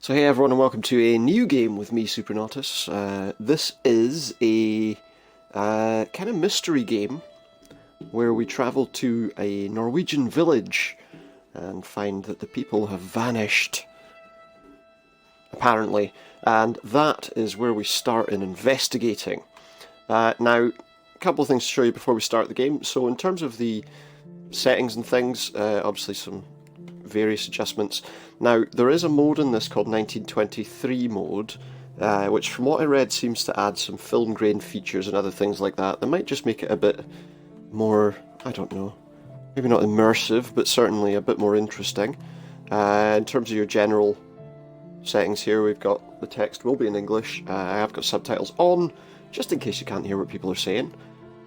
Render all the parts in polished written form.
So hey everyone and welcome to a new game with me, Supernautus. This is a kind of mystery game where we travel to a Norwegian village and find that the people have vanished, apparently, and that is where we start in investigating. Now, a couple of things to show you before we start the game. So in terms of the settings and things, obviously some various adjustments. Now, there is a mode in this called 1923 mode, which from what I read seems to add some film grain features and other things like that. That might just make it a bit more, I don't know, maybe not immersive, but certainly a bit more interesting. In terms of your general settings here, we've got the text will be in English. I have got subtitles on, just in case you can't hear what people are saying.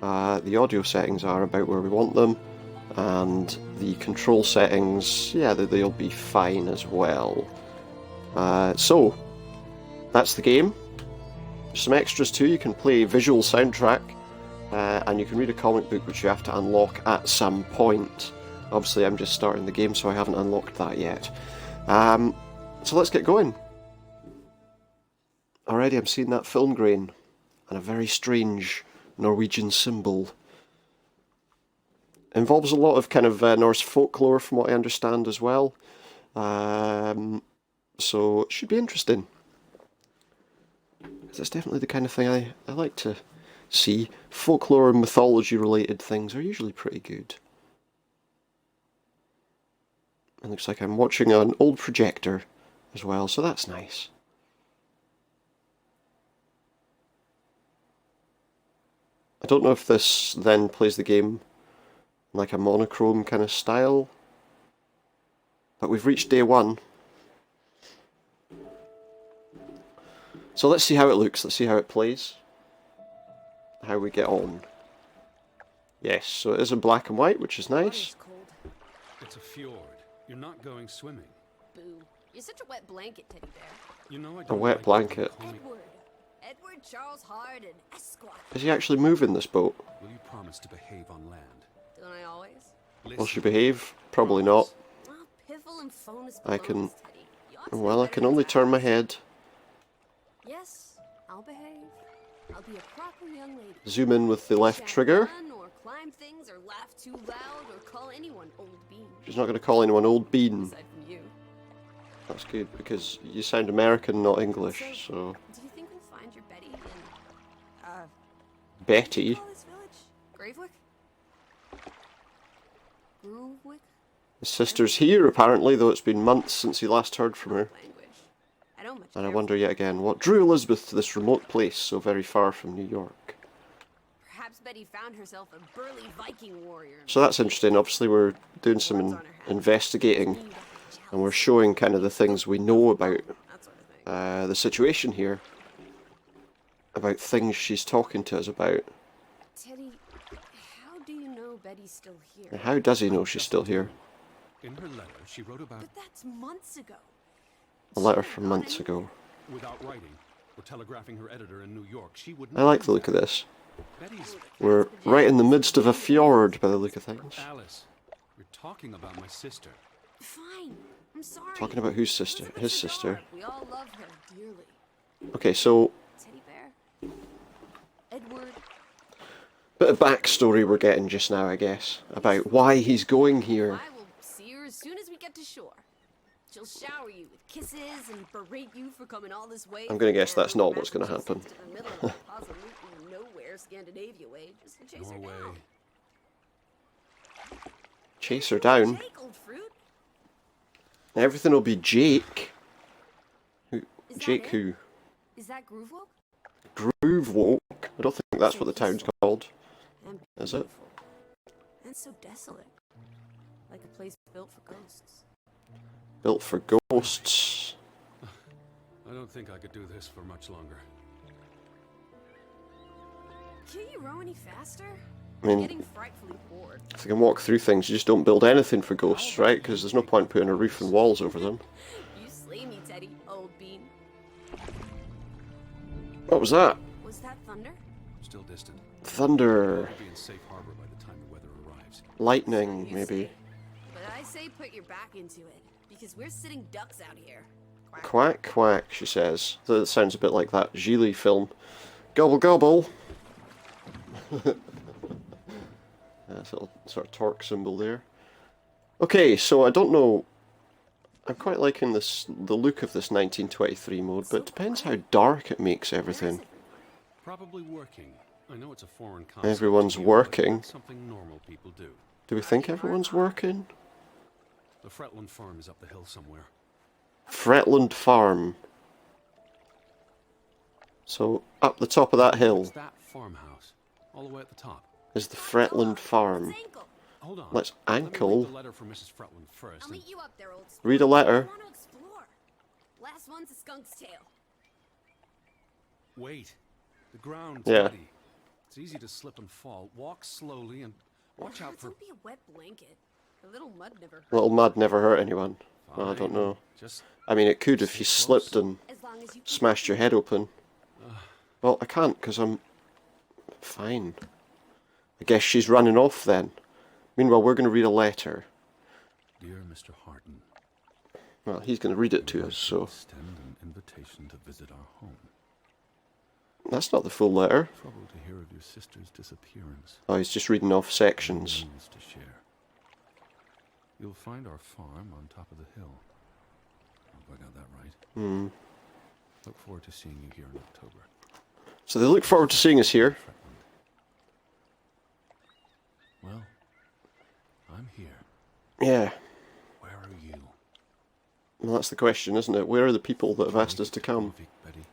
The audio settings are about where we want them. And the control settings, yeah, they'll be fine as well. So, that's the game. There's some extras too. You can play visual soundtrack, and you can read a comic book which you have to unlock at some point. Obviously, I'm just starting the game, so I haven't unlocked that yet. So let's get going. Already I'm seeing that film grain, and a very strange Norwegian symbol. Involves a lot of kind of Norse folklore from what I understand as well. So it should be interesting. Because it's definitely the kind of thing I like to see. Folklore and mythology related things are usually pretty good. It looks like I'm watching an old projector as well, so that's nice. I don't know if this then plays the game like a monochrome kind of style, but we've reached day one. So let's see how it looks, let's see how it plays, how we get on. Yes, so it is in black and white, which is nice. It's a fjord. You're not going swimming. Boo. You're such a wet blanket, teddy bear. You know I A don't wet like blanket. Edward Charles Harden, Esquire. Is he actually moving this boat? Will you promise to behave on land? Don't I always? Will she behave? Probably not. Oh, piffle and phonus I can... belongs, Teddy. You ought to know Well, I better can than only to turn my ask. head. Yes, I'll behave. I'll be a proper young lady. Zoom in with the left Shan't trigger. run or climb things or laugh too loud or call anyone old bean. She's not going to call anyone old bean. Aside from you. That's good, because you sound American, not English, so... Do you think we'll find your Betty in, Betty? call this village? Gravewick? Grovewick? His sister's here, apparently, though it's been months since he last heard from her. Language. I don't much And I care wonder yet again, what drew Elizabeth to this remote place so very far from New York? Perhaps Betty found herself a burly Viking warrior. So that's interesting. Obviously we're doing some investigating, and we're showing kind of the things we know about That sort of thing. the situation here. About things she's talking to us about. Teddy, how do you know Betty's still here? And how does he know she's still here? In her letter, she wrote about But that's months ago. A letter from months ago. without writing or telegraphing her editor in New York. She would. I like the look of this. Betty's. We're right in the midst of a fjord by the look of things. Alice, you're talking about my sister. Fine. I'm sorry. Talking about whose sister? Elizabeth's His your sister. daughter. We all love her dearly. Okay, so Teddy bear. Edward. bit of backstory we're getting just now, I guess, about why he's going here. I will see her as soon as we get to shore. She'll shower you with kisses and berate you for coming all this way. I'm gonna guess from that's not what's gonna happen. Massachusetts to the middle of absolutely nowhere, Scandinavia way, just to chase her Norway. down. Chase her down. Jake, old fruit. Everything will be Jake. Who? Is that Jake it? who? Is that Groovewalk? Groovewalk? I don't think that's what the town's called. And Is it? beautiful. And so desolate. Like a place built for ghosts. Built for ghosts. I don't think I could do this for much longer. Can you row any faster? I mean, Getting frightfully bored. if they can walk through things, you just don't build anything for ghosts, right? Because there's no point putting a roof and walls over them. You slay me, Teddy, old bean. What was that? Was that thunder? Still distant. Thunder. We'll be in safe harbor by the time the weather arrives. Lightning, You maybe. say. But I say put your back into it, because we're sitting ducks out here. Quack, quack, she says. That sounds a bit like that Gigli film. Gobble, gobble! That's a little sort of torque symbol there. Okay, so I don't know. I'm quite liking the look of this 1923 mode, but it depends how dark it makes everything. Probably working. I know it's a foreign concept. Everyone's to you, but working. it's something normal people do. Do we think everyone's working? The Fretland farm is up the hill somewhere. Fretland Farm. So, up the top of that hill It's that farmhouse, all the way at the top. is the Fretland Farm. Let's ankle. Hold on. Let's Let me ankle. read the letter from Mrs. Fretland first. I'll and- meet you up there, old sport. Read a letter. I want to explore. Last one's a skunk's tail. Wait. The ground's Yeah. muddy. It's easy to slip and fall. Walk slowly and watch out for... Don't be a wet blanket. A little mud never hurt. Little mud never hurt anyone. Well, I don't Fine. know. Just I mean, it could if you slipped and As long as you keep smashed your head open. Well, I can't because I'm fine. I guess she's running off then. Meanwhile, we're going to read a letter. Dear Mr. Harton, Well, he's going to read it to us, so extend an invitation to visit our home. that's not the full letter. Troubled to hear of your sister's disappearance. Oh, he's just reading off sections. News to share. You'll find our farm on top of the hill. Hope I got that right. Look forward to seeing you here in October. So they look forward to seeing us here. Fretland. Well, I'm here. Yeah. Where are you? Well, that's the question, isn't it? Where are the people that have asked us to come? Vic, Betty.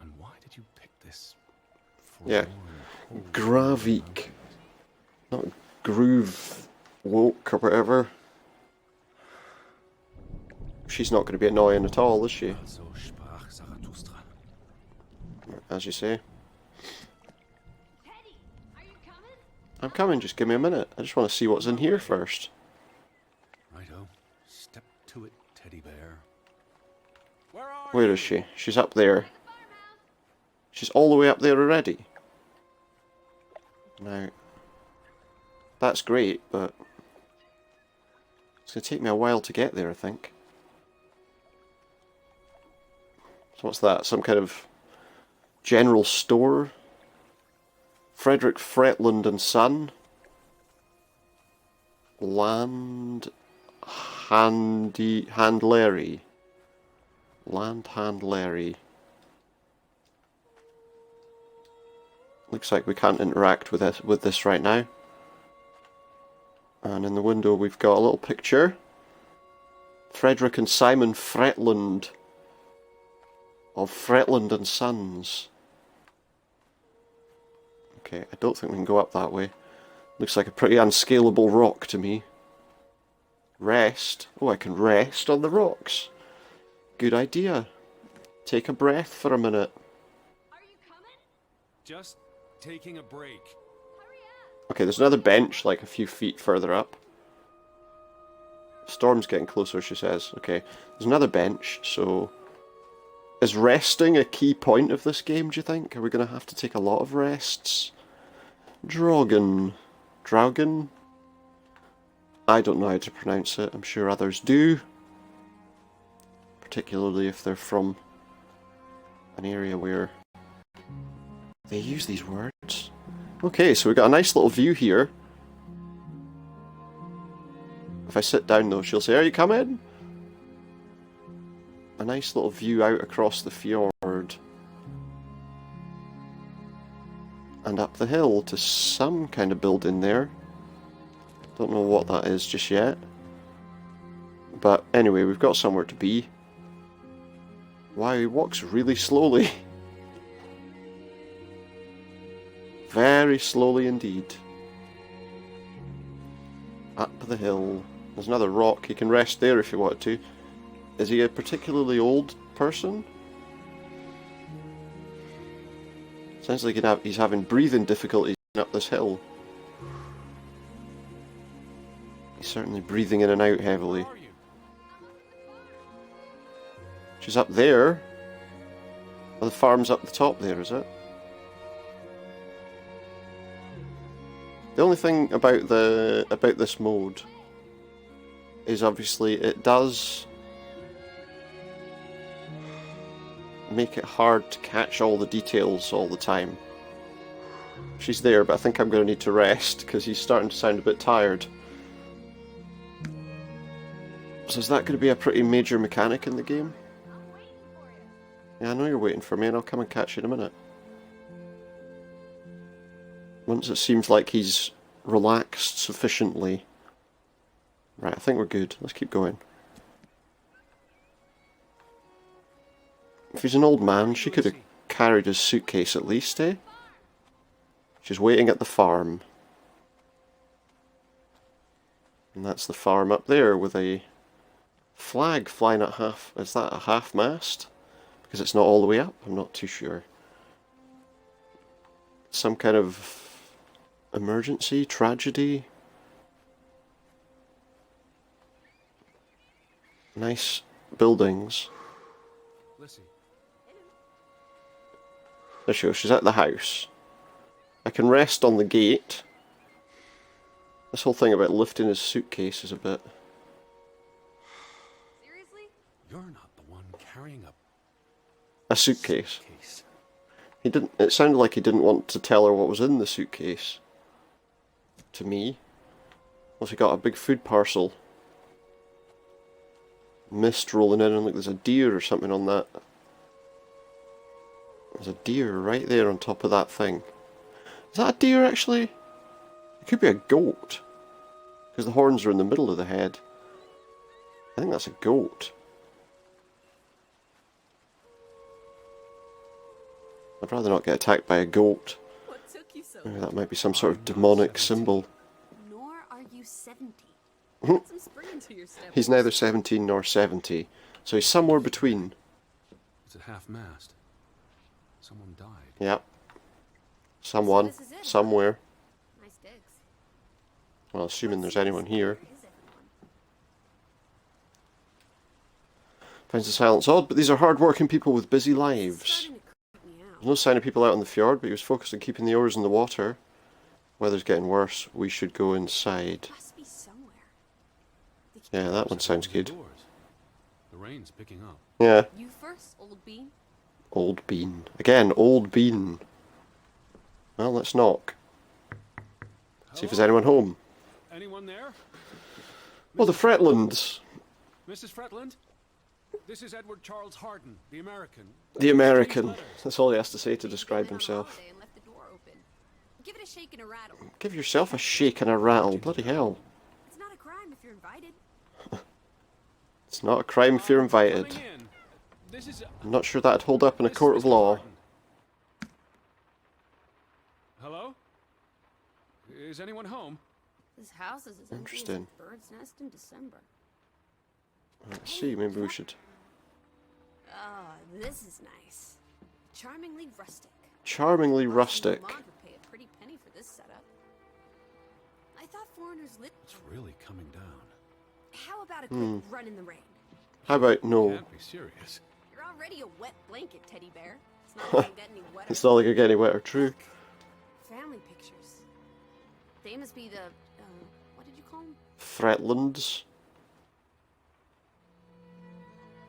And why did you pick this? Yeah. forlorn, Gravik. Not Groove Woke or whatever. She's not going to be annoying at all, is she? So sprach Zarathustra. As you say. Teddy, are you coming? I'm coming, just give me a minute. I just want to see what's in here first. Righto. Step to it, teddy bear. Where are Where you? is she? She's up there. She's all the way up there already. Now, that's great, but it's going to take me a while to get there, I think. So what's that? Some kind of general store? Frederick Fretland and Son? Land Handlery. Land Handlery. Looks like we can't interact with this right now. And in the window we've got a little picture. Frederick and Simon Fretland of Fretland and Sons. Okay, I don't think we can go up that way. Looks like a pretty unscalable rock to me. Rest. Oh, I can rest on the rocks. Good idea. Take a breath for a minute. Are you coming? Just taking a break. Hurry up. Okay, there's another bench like a few feet further up. Storm's getting closer, she says. Okay, there's another bench, so... Is resting a key point of this game, do you think? Are we going to have to take a lot of rests? Draugen. Draugen? I don't know how to pronounce it. I'm sure others do. Particularly if they're from an area where they use these words. Okay, so we've got a nice little view here. If I sit down though, she'll say, "Are you coming?" A nice little view out across the fjord. And up the hill to some kind of building there. Don't know what that is just yet. But anyway, we've got somewhere to be. Wow, he walks really slowly. Very slowly indeed. Up the hill. There's another rock. He can rest there if he wanted to. Is he a particularly old person? Sounds like he's having breathing difficulties up this hill. He's certainly breathing in and out heavily. Where are you? She's up there. Oh, the farm's up the top there, is it? The only thing about this mode is obviously it does make it hard to catch all the details all the time. She's there, but I think I'm going to need to rest because he's starting to sound a bit tired. So is that going to be a pretty major mechanic in the game? Yeah, I know you're waiting for me, and I'll come and catch you in a minute. Once it seems like he's relaxed sufficiently. Right, I think we're good. Let's keep going. If he's an old man, she could have carried his suitcase at least, eh? She's waiting at the farm. And that's the farm up there with a flag flying at half... Is that a half-mast? Because it's not all the way up? I'm not too sure. Some kind of emergency? Tragedy? Nice buildings. There she goes, she's at the house. I can rest on the gate. This whole thing about lifting his suitcase is a bit... Seriously? You're not the one carrying a suitcase. He didn't. It sounded like he didn't want to tell her what was in the suitcase. To me. Unless he got a big food parcel. Mist rolling in and look, there's a deer or something on that. There's a deer right there on top of that thing. Is that a deer actually? It could be a goat. Because the horns are in the middle of the head. I think that's a goat. I'd rather not get attacked by a goat. What took you so Maybe long? that might be some sort of demonic symbol. Nor are you 70. Get some spring into your step. He's neither 17 nor 70. So he's somewhere between. It's at half-mast. Someone died. Yep. Someone. this is it, huh? Somewhere. Nice digs. Well, assuming there's anyone here. Where is everyone? Finds the silence odd, but these are hard-working people with busy lives. Starting to creep me out. There's no sign of people out on the fjord, but he was focused on keeping the oars in the water. Weather's getting worse. We should go inside. Must be somewhere. Yeah, that one sounds good. Doors. The rain's picking up. Yeah. You first, old bean. Old bean. Again, old bean. Well, let's knock. See if there's anyone home. Anyone there? Oh, the Fretlands. Mrs. Fretland? This is Edward Charles Harden, the American. The American. That's all he has to say to describe Been on himself. holiday and left the door open. Give it a shake and a rattle. Give yourself a shake and a rattle. Bloody hell. It's not a crime if you're invited. It's not a crime if you're invited. Coming in. This is I'm not sure that'd hold up in a this is court of Mr. law. Harden. Hello? Is anyone home? This house is as empty as a Interesting. bird's nest in December. Let's see, maybe we should... Ah, this is nice. Charmingly rustic. Charmingly Most rustic. Vermont would pay a pretty penny for this setup. I thought foreigners lit. It's really coming down. How about a quick run in the rain? How about no? Can't be serious. You're already a wet blanket, teddy bear. It's not like you get any wetter. It's not like you're getting any wetter, true. Look, family pictures. They must be the, what did you call them? Fretlands.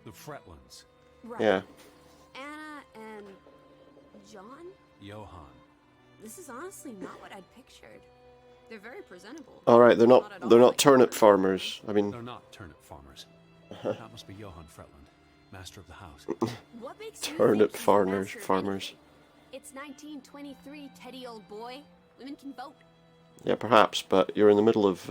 The Fretlands. Right. Yeah. Anna and John? Johann. This is honestly not what I'd pictured. They're very presentable. Alright, they're at not all they're not like turnip foreign farmers. I mean, They're not turnip farmers. That must be Johann Fretland, master of the house. What makes you turnip think he's the farmers, master of farmers. anything? It's 1923, Teddy old boy. Women can vote. Yeah, perhaps, but you're in the middle of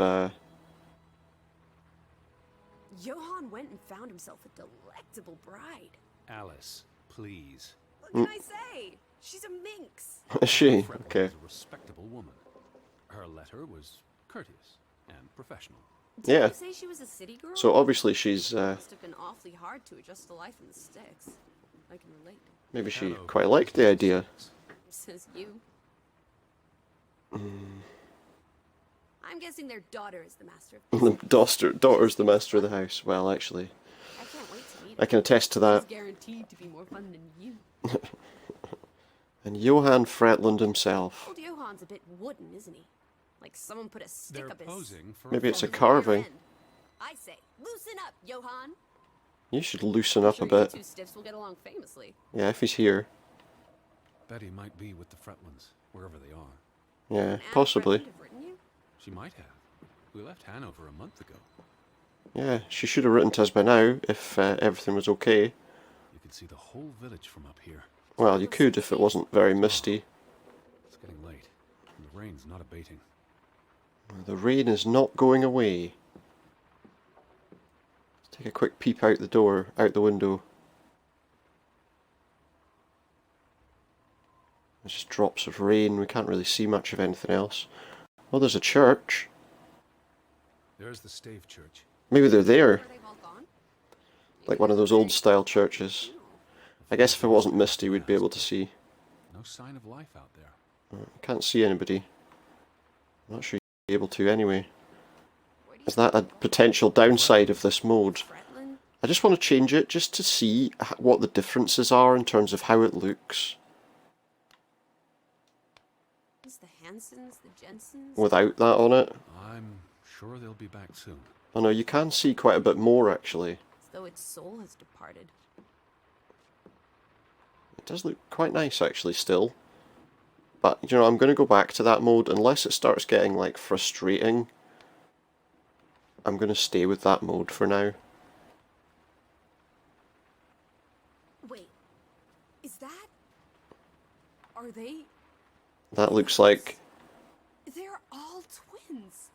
Johann went and found himself a delectable bride. Alice, please. What can I say? She's a minx. is she? Fretland Okay. is a respectable woman. Her letter was courteous and professional. Did Yeah. you say she was a city girl? So obviously she's Must have been awfully hard to adjust to life in the sticks. I can relate. maybe she Hello, quite liked the idea. Says you. I'm guessing their daughter is the master of The daughter's the master of the house. Well, actually, I can't wait to meet I her. can attest to She's that. guaranteed to be more fun than you. And Johann Fretland himself. Old Johann's a bit wooden, isn't he? Like someone put a stick They're up his... posing for Maybe it's a from the rear carving. end. I say, loosen up, Johann. You should loosen I'm up sure a bit. You two stiffs will get along famously. Yeah, if he's here. Betty might be with the Fretlands, wherever they are. Yeah, Anna possibly. Fretland have written you? She might have. We left Hanover a month ago. Yeah, she should have written to us by now if everything was okay. You could see the whole village from up here. Well, you could if it wasn't very misty. It's getting late, and the rain's not abating. The rain is not going away. Let's take a quick peep out the window. There's just drops of rain, we can't really see much of anything else. Oh, there's a church. There's the Stave Church. Maybe they're there, Where they've all gone? like one of those old style churches. I guess if it wasn't misty we'd be able to see. No sign of life out there. Can't see anybody. I'm not sure you'd be able to anyway. Where do you Is that a potential downside of this mode? Fretland? I just want to change it just to see what the differences are in terms of how it looks It's the Hansons, the Jensens. without that on it. I'm sure they'll be back soon. Oh no, you can see quite a bit more actually. As though its soul has departed. It does look quite nice actually still. But, you know, I'm going to go back to that mode unless it starts getting, like, frustrating. I'm going to stay with that mode for now. Wait, is that... Are they... That looks like They're all twins.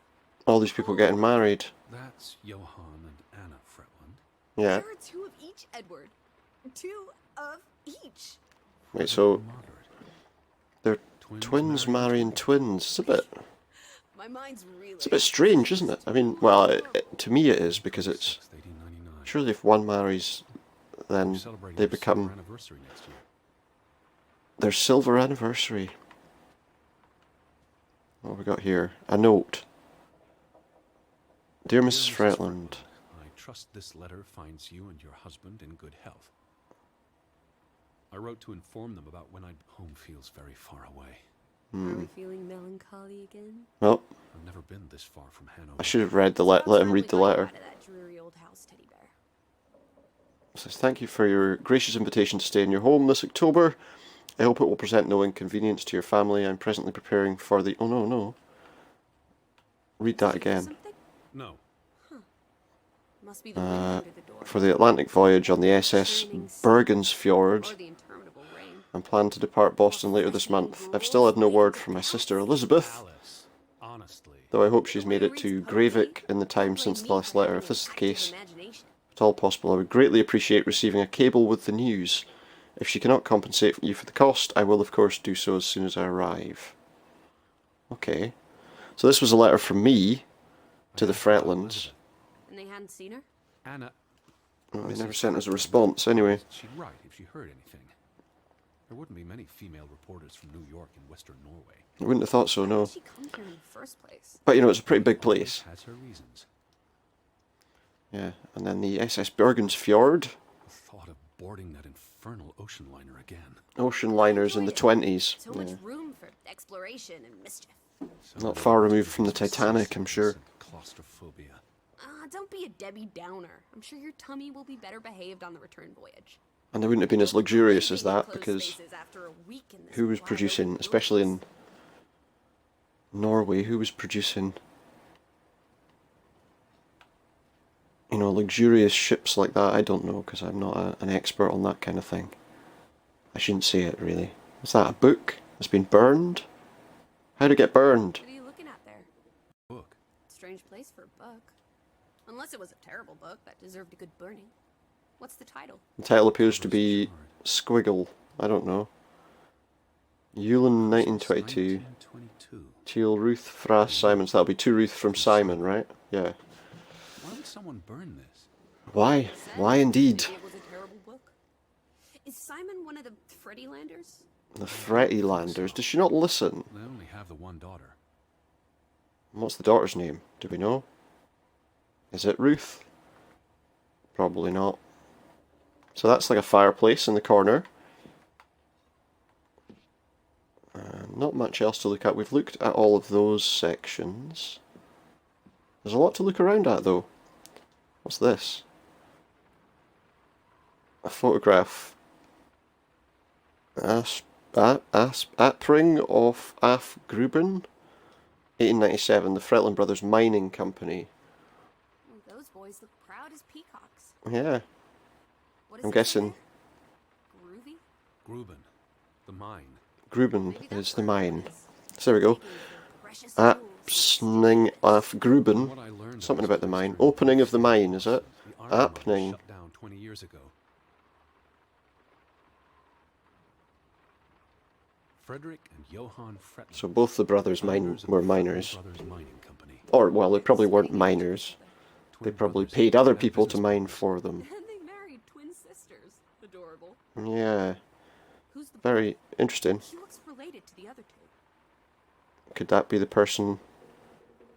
all these people getting married. That's Johann and Anna Fretland. Yeah. There are two of each, Edward. Two of each. Wait, so Margaret. they're twins marrying twins. My mind's really... It's a bit strange, isn't it? I mean, well, to me it is, because it's... 1899. Surely if one marries, then We're celebrating they our silver become anniversary next year. their silver anniversary. What have we got here? A note. Dear Mrs. Fretland, I trust this letter finds you and your husband in good health. I wrote to inform them about when home feels very far away. Are we feeling melancholy again? well, I've never been this far from Hanover. I should have read the let him read the letter. That dreary old house, teddy bear. It says, thank you for your gracious invitation to stay in your home this October. I hope it will present no inconvenience to your family. I'm presently preparing for the... Oh, no, no. Read that again. Something? No. Must be the wind under the door. For the Atlantic voyage on the SS Bergensfjord, Or the interminable rain. and plan to depart Boston later this month. I've still had no word from my sister Elizabeth, Alice, honestly. though I hope she's made it to Gravik in the time since the last letter. If this is the case, if at all possible, I would greatly appreciate receiving a cable with the news. If she cannot compensate you for the cost, I will of course do so as soon as I arrive. Okay. So this was a letter from me to the Fretlands. And they hadn't seen her? Anna. Well, they never sent us a response anyway. She'd write if she heard anything. There wouldn't be many female reporters from New York and Western Norway. I wouldn't have thought so, How no. did she come here in the first place? But you know, it's a pretty big place. Has her reasons. Yeah, and then the SS Bergensfjord. The thought of boarding that infernal ocean liner again. Ocean liners in the 20s. So much room for exploration and mischief. Not far removed from the Titanic, I'm sure. Claustrophobia. Don't be a Debbie Downer. I'm sure your tummy will be better behaved on the return voyage. And they wouldn't have been as luxurious as that, Closed because spaces after a week in this who was wild producing, wilderness. especially in Norway, who was producing, you know, luxurious ships like that? I don't know, because I'm not an expert on that kind of thing. I shouldn't say it, really. Is that a book that's been burned? How'd it get burned? What are you looking at there? Book. Strange place for a book. Unless it was a terrible book that deserved a good burning. What's the title? The title appears to be Squiggle. I don't know. Yulin 1922. 1922. Teal Ruth fra Simon. So that'll be two Ruth from Simon, right? Yeah. Why would someone burn this? Why? Why indeed? Maybe it was a terrible book. Is Simon one of the Freddy Landers? The Fretty Landers. Does she not listen? They only have the one daughter. What's the daughter's name? Do we know? Is it Ruth? Probably not. So that's like a fireplace in the corner. Not much else to look at. We've looked at all of those sections. There's a lot to look around at though. What's this? a photograph. Apring of Afgruben, 1897, the Fretland Brothers Mining Company. Oh, those boys look proud as peacocks. Yeah, What I'm it guessing say? Groovy? Gruben, the mine. Gruben Maybe that's is the where everyone mine. is. So there we go. Digging for precious jewels and Apsning af From Gruben. what I learned of Something this about the place mine. during the Opening of the Crusader mine, is Wars, it? the iron mine Apning. shut down 20 years ago. Frederick and Johann Fretland. So both the brothers founders of were the Fretland miners. Brothers Mining Company. Or, well, they probably weren't miners. They Twin probably brothers paid other and people to business mine partners. for them. And they married twin sisters. Adorable. Yeah, Who's the very interesting. He looks related to the other two. Could that be the person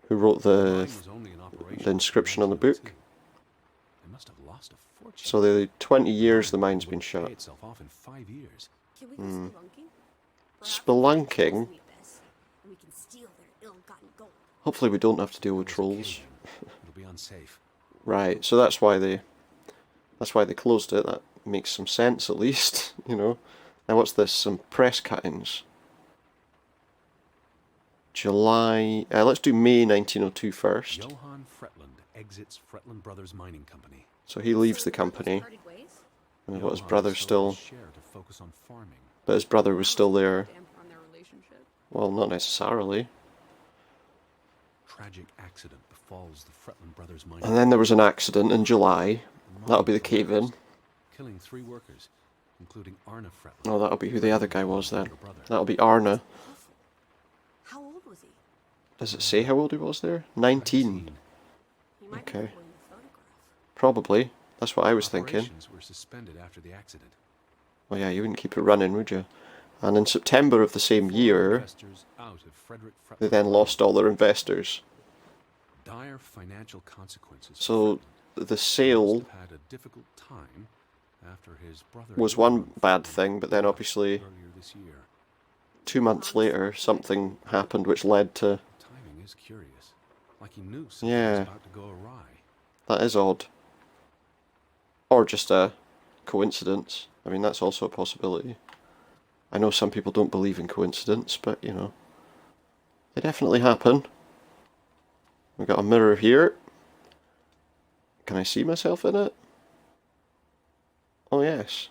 who wrote The mine the was only in operation the inscription on the book? 1902. They must have lost a fortune. So the 20 years the mine mine's been wouldn't shut. pay itself off in 5 years. Can we go spelunking? Perhaps Spelunking? we meet this, and we can steal their ill-gotten gold. Hopefully we don't have to deal with It was trolls. occasion. It'll be unsafe. Right, so that's why they closed it. That makes some sense at least, you know. Now what's this? Some press cuttings. July, let's do May 1902 first. Johann Fretland exits Fretland Brothers Mining Company. So he leaves So the brothers company, parted ways? and what his Johann brother sold still, his share to focus on farming. but his brother was still there. Damper on their relationship. Well, not necessarily. Tragic accident befalls the Fretland Brothers Mining And then there was an accident in July. Company. That'll be the cave-in. Killing 3 workers, including Arne Fretland. Oh, that'll be who the other guy was then. Younger brother. That'll be Arne. How old was he? Does it say how old he was there? 19. He might Okay. be the boy in the photograph. Probably. That's what I was thinking. Operations were suspended after the accident. Well, yeah, you wouldn't keep it running, would you? And in September of the same Foreign year, investors out of Frederick they Fretland. then lost all their investors. Dire financial consequences. for So Fretland. the He sale must have had a difficult time after his brother was one Johann bad Fretland thing, but then died obviously earlier this year. 2 months later something happened which led to... Timing is curious. Like he knew something Yeah. was about to go awry. That is odd. Or just a coincidence. I mean, that's also a possibility. I know some people don't believe in coincidence, but, you know, they definitely happen. We've got a mirror here. Can I see myself in it? Oh, yes.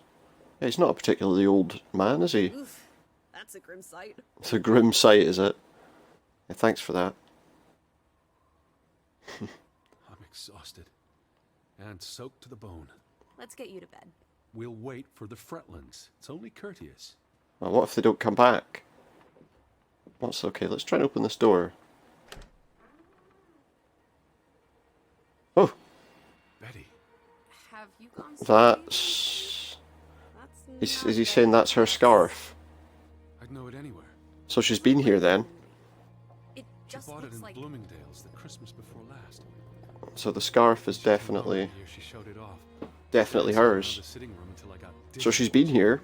Yeah, he's not a particularly old man, is he? Oof, that's a grim sight. It's a grim sight, is it? Yeah, thanks for that. I'm exhausted. And soaked to the bone. Let's get you to bed. We'll wait for the Fretlands. It's only courteous. Well, what if they don't come back? That's okay, let's try and open this door. Oh, Betty. Have you gone that's... That's Is he saying that's her scarf? I'd know it anywhere. So she's been here then. It She just bought it looks in like Bloomingdale's the Christmas before last. So the scarf is She came home definitely here, she showed it off. definitely Danced around hers. the sitting room until I got So dizzy. she's been here.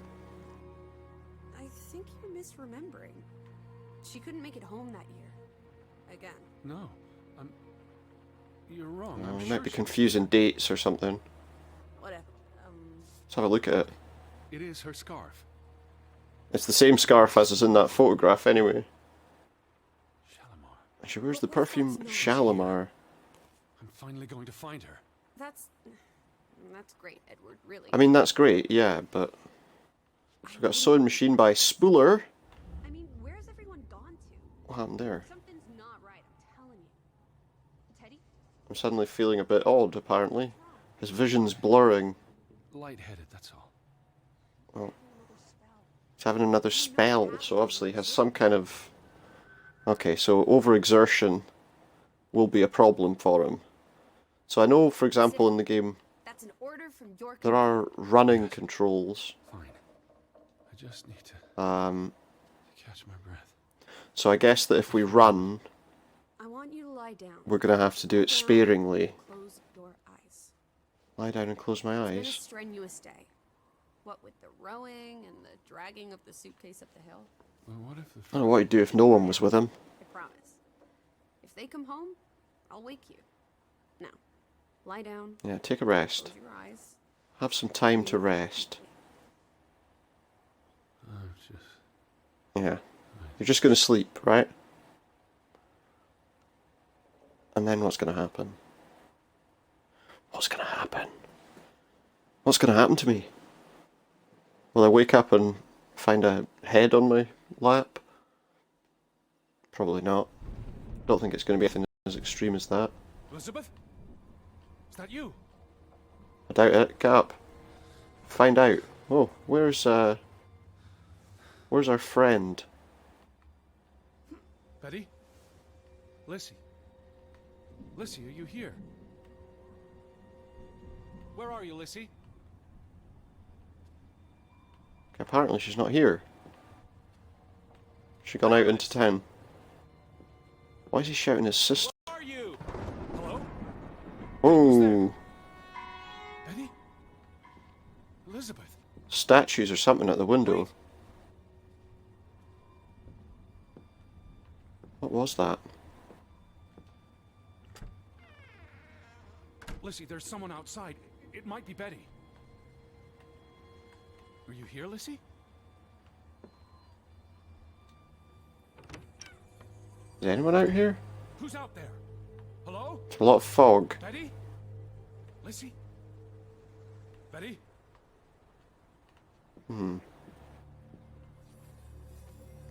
I think you're misremembering. She couldn't make it home that year. Again. No, you're wrong. Oh, I'm we sure might be she- confusing dates or something. Whatever. Let's have a look at it. It is her scarf. It's the same scarf as is in that photograph anyway. Shalimar. She wears the But what if perfume that's not Shalimar. I'm finally going to find her. That's great, Edward, really. I mean, that's great, yeah, but... So we've got a sewing machine by Spooler. I mean, where's everyone gone to? What happened there? Something's not right, I'm telling you. Teddy? I'm suddenly feeling a bit odd, apparently. His vision's blurring. Lightheaded, that's all. Oh. He's having another spell, so obviously he has some kind of... Okay, so overexertion will be a problem for him. So I know, for example, in the game, That's an order from your there are running controls. Fine. I just need to catch my breath. So I guess that if we run, I want you to lie down. we're going to have to do it sparingly. Close your eyes. Lie down and close my It's been a eyes. strenuous day. What with the rowing and the dragging of the suitcase up the hill. Well, what if the I don't know what he'd do if no one was with him. I promise. If they come home, I'll wake you. Now, lie down, Yeah, take a rest. close your eyes. Have some time to rest. Just... Yeah. You're just going to sleep, right? And then what's going to happen? What's going to happen? What's going to happen to me? Will I wake up and find a head on my lap? Probably not. Don't think it's going to be anything as extreme as that. Elizabeth? Is that you? I doubt it. Get up. Find out. Oh, where's our friend? Betty? Lissy? Lissy, are you here? Where are you, Lissy? Apparently she's not here. She gone out into town. Why is he shouting his sister? Where are you? Hello? Oh, Betty? Elizabeth? statues or something at the window. Wait. What was that? Lissy, there's someone outside. It might be Betty. Are you here, Lissy? Is anyone out here? Who's out there? Hello? It's a lot of fog. Betty? Lissy? Betty?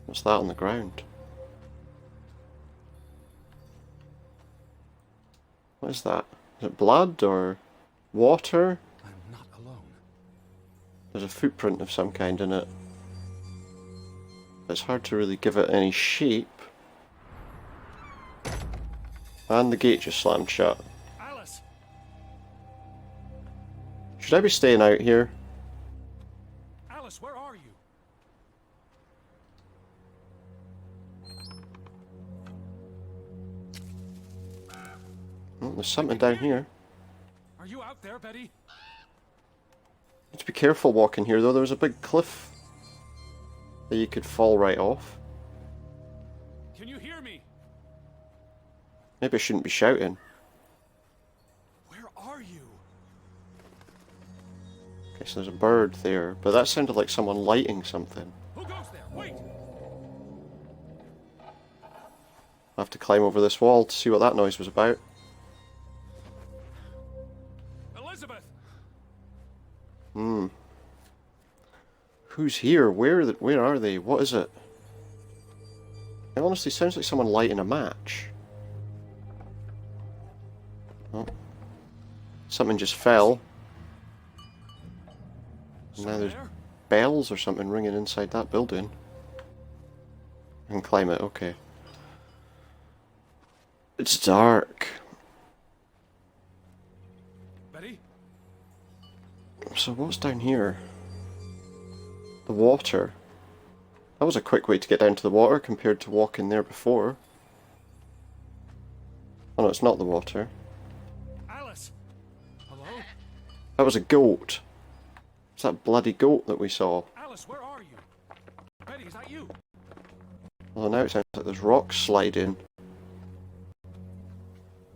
What's that on the ground? What is that? Is it blood or water? I'm not alone. There's a footprint of some kind in it. It's hard to really give it any shape. And the gate just slammed shut. Alice! Should I be staying out here? Alice, where are you? Oh, there's something down here. Are you out there, Betty? Need to be careful walking here though. There was a big cliff that you could fall right off. Can you hear me? Maybe I shouldn't be shouting. Where are you? Okay, so there's a bird there, but that sounded like someone lighting something. Who goes there? Wait! I have to climb over this wall to see what that noise was about. Elizabeth! Who's here? Where are they? What is it? It honestly sounds like someone lighting a match. Oh. Something just fell. And now there's bells or something ringing inside that building. I can climb it, okay. It's dark. Betty? So what's down here? The water. That was a quick way to get down to the water compared to walking there before. Oh no, it's not the water. Alice! Hello? That was a goat. It's that bloody goat that we saw. Alice, where are you? Betty, is that you? Well, now it sounds like there's rocks sliding.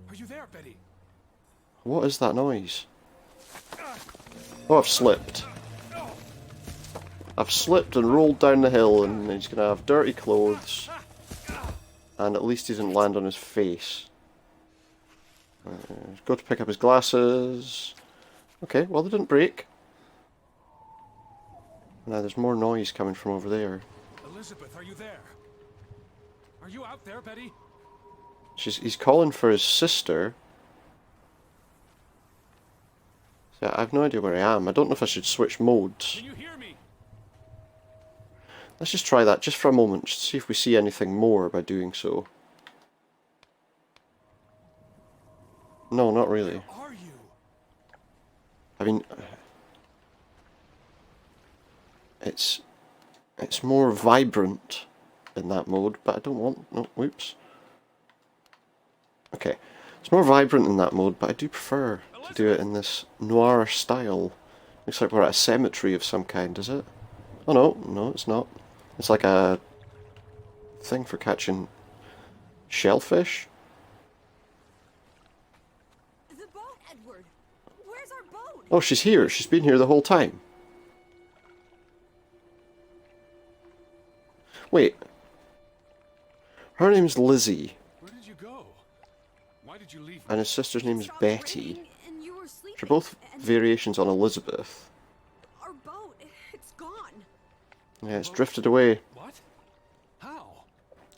Are you there, Betty? What is that noise? Oh, I've slipped. I've slipped and rolled down the hill, and he's going to have dirty clothes. And at least he didn't land on his face. Go to pick up his glasses. Okay, well they didn't break. Now there's more noise coming from over there. Elizabeth, are you there? Are you out there, Betty? He's calling for his sister. So I have no idea where I am. I don't know if I should switch modes. Can you hear me? Let's just try that just for a moment, just to see if we see anything more by doing so. No, not really. Where are you? I mean, it's more vibrant in that mode, but I don't want... No, whoops. Okay, it's more vibrant in that mode, but I do prefer to do it in this noir style. Looks like we're at a cemetery of some kind, is it? Oh no, no it's not. It's like a thing for catching shellfish. The boat, Edward! Where's our boat? Oh, she's here. She's been here the whole time. Wait. Her name's Lizzie. Where did you go? Why did you leave me? And his sister's name's Stopped Betty. raining and you were sleeping. They're both And variations on Elizabeth. our boat, it's gone. Yeah, it's drifted away. What? How?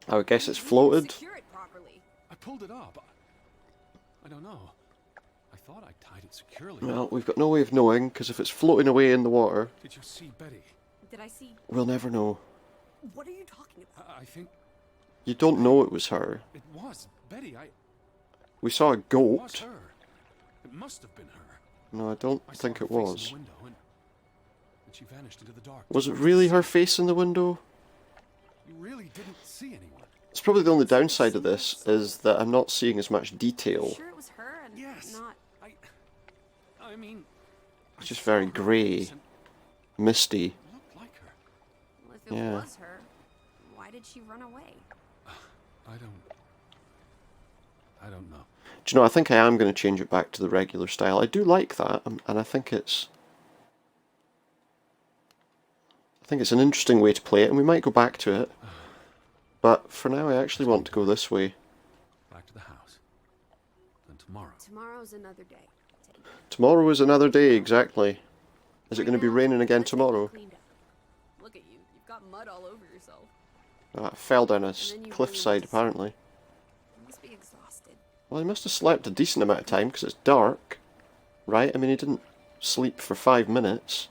I would guess it's We didn't floated. secure it properly. I pulled it up. I don't know. I thought I tied it securely. Well, we've got no way of knowing, because if it's floating away in the water, Did you see Betty? Did I see? we'll never know. What are you talking about? I think You don't know it was her. it was Betty. We saw a It was goat. her. It must have been her. No, I don't I saw think her it face in was. the window and she vanished into the dark. Was it really her face in the window? You really didn't see anyone. It's probably the only downside of this, is that I'm not seeing as much detail. Sure, it was her and Yes. not. I mean, It's just very grey, misty. it looked like her. Well, if it Yeah. was her, why did she run away? I don't know. Do you know, I think I am going to change it back to the regular style. I do like that, and I think it's an interesting way to play it, and we might go back to it. But for now, I actually want to go this way. Back to the house. Then tomorrow. Tomorrow's another day. Tomorrow is another day, exactly. Is it Right going to be now, raining again let's get you tomorrow? cleaned up. Look at you. You've got mud all over yourself. I fell down a And then you cliffside, really apparently. You must be exhausted. Well, he must have slept a decent amount of time, because it's dark. Right? I mean, he didn't sleep for 5 minutes.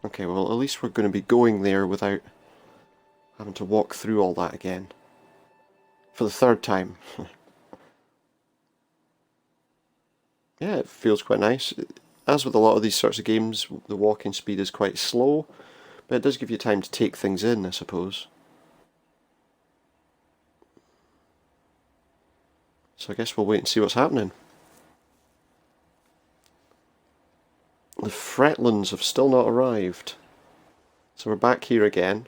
Okay, well, at least we're going to be going there without having to walk through all that again. For the 3rd time. Yeah, it feels quite nice. As with a lot of these sorts of games, the walking speed is quite slow, but it does give you time to take things in, I suppose. So I guess we'll wait and see what's happening. The Fretlands have still not arrived. So we're back here again.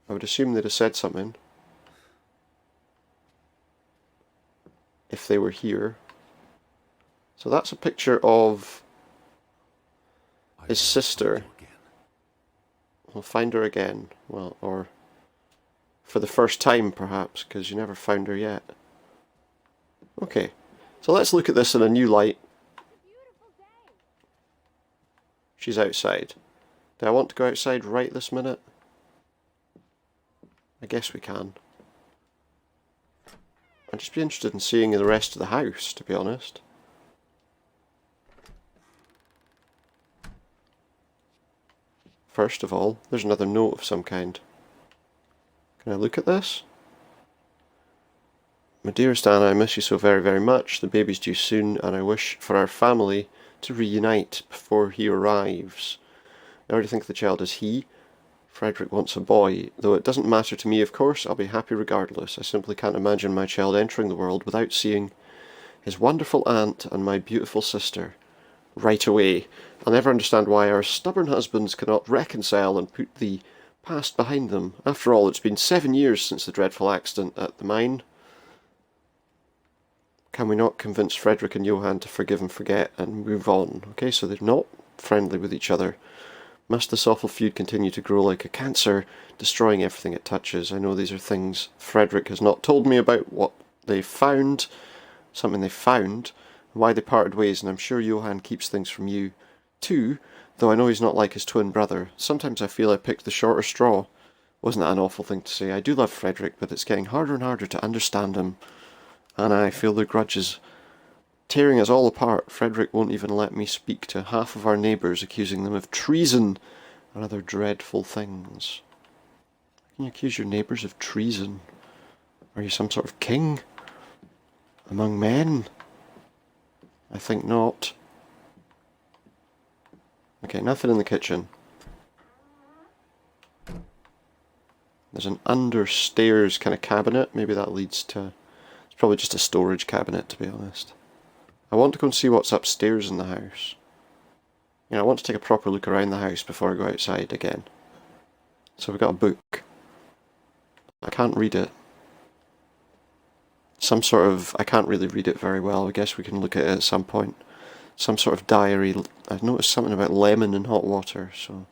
I would assume they'd have said something if they were here. So that's a picture of his sister. We'll find her again. Well, or for the first time perhaps, because you never found her yet. Okay, so let's look at this in a new light. She's outside. Do I want to go outside right this minute? I guess we can. I'd just be interested in seeing the rest of the house, to be honest. First of all, there's another note of some kind. Can I look at this? My dearest Anna, I miss you so very, very much. The baby's due soon, and I wish for our family to reunite before he arrives. I already think the child is he. Frederick wants a boy. Though it doesn't matter to me, of course, I'll be happy regardless. I simply can't imagine my child entering the world without seeing his wonderful aunt and my beautiful sister right away. I'll never understand why our stubborn husbands cannot reconcile and put the past behind them. After all, it's been 7 years since the dreadful accident at the mine. Can we not convince Frederick and Johann to forgive and forget and move on? Okay, so they're not friendly with each other. Must this awful feud continue to grow like a cancer, destroying everything it touches? I know these are things Frederick has not told me about what they found, something they found, why they parted ways, and I'm sure Johann keeps things from you too, though I know he's not like his twin brother. Sometimes I feel I picked the shorter straw. Wasn't that an awful thing to say? I do love Frederick, but it's getting harder and harder to understand him. And I feel the grudges tearing us all apart. Frederick won't even let me speak to half of our neighbours, accusing them of treason and other dreadful things. How can you accuse your neighbours of treason? Are you some sort of king among men? I think not. Okay, nothing in the kitchen. There's an understairs kind of cabinet. Maybe that leads to... It's probably just a storage cabinet, to be honest. I want to go and see what's upstairs in the house. You know, I want to take a proper look around the house before I go outside again. So we've got a book. I can't read it. some sort of, I can't really read it very well, I guess we can look at it at some point. Some sort of diary. I've noticed something about lemon and hot water, so...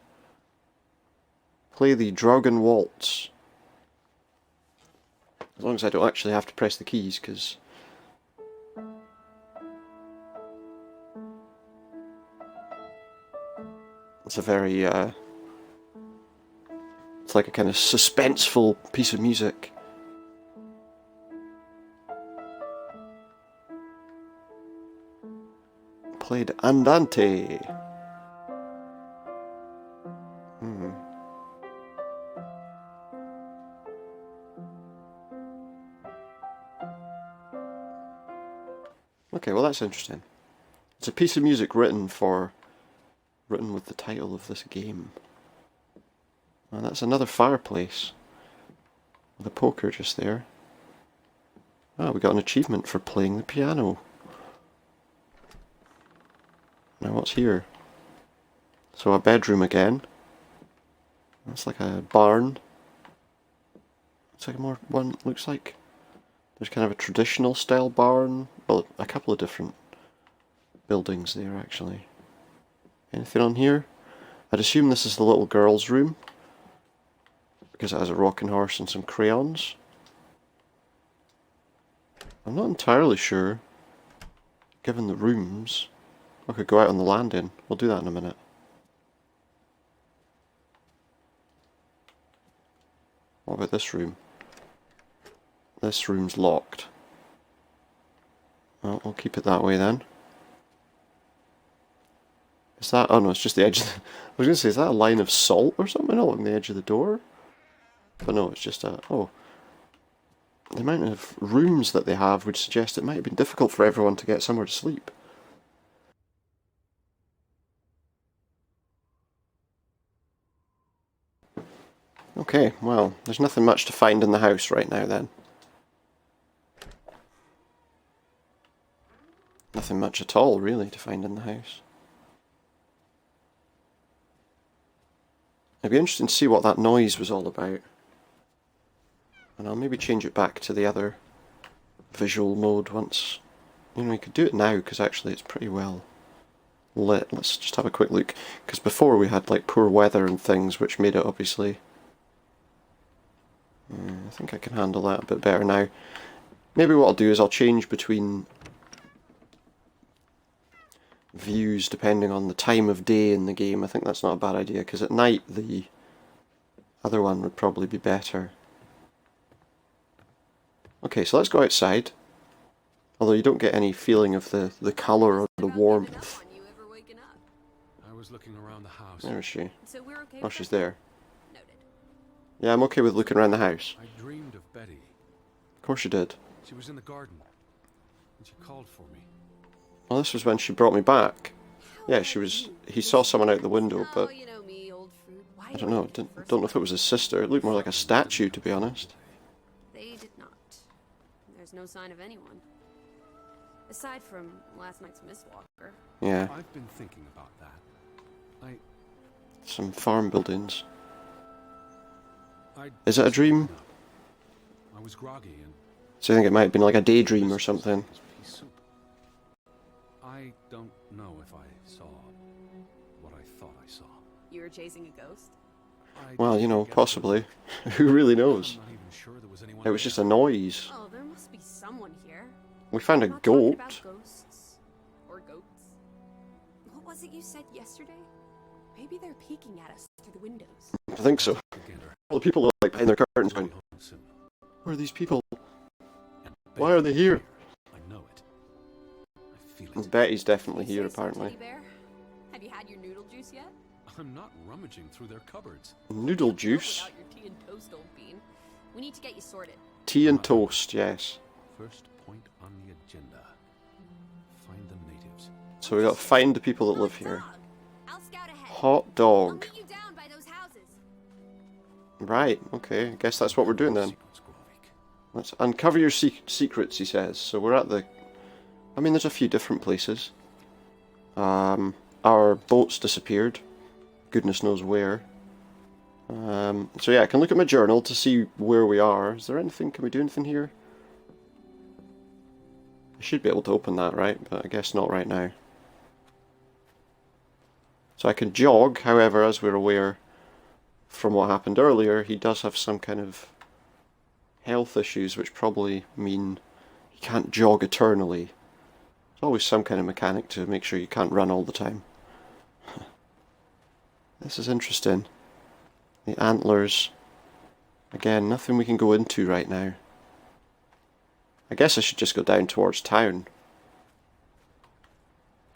Play the Draugen Waltz. As long as I don't actually have to press the keys, because... It's a very, it's like a kind of suspenseful piece of music. Played Andante. Okay, well that's interesting. It's a piece of music written with the title of this game. And that's another fireplace. With a poker just there. Ah, we got an achievement for playing the piano. Now what's here? So a bedroom again. That's like a barn. It's like more one looks like. There's kind of a traditional style barn. Well, a couple of different buildings there actually. Anything on here? I'd assume this is the little girl's room, because it has a rocking horse and some crayons. I'm not entirely sure, given the rooms. I could go out on the landing. We'll do that in a minute. What about this room? This room's locked. Well, we'll keep it that way then. Is that... oh no, it's just the edge of the... I was going to say, is that a line of salt or something along the edge of the door? But no, it's just a... oh. The amount of rooms that they have would suggest it might have been difficult for everyone to get somewhere to sleep. Okay, well, there's nothing much to find in the house right now then. Nothing much at all, really, to find in the house. It'd be interesting to see what that noise was all about. And I'll maybe change it back to the other visual mode once... you know, we could do it now, because actually it's pretty well lit. Let's just have a quick look. Because before we had, like, poor weather and things, which made it, obviously... I think I can handle that a bit better now. Maybe what I'll do is I'll change between views depending on the time of day in the game. I think that's not a bad idea, because at night the other one would probably be better. Okay, so let's go outside. Although you don't get any feeling of the colour or the warmth. I was looking around the house. Where is she? So we're okay Oh, with she's that? there. Noted. Yeah, I'm okay with looking around the house. I dreamed of Betty. Of course you did. She was in the garden, and she called for me. Well, this was when she brought me back. Yeah, she was... he saw someone out the window, but... Oh, you know me, old fruit. Why I don't know. Don't know if it was his sister. It looked more like a statue, to be honest. They did not. There's no sign of anyone. Aside from last night's Mistwalker. Yeah, I've been thinking about that. some farm buildings. I Is it a dream? I was groggy and So I think it might have been like a daydream or something. pea soup. I don't know if I saw what I thought I saw. You were chasing a ghost? Well, you know, possibly. Who really knows? I'm not even sure there was anyone It was there. just a noise. Oh, there must be someone here. We found a I'm not talking goat. about ghosts. Or goats. What was it you said yesterday? Maybe they're peeking at us through the windows. I think so. All the people are like behind their curtains going, who are these people? Why are they here? I know it. I feel And it. Betty's definitely You here, say so, apparently. Teddy bear? Have you had your noodle juice yet? I'm not rummaging through their cupboards. Noodle Can't go juice. without your tea and toast, old bean. We need to get you sorted. Tea and toast, yes. First point on the agenda. Find the natives. So we got to find the people that live here. Dog. I'll scout ahead. Hot I'll dog. meet you down by those houses. Right, okay. I guess that's what we're doing then. Secrets, Grovik. Let's uncover your secrets, he says. So we're at the... I mean, there's a few different places. Our boat's disappeared. Goodness knows where. So yeah, I can look at my journal to see where we are. Is there anything... can we do anything here? I should be able to open that, right? But I guess not right now. So I can jog, however, as we're aware from what happened earlier, he does have some kind of health issues, which probably mean he can't jog eternally. There's always some kind of mechanic to make sure you can't run all the time. This is interesting. The antlers. Again, nothing we can go into right now. I guess I should just go down towards town.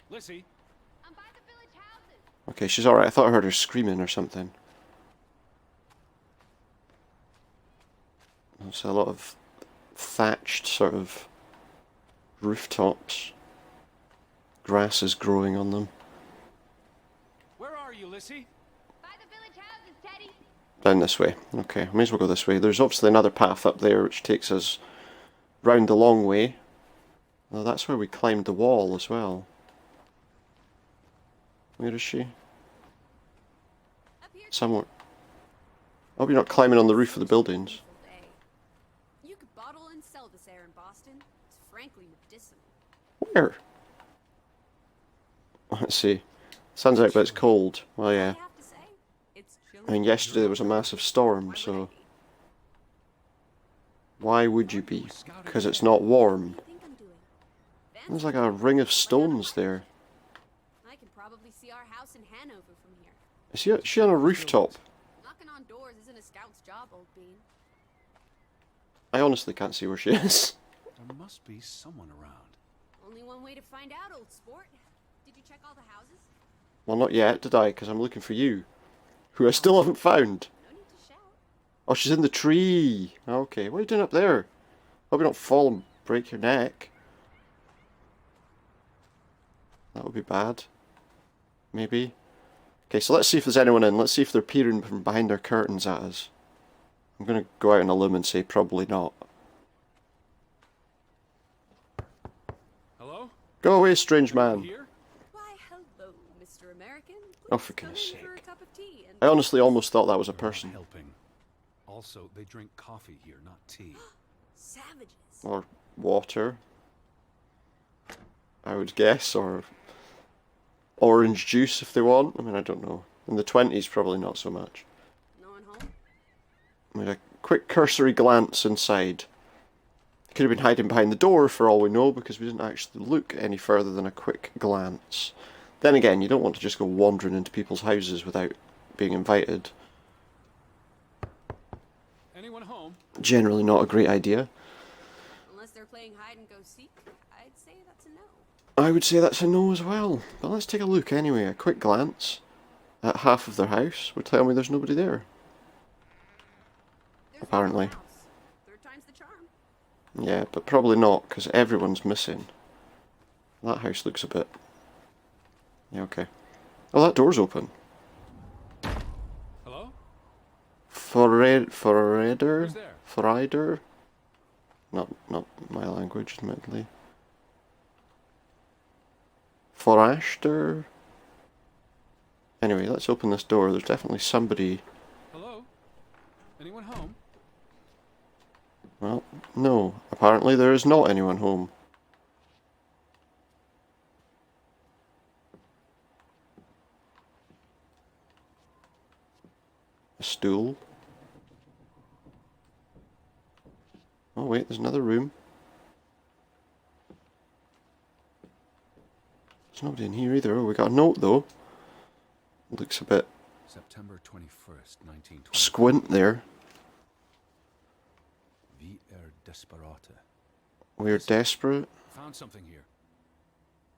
Lissy, I'm by the village houses. Okay, she's alright. I thought I heard her screaming or something. There's a lot of thatched sort of rooftops. Grass is growing on them. where are you, Lissy? By the village houses, Teddy. Down this way. Okay, I may as well go this way. There's obviously another path up there which takes us round the long way. Well, that's where we climbed the wall as well. Where is she? Up here. Somewhere. Oh, you're not climbing on the roof of the buildings. You could bottle and sell this air in Boston. It's frankly medicinal. Where? Let's see. Sun's out, but it's cold. Well, yeah. I have to say, it's chilly. I mean, yesterday there was a massive storm, so why would you be? Because it's not warm. What do you think I'm doing? There's like a ring of stones there. I can probably see our house in Hanover from here. Is she on a rooftop? Knocking on doors isn't a scout's job, old bean. I honestly can't see where she is. There must be someone around. Only one way to find out, old sport. Did you check all the houses? Well, not yet, did I? Because I'm looking for you, who I still haven't found. No need to shout. Oh, she's in the tree. Okay, what are you doing up there? Hope you don't fall and break your neck. That would be bad. Maybe. Okay, so let's see if there's anyone in. Let's see if they're peering from behind their curtains at us. I'm going to go out on a limb and say probably not. Hello? Go away, strange Anyone man. here? Why, hello, Mr. American. Oh, Please for come goodness in for sake. a cup of tea and I honestly almost thought that was a They're not person. helping. Also, they drink coffee here, not tea. savages. Or water. I would guess, or orange juice if they want. I mean, I don't know. In the 20s, probably not so much. No one home? Made a quick cursory glance inside. He could have been hiding behind the door for all we know, because we didn't actually look any further than a quick glance. Then again, you don't want to just go wandering into people's houses without being invited. Anyone home? Generally not a great idea. Unless they're playing hide and go seek, I'd say that's a no. I would say that's a no as well. But let's take a look anyway. A quick glance at half of their house would tell me there's nobody there. There's Apparently. no house. Third time's the charm. Yeah, but probably not, because everyone's missing. That house looks a bit... Yeah, okay. Oh, that door's open. Hello? Forrader? Who's there? Forrider? Not my language, admittedly. Forashter? Anyway, let's open this door. There's definitely somebody... Hello? Anyone home? Well, no. Apparently there is not anyone home. A stool. Oh wait, there's another room. There's nobody in here either. Oh, we got a note though. Looks a bit September 21st, 1920. squint there. Vi desperate. We're desperate. Found something here.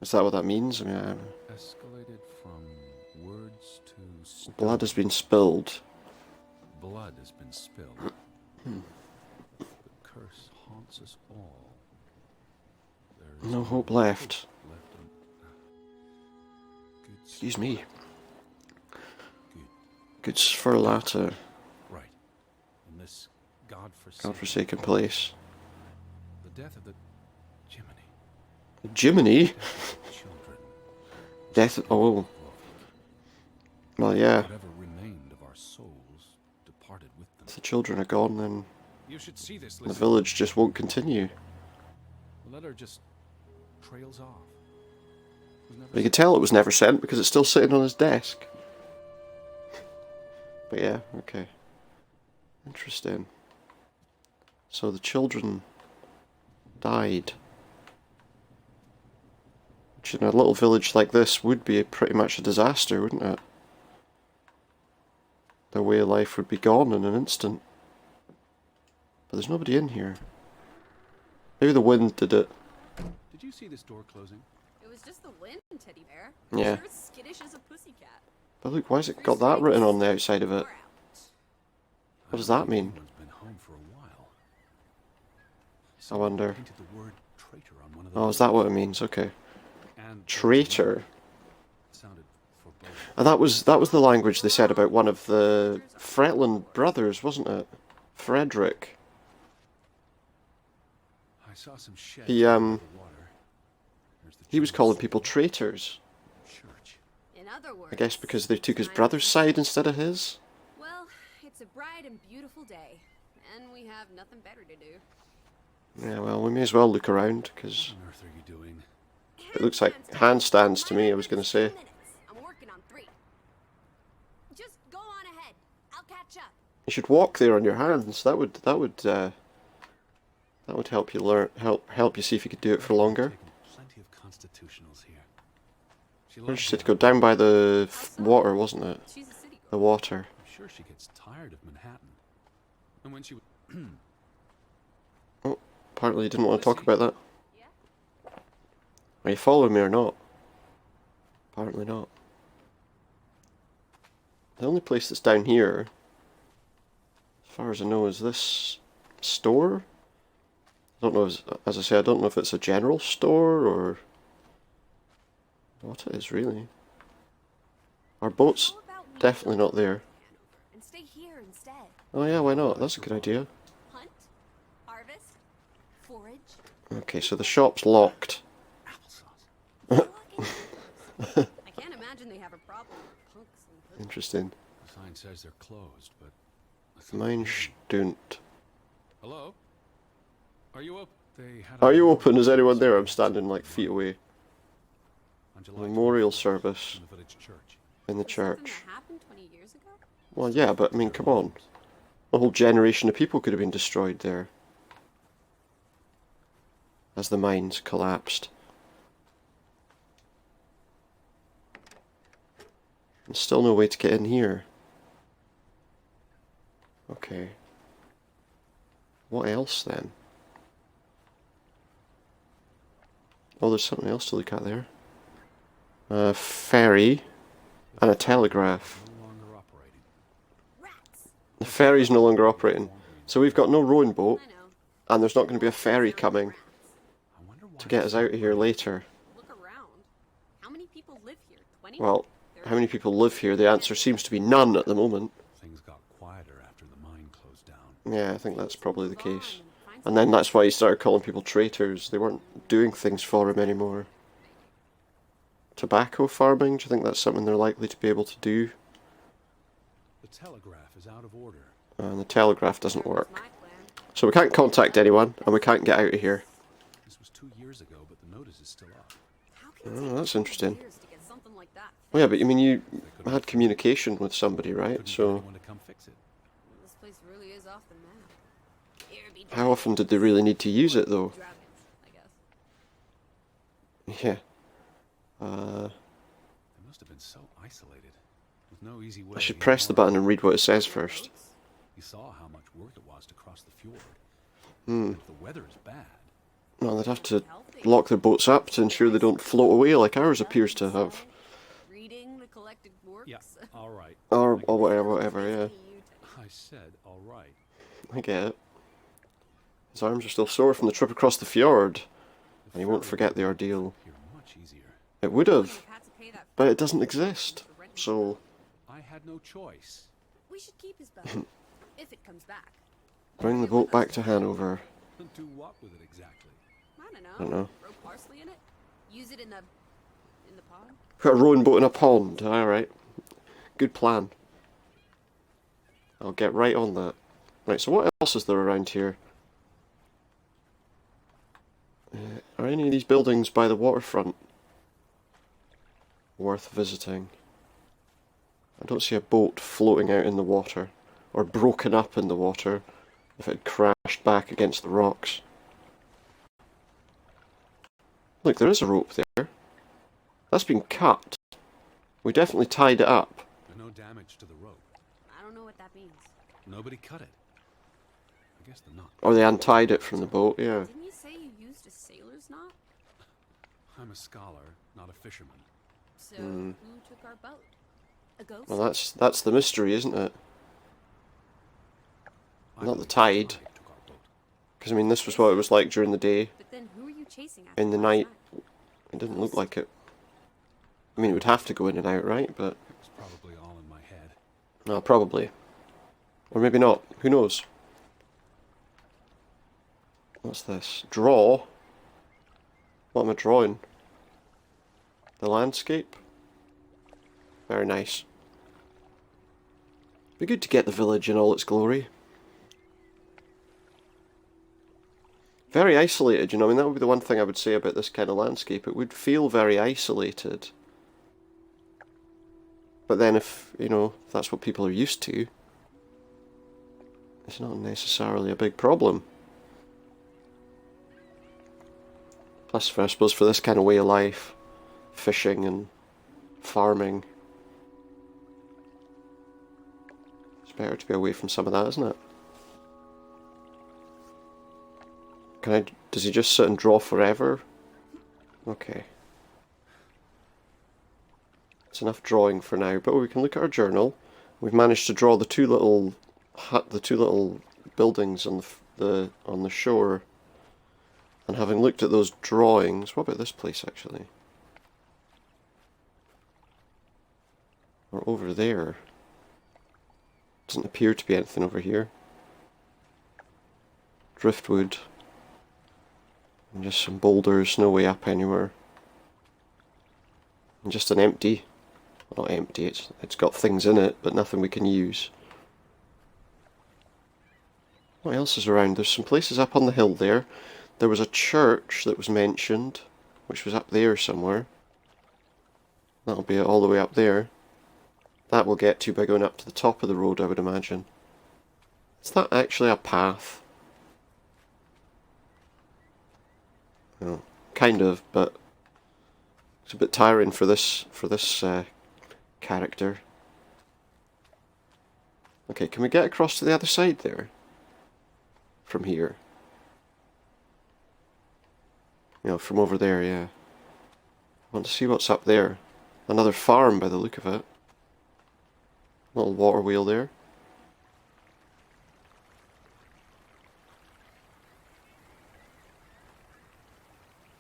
Is that what that means? I mean, Escalated from words to stone. blood has been spilled. Blood has been spilled. The curse haunts us all. There is No hope left. left on... Good Excuse me. Good. Good sferlata. Right. In this godforsaken, Godforsaken place. the death of the Jiminy Jiminy? children. Death. Oh. Well, yeah. Whatever remained of our souls departed with them. If the children are gone, then You should see this, the Lizzie. village just won't continue. Let her just trails off. Was never But you can tell it was never sent because it's still sitting on his desk. But yeah, okay. Interesting. So the children died. Which in a little village like this would be pretty much a disaster, wouldn't it? Their way of life would be gone in an instant. But there's nobody in here. Maybe the wind did it. Did you see this door closing? It was just the wind, teddy bear. Yeah. Sure, it's skittish as a pussycat. But look, why's it got that written on the outside of it? What does that mean? Anyone's been home for a while. I wonder. Painted the word traitor on one of the Oh, is that what it means? Okay. and Traitor. sounded foreboding. And that was the language they said about one of the Fretland brothers, wasn't it? Frederick. I saw some sheds He over the water. There's the He was church. calling people traitors. Church. In other words, I guess because they took his brother's side instead of his. well, it's a bright and beautiful day, and we have nothing better to do. Yeah, well, we may as well look around, because What on earth are you doing? it looks like handstands to me, I was going to say. I'm working on 3. Just go on ahead. I'll catch up. You should walk there on your hands. That would help you learn, help you see if you could do it for longer. Taking plenty of constitutionals here. She Where did loves she say to the go? Down by the water, wasn't it? She's a city The girl. water. I'm sure she gets tired of Manhattan. And when she Oh, apparently you didn't want to talk about that. Are you following me or not? Apparently not. The only place that's down here, as far as I know, is this store. I don't know, as I say, I don't know if it's a general store or what it is really. Our boat's How about we definitely go not there. to Hanover and stay here instead? Oh yeah, why not? That's a good idea. Hunt, harvest, forage. Okay, so the shop's locked. applesauce. I can't imagine they have a problem with punks and hoodlums. Interesting. The sign says they're closed, but I think Mine don't. Hello? Are you open? They had Are a you memorial open? Is anyone there? I'm service standing like feet away on July memorial 24th service. in the village church. in the For something church. that happened 20 years ago? Well, yeah, but I mean, come on. A whole generation of people could have been destroyed there as the mines collapsed. And still no way to get in here. Okay. What else then? Oh, there's something else to look at there. A ferry and a telegraph. No longer operating. Rats! The ferry's no longer operating. So we've got no rowing boat, I know. and there's not going to be a ferry coming I wonder why to get us out of here later. Look around. How many people live here? 20? Well, how many people live here? The answer seems to be none at the moment. things got quieter after the mine closed down. Yeah, I think that's probably the case. And then that's why he started calling people traitors. They weren't doing things for him anymore. Tobacco farming? Do you think that's something they're likely to be able to do? The telegraph is out of order. And the telegraph doesn't My work. plan. So we can't contact anyone, and we can't get out of here. This was 2 years ago, but the notice is still up. How can it Oh, take that's 20 interesting. years to get something like that Oh yeah, but you mean you had communication with somebody, right? Couldn't get So anyone to come fix it. This place really is off the map. Here be how often did they really need to use it, though? dragons, I guess. Yeah. They must have been so isolated, with no easy way. I should press the button and read what it says first. You saw how much work it was to cross the fjord. Hmm. If the weather is bad, No, they'd have to lock their boats up to ensure they don't float away like ours appears to have. Reading the collected works. yeah, all right. Or whatever, yeah. I said all right. I get it. His arms are still sore from the trip across the fjord, and he won't forget the ordeal. Here much easier. It would have, but it doesn't exist. So, I had no choice. We should keep his boat if it comes back. bring the boat back to Hanover. Do what with it exactly? I don't know. I don't know. Throw parsley in it. Use it in the pond. Put a rowing boat in a pond, alright. Good plan. I'll get right on that. Right, so what else is there around here? Are any of these buildings by the waterfront worth visiting? I don't see a boat floating out in the water, or broken up in the water if it had crashed back against the rocks. Look, there is a rope there. That's been cut. We definitely tied it up. No damage to the rope. I don't know what that means. Nobody cut it. I guess the knot. Or they untied it from the boat, yeah. Didn't you say you used a sailor's knot? I'm a scholar, not a fisherman. So who took our boat? A ghost? Well, that's the mystery, isn't it? I Not the believe tide. took our boat. Because, I mean, this was what it was like during the day. But then who are you chasing after In the last night, it didn't look like it. I mean, it would have to go in and out, right? But, It was probably all in my head. no, probably. Or maybe not. Who knows? What's this? Draw? What am I drawing? The landscape? Very nice. Be good to get the village in all its glory. Very isolated, you know, I mean, that would be the one thing I would say about this kind of landscape. It would feel very isolated. But then if, you know, if that's what people are used to, it's not necessarily a big problem. Plus, I suppose for this kind of way of life, fishing and farming, it's better to be away from some of that, isn't it? Does he just sit and draw forever? Okay. It's enough drawing for now, but we can look at our journal. We've managed to draw the two little buildings on the shore. And having looked at those drawings, what about this place actually? Or over there? Doesn't appear to be anything over here. Driftwood. And just some boulders, no way up anywhere. And just an empty. Not empty, it's got things in it, but nothing we can use. What else is around? There's some places up on the hill there. There was a church that was mentioned, which was up there somewhere. That'll be all the way up there. That we'll get to by going up to the top of the road, I would imagine. Is that actually a path? Oh, kind of, but it's a bit tiring for this character. Okay, can we get across to the other side there? From here? You know, from over there, yeah. I want to see what's up there. Another farm by the look of it. Little water wheel there.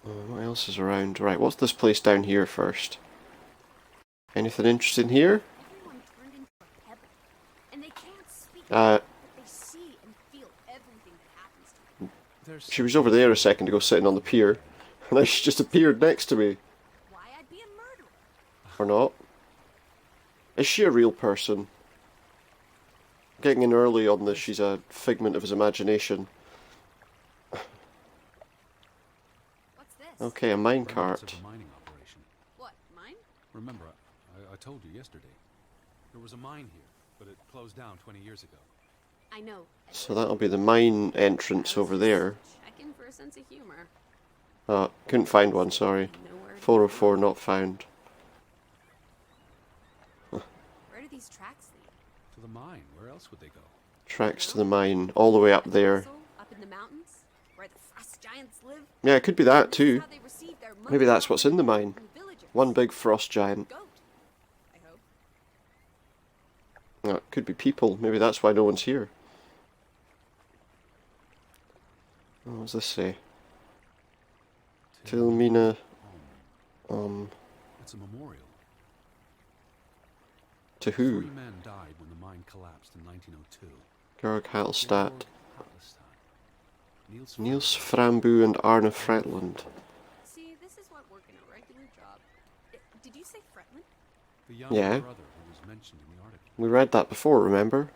What else is around? Right, what's this place down here first? Anything interesting here? Everyone turned into a pebble, and they can't speak, but they see and feel everything that happens to them. She was over there a second ago sitting on the pier. And now she just appeared next to me. Why, I'd be a murderer. Or not. Is she a real person? Getting in early on this, she's a figment of his imagination. What's this? Okay, a Remnants minecart. of a mining operation. What, mine? Remember, I told you yesterday. There was a mine here, but it closed down 20 years ago. I know. So that'll be the mine entrance over there. Checking for a sense of humor. Couldn't find one, sorry. Nowhere. 404 not found. Where do these tracks lead? To the mine. Where else would they go? Tracks to the mine, all the way up there. Up in the mountains, where the frost giants live. Yeah, it could be that This is too. how they receive their Maybe money that's what's in the mine. from villagers. One big frost giant. Goat, I hope. It could be people. Maybe that's why no one's here. What does this say? Tilmina. It's a memorial. To 3 who? men died when the mine collapsed in 1902. Georg Halstad, Niels Niels Frambu, and Arne Fretland. See, this is what working a regular job. Did you say Fretland? the younger Yeah. brother who was mentioned in the article. We read that before, remember?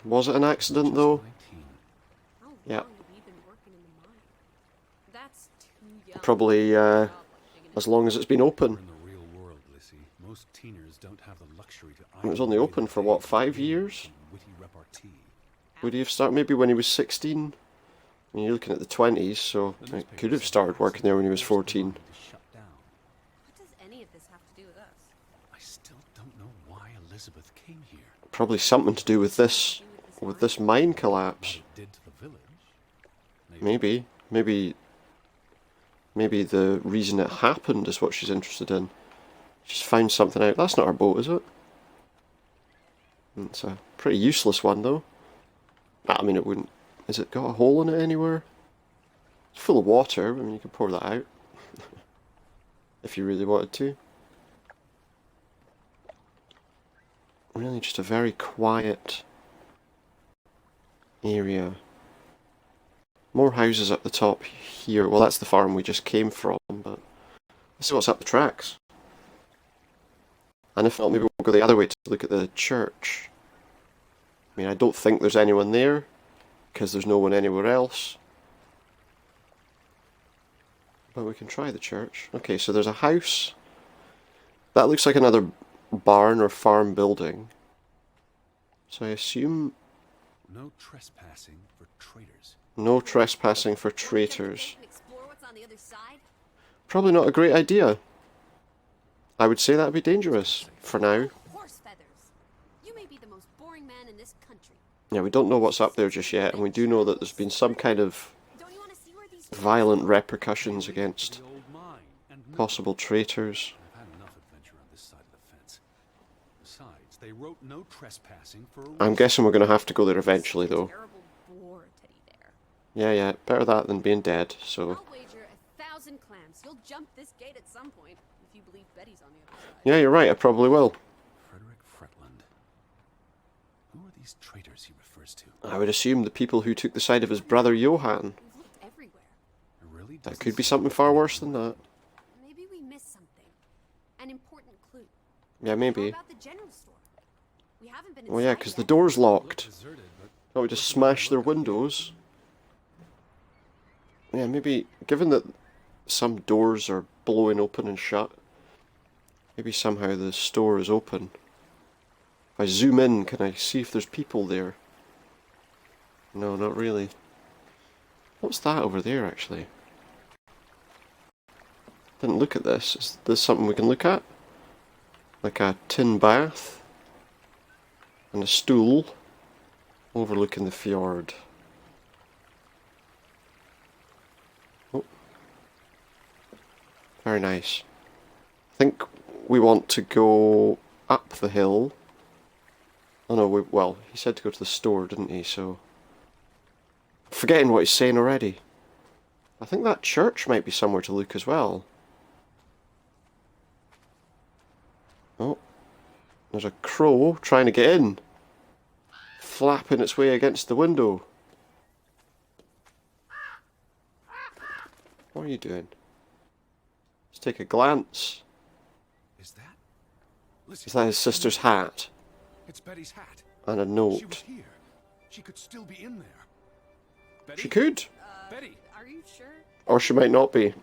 Was it an accident though? 19. Yeah. long have you been working in the mine? That's too young. Probably as long as it's been We're open. in the real world, Lissy. Most teeners don't have the luxury to. It was only open for what, 5 years? Witty repartee. Would he have started maybe when he was 16? I mean, you're looking at the 20s, so he could have started working there when he was 14. What does any of this have to do with us? I still don't know why Elizabeth came here. Probably something to do with this mine collapse. What it did to the village. Maybe the reason it happened is what she's interested in. She's found something out. That's not our boat, is it? It's a pretty useless one, though. I mean, it wouldn't... Has it got a hole in it anywhere? It's full of water. I mean, you could pour that out. if you really wanted to. Really just a very quiet area. More houses up the top here. Well, that's the farm we just came from, but let's see what's up the tracks. And if not, maybe we'll go the other way to look at the church. I mean, I don't think there's anyone there, because there's no one anywhere else. But we can try the church. Okay, so there's a house. That looks like another barn or farm building. So I assume... No trespassing for traitors. No trespassing for traitors. Explore what's on the other side? Probably not a great idea. I would say that would be dangerous, for now. Horse feathers. You may be the most boring man in this country. Yeah, we don't know what's up there just yet, and we do know that there's been some kind of Don't you want to see where these violent repercussions against The old mine and possible traitors. I've had enough adventure on this side of the fence. Besides, they wrote no trespassing for a I'm reason. guessing we're going to have to go there eventually, though. terrible bore, Teddy Bear? Yeah, better that than being dead, so... I'll wager 1,000 clams you'll jump this gate at some point, if you believe Betty's on the other side. Yeah, you're right, I probably will. Frederick Fretland. Who are these traitors he refers to? I would assume the people who took the side of his brother Johann. We've looked everywhere. It really That doesn't could be seem something like far anyone worse than that. Maybe we missed something. An important clue. Yeah, How maybe. about the general store? We haven't been Well, yeah, inside because the yet. door's looked locked. deserted, but Can't we just smash their windows? Yeah, maybe, given that some doors are blowing open and shut, maybe somehow the store is open. If I zoom in, can I see if there's people there? No, not really. What's that over there, actually? Didn't look at this. Is this something we can look at? Like a tin bath? And a stool overlooking the fjord. Oh. Very nice. I think we want to go up the hill. Oh no, well, he said to go to the store, didn't he? So... Forgetting what he's saying already. I think that church might be somewhere to look as well. Oh. There's a crow trying to get in. Flapping its way against the window. What are you doing? Let's take a glance. is that? Listen, Is that his sister's hat? it's Betty's hat. And a She was note. here. She could still be in there. Betty? She could. Betty! Are you sure? Or she might not be.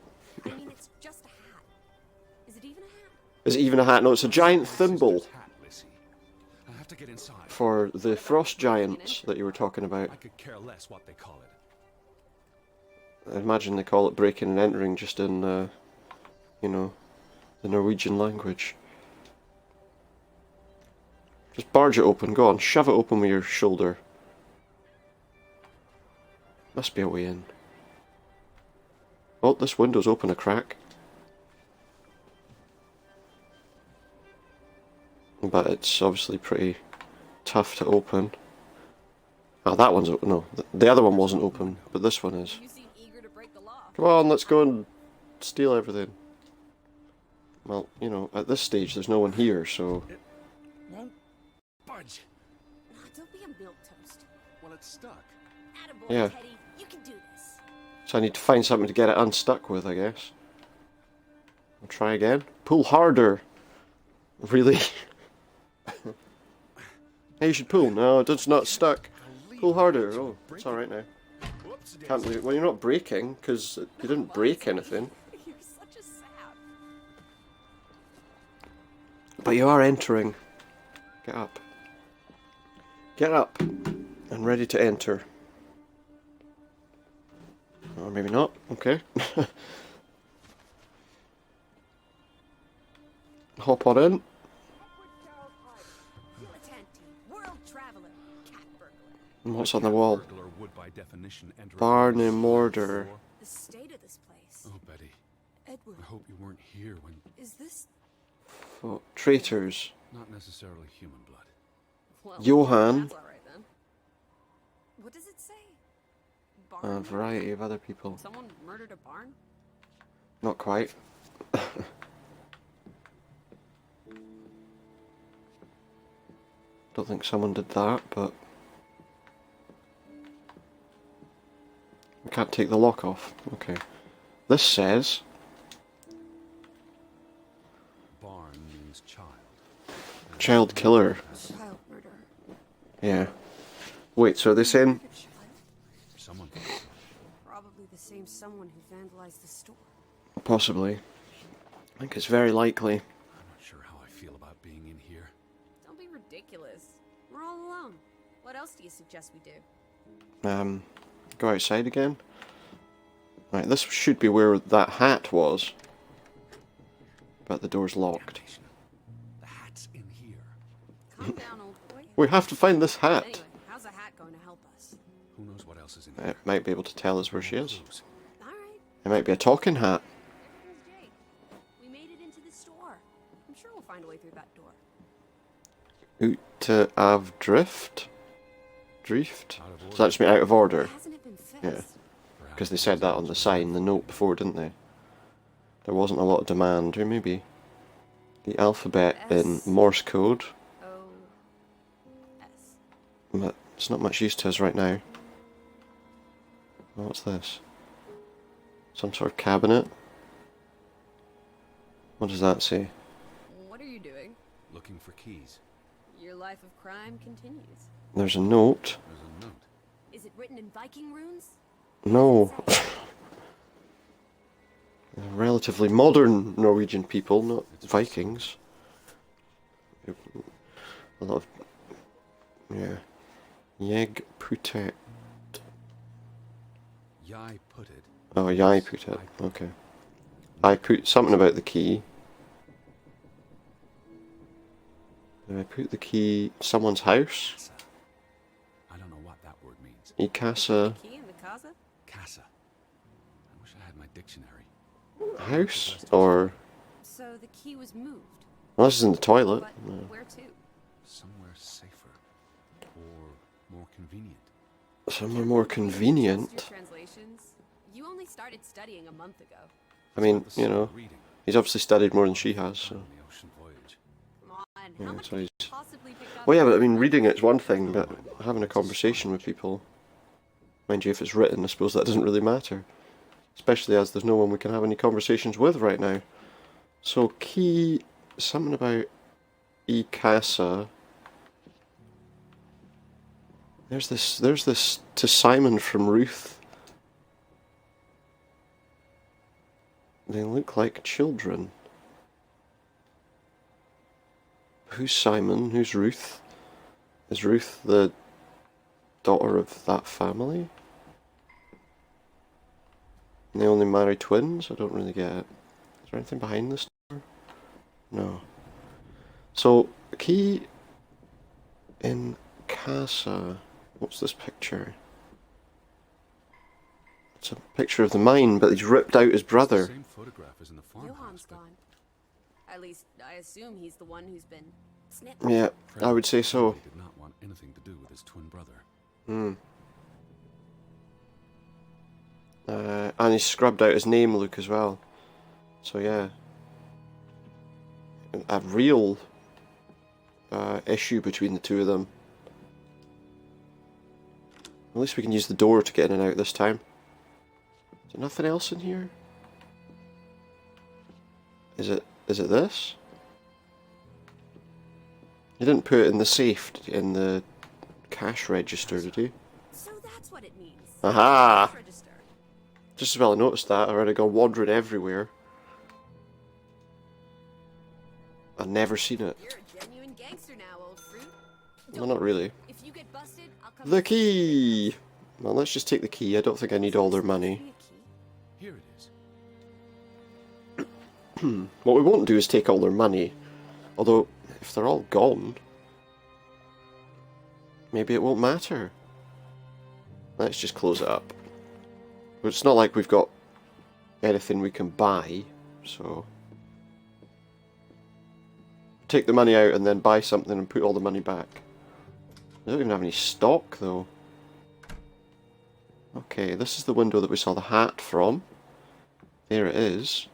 I mean, it's just a hat. Is it even a hat? Is it even a hat? No, it's a giant thimble Sister's hat, Lissy. I have to get inside. for the frost giants that you were talking about. I could care less what they call it. I imagine they call it breaking and entering just in, you know, the Norwegian language. Just barge it open, go on, shove it open with your shoulder. Must be a way in. Oh, this window's open a crack. But it's obviously pretty tough to open. Oh, that one's open. No, the other one wasn't open, but this one is. You seem eager to break the law. Come on, let's go and steal everything. Well, you know, at this stage there's no one here, so... Won't budge. Ah, don't be a milquetoast. Well, it's stuck. Attaboy, Yeah. Teddy. You can do this. So I need to find something to get it unstuck with, I guess. I'll try again. Pull harder! Really? Hey, you should pull. No, it's not stuck. Pull harder. Oh, it's alright now. Whoop. Can't believe it. Well, you're not breaking, because you didn't break anything. You're such a sap. But you are entering. Get up. Get up. And ready to enter. Or maybe not. Okay. Hop on in. World traveler, cat burglar. And what's on the wall? Burglar would by definition enter Barn a in Mordor. The state of this place. Oh, Betty, Edward, I hope you weren't here when... is this... Oh, traitors. Not necessarily human blood. Well, Johann. that's all right then. What does it say? Barn? A variety of other people. Someone murdered a barn? Not quite. Don't think someone did that, but... We can't take the lock off. Okay. This says... Barn means child. Child killer. Child murder. Yeah. Wait, so are they saying... Murdered child? Someone... Probably the same someone who vandalized the store. Possibly. I think it's very likely. I'm not sure how I feel about being in here. Don't be ridiculous. We're all alone. What else do you suggest we do? Go outside again. Right, this should be where that hat was. But the door's locked. Damnation. The hat's in here. Calm down, old boy. We have to find this hat. Anyway, how's a hat going to help us? Who knows what else is in It here? might be able to tell us where she is. Clues. All right. It might be a talking hat. There goes Jake. We made it into the store. I'm sure we'll find a way through that door. Ut av drift? Drift? Out of Does order. that just mean out of order? Hasn't it been fixed? Yeah. Perhaps Because they said that on the sign, the note before, didn't they? There wasn't a lot of demand, or maybe. The alphabet in S. Morse code. O-S. But it's not much use to us right now. What's this? Some sort of cabinet? What does that say? What are you doing? looking for keys. Your life of crime continues. There's a note. There's a note. Is it written in Viking runes? No. Relatively modern Norwegian people, not Vikings. A lot of... yeah. Jeg putet. Yai put it. Oh, jeg putet. Okay. I put something about the key. Did I put the key someone's house? Casa. I don't know what that word means. I casa Key in the casa? Casa. I wish I had my dictionary. house? Or... So the key was moved. well, this is in the toilet. But No. where to? Somewhere safer. Or more convenient. Somewhere more Your convenient. translations? You only started studying a month ago. I mean, It's not the you sort know, of reading he's obviously studied more than she has, so... on the ocean voyage. Come on, Yeah, how much so could you he's- possibly pick up? well, yeah, but I mean, reading it's one thing, but having a conversation with people... mind you, if it's written, I suppose that doesn't really matter. Especially as there's no one we can have any conversations with right now. So, key... something about... I casa... There's this to Simon from Ruth. They look like children. Who's Simon? Who's Ruth? Is Ruth the daughter of that family? And they only marry twins? I don't really get it. Is there anything behind this door? No. So, key in casa. What's this picture? It's a picture of the mine, but he's ripped out his The brother. same photograph as in the farmhouse. Johann's but gone. At least, I assume he's the one who's been snipped. Yeah, I would say so. He did not want anything to do with his twin brother. Hmm. And he scrubbed out his name, Luke, as well. So yeah, a real issue between the two of them. At least we can use the door to get in and out this time. Is there nothing else in here? Is it this? He didn't put it in the safe in the cash register, did he? So that's what it means. Aha! Register. Just as well I noticed that. I already gone wandering everywhere. I've never seen it. You're a genuine gangster now, old fruit. Well, not really. If you get busted, I'll come. The key! Well, let's just take the key. I don't think I need all their money. Here it is. What we won't do is take all their money. Although, if they're all gone, maybe it won't matter. Let's just close it up. But it's not like we've got anything we can buy, so... Take the money out and then buy something and put all the money back. I don't even have any stock, though. Okay, this is the window that we saw the hat from. There it is.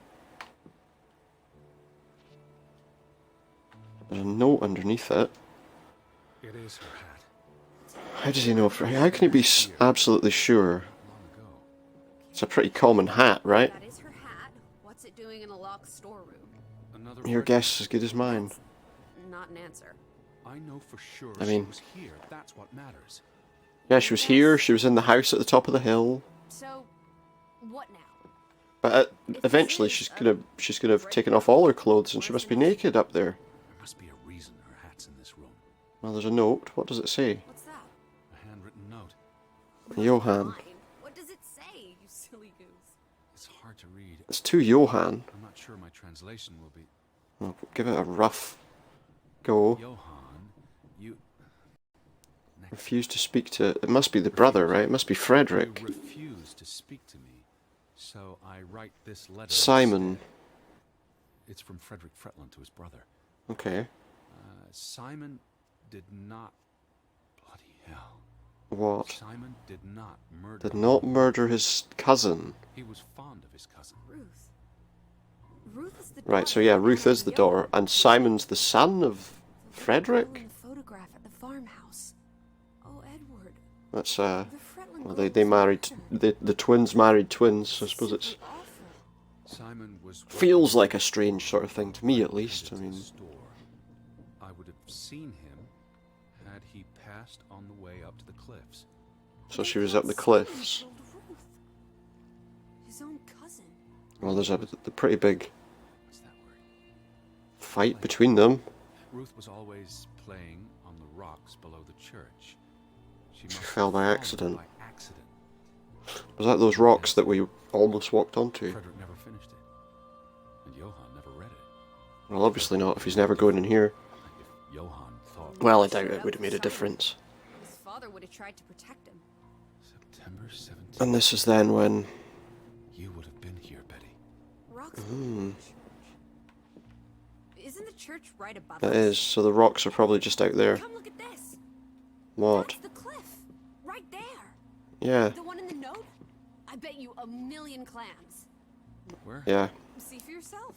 There's a note underneath it. It is her hat. How does he know? How can he be absolutely sure? Long ago. It's a pretty common hat, right? That is her hat. What's it doing in a locked storeroom? Another Your record. guess is as good as mine. That's not an answer. I know for sure I mean- she was here. That's what matters. Yeah, she was here. She was in the house at the top of the hill. So, what now? But eventually, she's gonna have taken off all her clothes, and she must be naked up there. There must be a reason her hat's in this room. Well, there's a note. What does it say? What's that? A handwritten note. Johann. Fine. What does it say, you silly goose? It's hard to read. It's to Johann. I'm not sure my translation will be. I'll give it a rough go. Johann, you. Refuse to speak to... It must be the brother, right? It must be Frederick. You refuse to speak to me, so I write this letter. Simon. instead. It's from Frederick Fretland to his brother. Okay. Simon did not. Bloody hell. What? Simon did not murder. Did not murder his cousin. He was fond of his cousin. Ruth. Ruth is the Right, so daughter yeah, of Ruth is the Young. daughter, and Simon's the son of The Frederick? glowing photograph at the farmhouse. Oh, Edward. That's, The Fretland well, girl they was married... there. The twins married twins, so I suppose it's... Simply awful. Simon was. Feels like a strange sort of thing to me, at least. I Headed to the mean... store. I would have seen him had he passed on the way up to the cliffs. So she was up the cliffs. Simon killed Ruth. His own cousin. Well, there's a pretty big What's that word? fight between them. Ruth was always playing on the rocks below the church. She must fell have by fallen accident. By accident. Was that those rocks that we almost walked onto? Frederick never finished it, and Johann never read it. Well, obviously not, if he's never going in here. If Johann thought Well, I doubt it would have made a difference. His father would have tried to protect him. September 17th, And this is then when... you would have been here, Betty. Rocks. Isn't the church right above It us? is, so the rocks are probably just out there. Come look at this. What? That's the cliff. Right there. Yeah, The one in the note? I bet you a million clams. Where? yeah. See for yourself.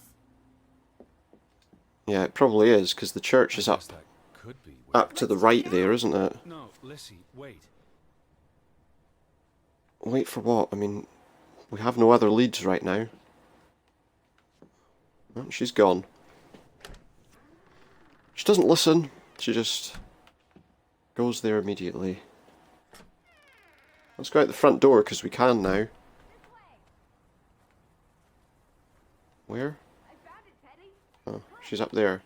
Yeah, it probably is, because the church is I up guess that could be where- up to the right there, isn't it? No, Lissy, wait. Wait for what? I mean, we have no other leads right now. Oh, she's gone. She doesn't listen, she just goes there immediately. Let's go out the front door, because we can now. Where? Oh, she's up there.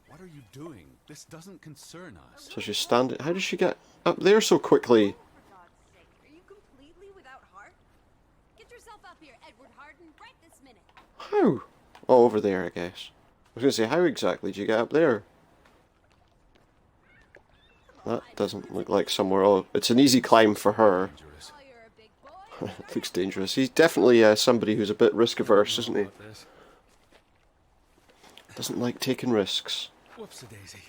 What are you doing? This doesn't concern us. So she's standing... How did she get up there so quickly? For God's sake, are you completely without heart? Get yourself up here, Edward Harden, right this minute. How? Oh, over there, I guess. I was going to say, how exactly did you get up there? That doesn't look like somewhere... Oh, it's an easy climb for her. Dangerous. Oh, you're a big boy. It looks dangerous. He's definitely somebody who's a bit risk-averse, isn't he? About this. Doesn't like taking risks. Whoops-a-daisy.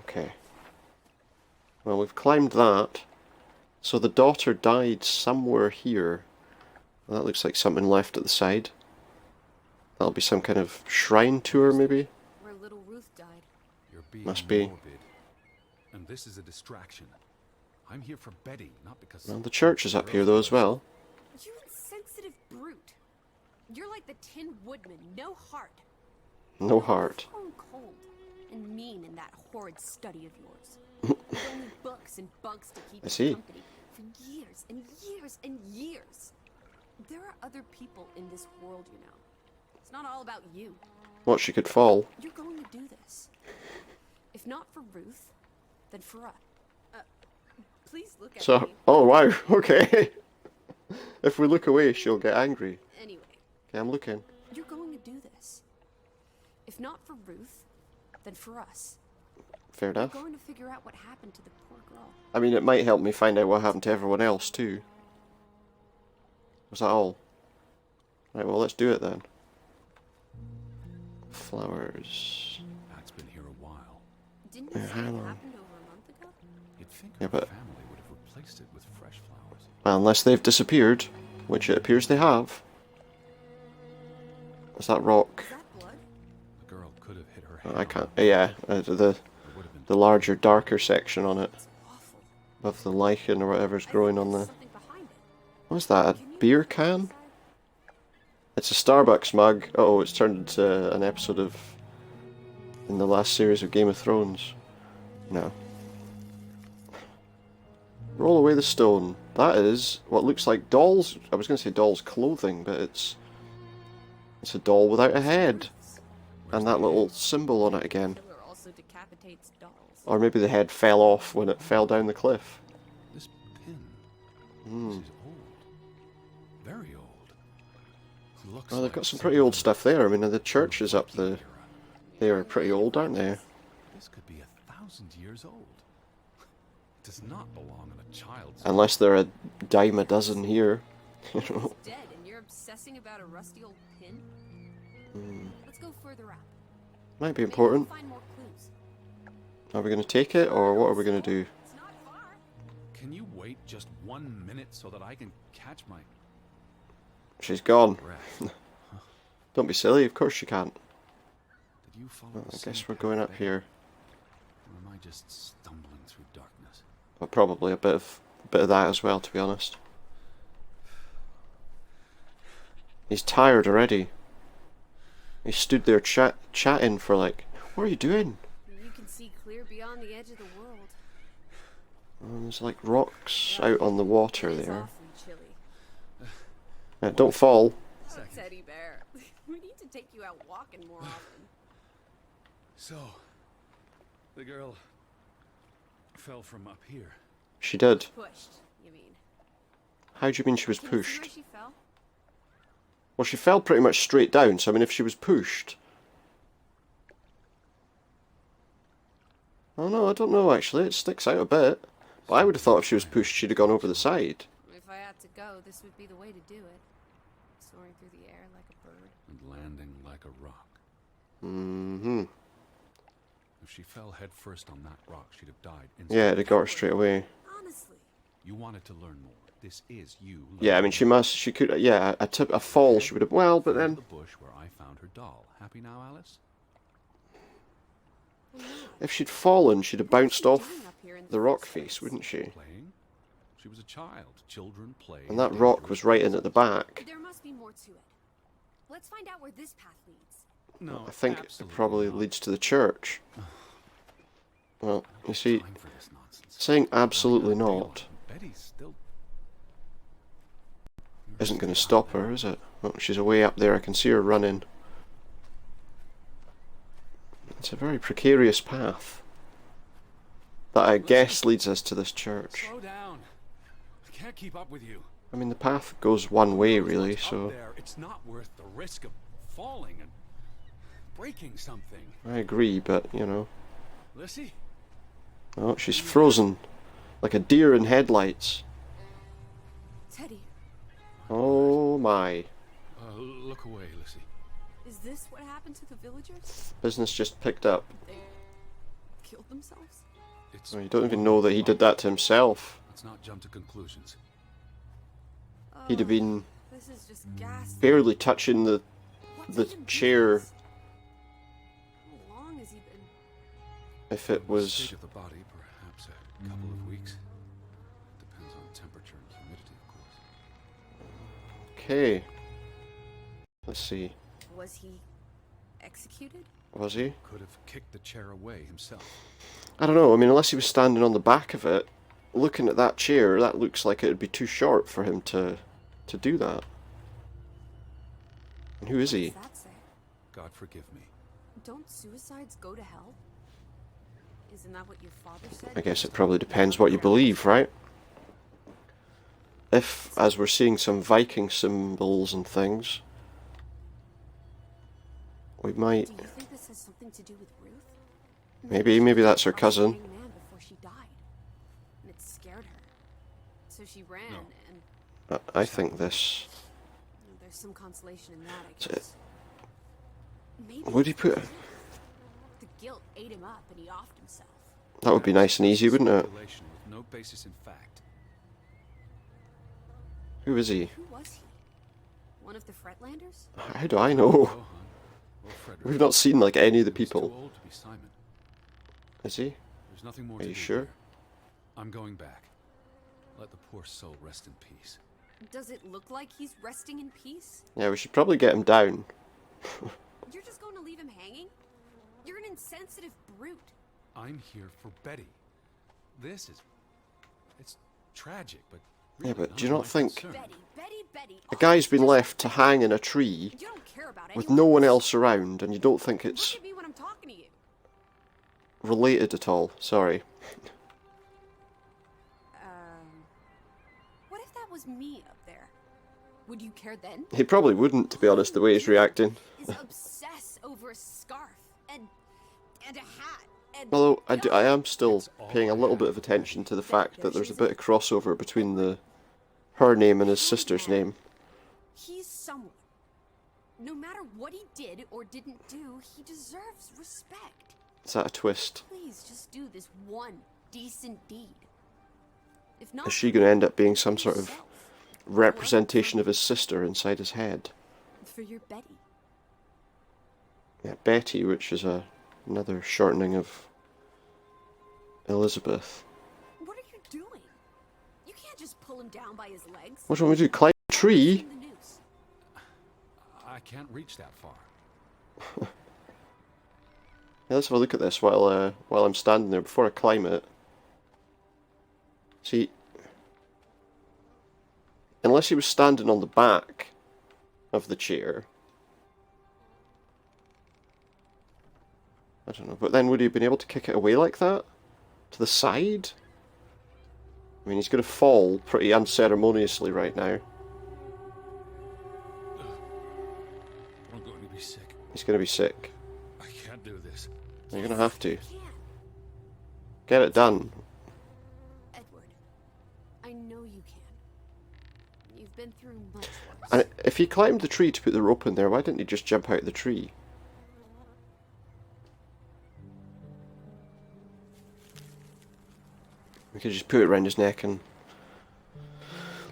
Okay. Well, we've climbed that. So the daughter died somewhere here. Well, that looks like something left at the side. That'll be some kind of shrine to her, maybe? Where little Ruth died. You're being Must be. morbid. And this is a distraction. I'm here for Betty, not because... Well, the church is up here, though, as well. You insensitive brute. You're like the Tin Woodman, no heart. No heart. Stone cold and mean in that horrid study of yours. With only books and bunks to keep I you see. company. for years and years and years. There are other people in this world, you know. It's not all about you. What, she could fall? You're going to do this. If not for Ruth, then for us. Please look at So, me. oh wow, okay. If we look away, she'll get angry. Anyway, Okay, I'm looking. you're going to do this. If not for Ruth, then for us. Fair We're enough. going to figure out what happened to the poor girl. I mean, it might help me find out what happened to everyone else too. Was that all? Right, well, let's do it then. Flowers. Pat's been here a while. Didn't you say it hang on. happened over a month ago? You'd think Yeah, her but- family would have replaced it with fresh flowers. Well, unless they've disappeared, which it appears they have. Is that rock? Is that blood? The girl could have hit her head. I can't. Yeah, the It would have been the larger, darker section on it, It's awful. of the lichen or whatever's growing on There's the. something behind it. What's that? A Can you beer look can? inside? It's a Starbucks mug. Oh, it's turned into an episode of in the last series of Game of Thrones. No. Roll away the stone. That is what looks like dolls. I was going to say dolls' clothing, but it's a doll without a head, and that little symbol on it again. Killer also decapitates dolls. Or maybe the head fell off when it fell down the cliff. This pin. Hmm. This is old. Very old. Looks Well, they've like got some pretty old stuff there. I mean, the churches up Viking the era. they are pretty old, aren't they? This could be 1,000 years old. It does not belong in a child's. Unless they're a dime a dozen here. You know. He's dead, and you're obsessing about a rusty old pin? Hmm. Let's go further out. Might be Maybe important. we'll find more clues. Are we going to take it, or what are we going to do? It's not far. Can you wait just 1 minute so that I can catch my She's gone. breath? Don't be silly. Of course you can't. Did you follow Well, the I same guess we're path going up there? here. Or am I just stumbling through darkness? Well, probably a bit of that as well, to be honest. He's tired already. He stood there chatting for like, what are you doing? You can see clear beyond the edge of the world. There's like rocks out on the water It's there. awfully chilly. Don't fall. Oh, Teddy Bear. We need to take you out walking more often. So, the girl fell from up here. She did. Pushed, you mean? How do you mean she was Can you see pushed? where she fell? Well, she fell pretty much straight down, so I mean, if she was pushed... Oh no, I don't know actually, it sticks out a bit. But I would have thought if she was pushed, she'd have gone over the side. If I had to go, this would be the way to do it. Soaring through the air like a bird. And landing like a rock. Mm-hmm. If she fell head first on that rock, she'd have died Yeah, instantly. they got her straight away. Honestly. You wanted to learn more. This is you. Yeah, I mean, she could, yeah, a fall she would have, well, but then... The bush where I found her doll. Happy now, Alice? If she'd fallen, she'd have bounced What's she off doing up here in the rock first face, place? wouldn't she? Playing? She was a child. Children play. And that rock was right in at the back. There must be more to it. Let's find out where this path leads. No, I think it absolutely probably not. leads to the church. Well, you see, Time for this nonsense. saying absolutely Daylight, not Betty's still. isn't going to stop her, is it? Oh, she's away up there. I can see her running. It's a very precarious path that I guess leads us to this church. Slow down. I can't keep up with you. I mean, the path goes one way, Whoever's really, up so there, it's not worth the risk of falling and breaking something. I agree, but, you know... Lissy? Oh, she's frozen. Like a deer in headlights. Teddy, Oh my. Look away, Lissy. is this what happened to the villagers? Business just picked up. They killed themselves? It's Well, you don't even know that he did that to himself. Let's not jump to conclusions. He'd have been This is just ghastly. barely touching the What's the even been chair this? How long has he been? if it The was... state of the body, perhaps a couple of weeks. Depends on temperature and humidity, of course. Okay. Let's see. Was he executed? Was he? Could have kicked the chair away himself. I don't know. I mean, unless he was standing on the back of it, looking at that chair, that looks like it would be too short for him to do that. And who is What he? does that say? God forgive me. Don't suicides go to hell? Isn't that what your father said? I guess it probably depends what you believe, right? If, as we're seeing some Viking symbols and things, we might... Do you think this has something to do with Ruth? Maybe that's her She cousin. was a young man before she died, and it scared her. So she ran, No. and I think this... there's some consolation in that, I So- guess. Maybe Would he it's put... the guilt ate him up, and he offed himself. That would be nice and easy, wouldn't it? Speculation with no basis in fact. Who is he? Who was he? One of the Fretlanders? How do I know? Johann or Frederick. We've not seen, like, any of the He's too people. old to be Simon. Is he? There's nothing more Are to you do sure? here. I'm going back. Let the poor soul rest in peace. Does it look like he's resting in peace? Yeah, we should probably get him down. You're just going to leave him hanging? You're an insensitive brute. I'm here for Betty. This is... It's tragic, but... Yeah, really but do you none not of my think... concern. Betty. A guy's been left to hang in a tree You don't care about with anyone no one else. else around, and you don't think Look it's at me when I'm talking to you. related at all. Sorry. What if that was me up there? Would you care then? He probably wouldn't, to be honest, the way he's reacting. Is obsess over a scarf and a hat and Although, I am still paying a little bit of attention to the fact that there's a bit of crossover between her name and his sister's name. He's someone. No matter what he did or didn't do, he deserves respect. Is that a twist? Please just do this one decent deed. If not, Is she going to end up being some sort of representation of his sister inside his head? for your Betty. Yeah, Betty, which is another shortening of Elizabeth. What are you doing? You can't just pull him down by his legs. What do you want me to do? Climb a tree? In the noose. I can't reach that far. Yeah, let's have a look at this while I'm standing there before I climb it. See, unless he was standing on the back of the chair, I don't know. But then would he have been able to kick it away like that, to the side? I mean, he's going to fall pretty unceremoniously right now. I'm going to be sick. He's going to be sick. I can't do this. You're going to have to You can. get it done. Edward, I know you can. You've been through much worse. And if he climbed the tree to put the rope in there, why didn't he just jump out the tree? We could just put it around his neck and...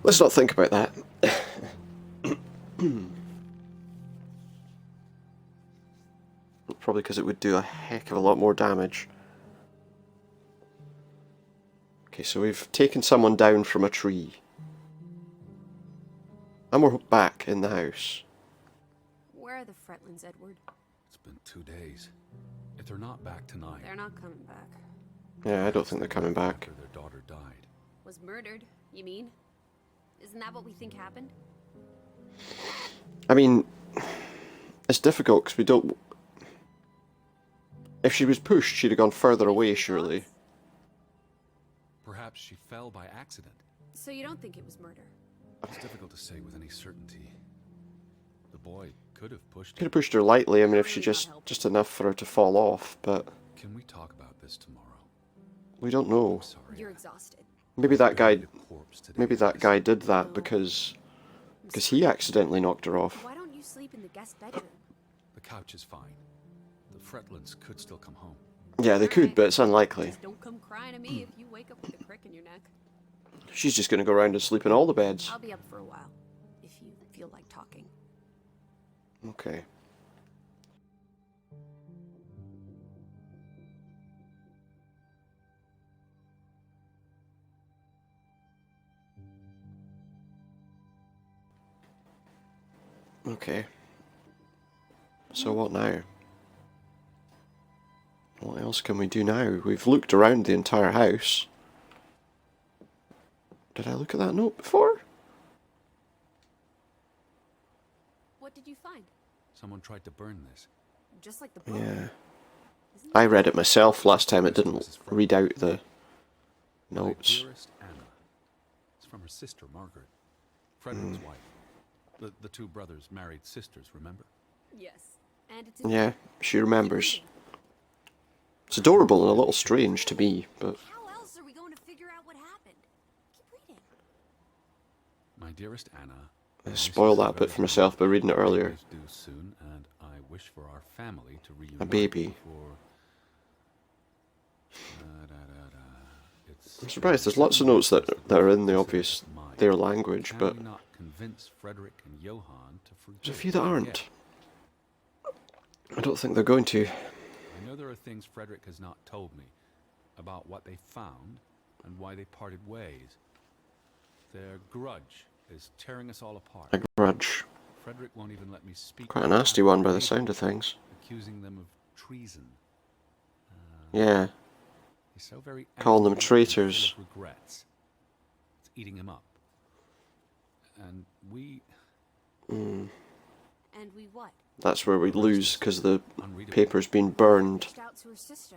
Let's not think about that. Probably because it would do a heck of a lot more damage. Okay, so we've taken someone down from a tree. And we're back in the house. Where are the Fretlands, Edward? It's been 2 days. If they're not back tonight... They're not coming back. Yeah, I don't think they're coming back. After their daughter died. Was murdered, you mean? Isn't that what we think happened? I mean, it's difficult because we don't... If she was pushed, she'd have gone further away, surely. Perhaps she fell by accident. So you don't think it was murder? It's difficult to say with any certainty. The boy could have pushed Could her. have pushed her lightly, I mean, if she just enough for her to fall off, but Can we talk about this tomorrow? we don't know. Sorry. You're exhausted. Maybe that guy, Buried a corpse today. maybe that guy did that because he accidentally knocked her off. Why don't you sleep in the guest bedroom? The couch is fine. The Fretlands could still come home. Yeah, they could, but it's unlikely. Just don't come crying to me if you wake up with a crick in your neck. She's just going to go around and sleep in all the beds. I'll be up for a while, if you feel like talking. Okay. Okay. So what now? What else can we do now? We've looked around the entire house. Did I look at that note before? What did you find? Someone tried to burn this. Just like the book. Yeah. Isn't I it? read it myself last time. It didn't read out the notes. My dearest Anna. It's from her sister, Margaret. Frederick's wife. The two brothers married sisters, remember? Yes. And it's in Yeah, she remembers. Keep It's adorable and a little strange to me, but reading. How else are we going to figure out what happened? Keep reading. My dearest Anna. I spoiled that bit for myself by reading it earlier. Baby's due soon, and I wish for our family to reunite A baby. before- I'm surprised. There's lots of notes that are in the obvious their language, but Can we not convince Frederick and Johann to forgive there's a few that and aren't. forget? I don't think they're going to. I know there are things Frederick has not told me about what they found and why they parted ways. Their grudge is tearing us all apart. A grudge. Frederick won't even let me speak. Quite a to nasty Anna one by the or sound of things. accusing them of treason. Yeah. He's so very Calling them angry and full of traitors. regrets. It's eating him up. And we And we what? That's where we lose because the paper's been burned. Reached out to her sister.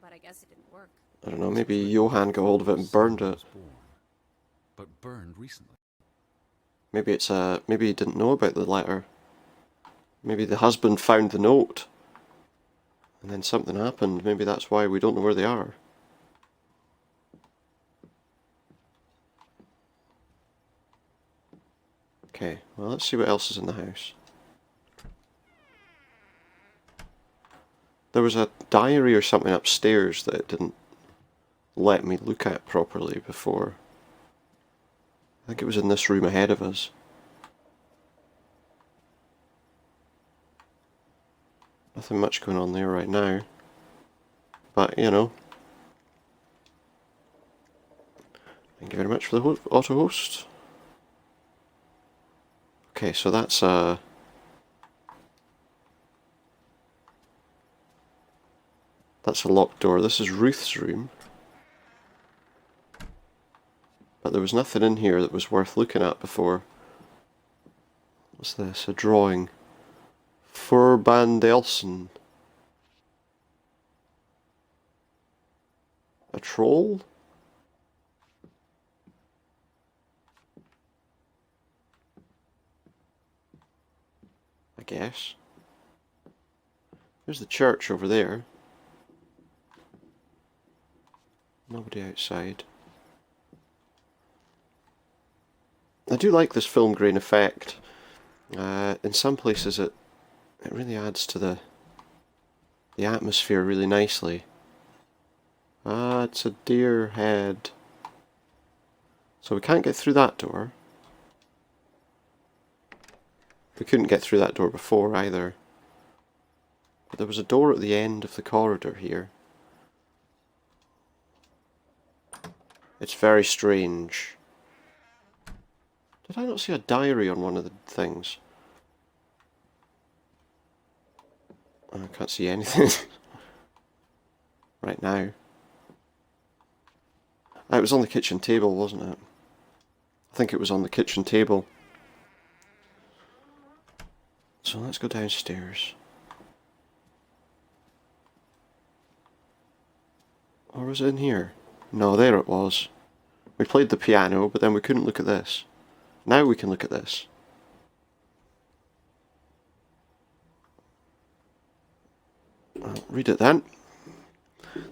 But I guess it didn't work. I don't know, maybe Johann got hold of it and burned it. was born, but burned recently. Maybe maybe he didn't know about the letter. Maybe the husband found the note. And then something happened. Maybe that's why we don't know where they are. Okay, well let's see what else is in the house. There was a diary or something upstairs that it didn't let me look at properly before. I think it was in this room ahead of us. Nothing much going on there right now. But, you know. Thank you very much for the auto host. Okay, so that's a locked door. This is Ruth's room. But there was nothing in here that was worth looking at before. What's this? A drawing. Furbandelsen. A troll? I guess. There's the church over there. Nobody outside. I do like this film grain effect. In some places it really adds to the atmosphere really nicely. Ah, it's a deer head. So we can't get through that door. We couldn't get through that door before either. But there was a door at the end of the corridor here. It's very strange. Did I not see a diary on one of the things? I can't see anything right now. It was on the kitchen table, wasn't it? I think it was on the kitchen table. So let's go downstairs. Or was it in here? No, there it was. We played the piano, but then we couldn't look at this. Now we can look at this. I'll read it then.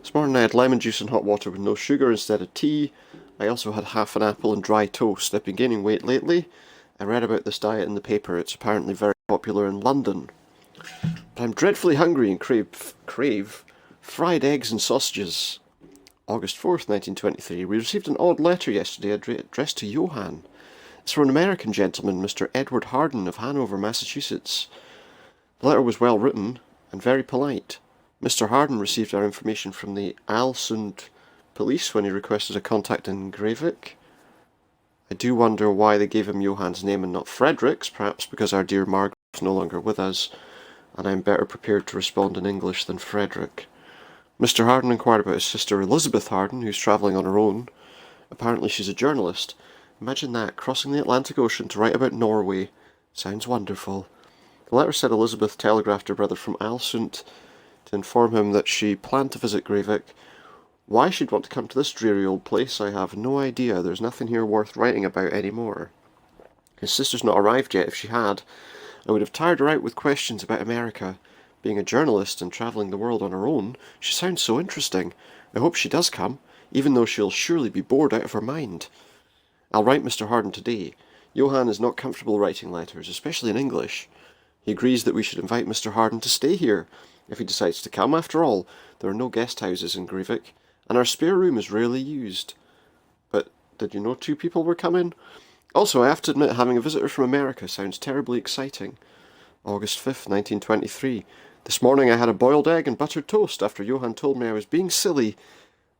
This morning I had lemon juice and hot water with no sugar instead of tea. I also had half an apple and dry toast. I've been gaining weight lately. I read about this diet in the paper. It's apparently very popular in London. But I'm dreadfully hungry and crave fried eggs and sausages. August 4th, 1923. We received an odd letter yesterday addressed to Johann. It's from an American gentleman, Mr. Edward Harden of Hanover, Massachusetts. The letter was well written and very polite. Mr. Harden received our information from the Alsund police when he requested a contact in Gravik. I do wonder why they gave him Johann's name and not Frederick's, perhaps because our dear Margaret is no longer with us, and I'm better prepared to respond in English than Frederick. Mr. Harden inquired about his sister Elizabeth Harden, who's travelling on her own. Apparently she's a journalist. Imagine that, crossing the Atlantic Ocean to write about Norway. Sounds wonderful. The letter said Elizabeth telegraphed her brother from Alsund to inform him that she planned to visit Breivik. Why she'd want to come to this dreary old place, I have no idea. There's nothing here worth writing about anymore. His sister's not arrived yet. If she had, I would have tired her out with questions about America. Being a journalist and travelling the world on her own, she sounds so interesting. I hope she does come, even though she'll surely be bored out of her mind. I'll write Mr. Harden today. Johann is not comfortable writing letters, especially in English. He agrees that we should invite Mr. Harden to stay here, if he decides to come. After all, there are no guest houses in Breivik, and our spare room is rarely used. But did you know 2 people were coming? Also, I have to admit, having a visitor from America sounds terribly exciting. August 5th, 1923. This morning I had a boiled egg and buttered toast after Johann told me I was being silly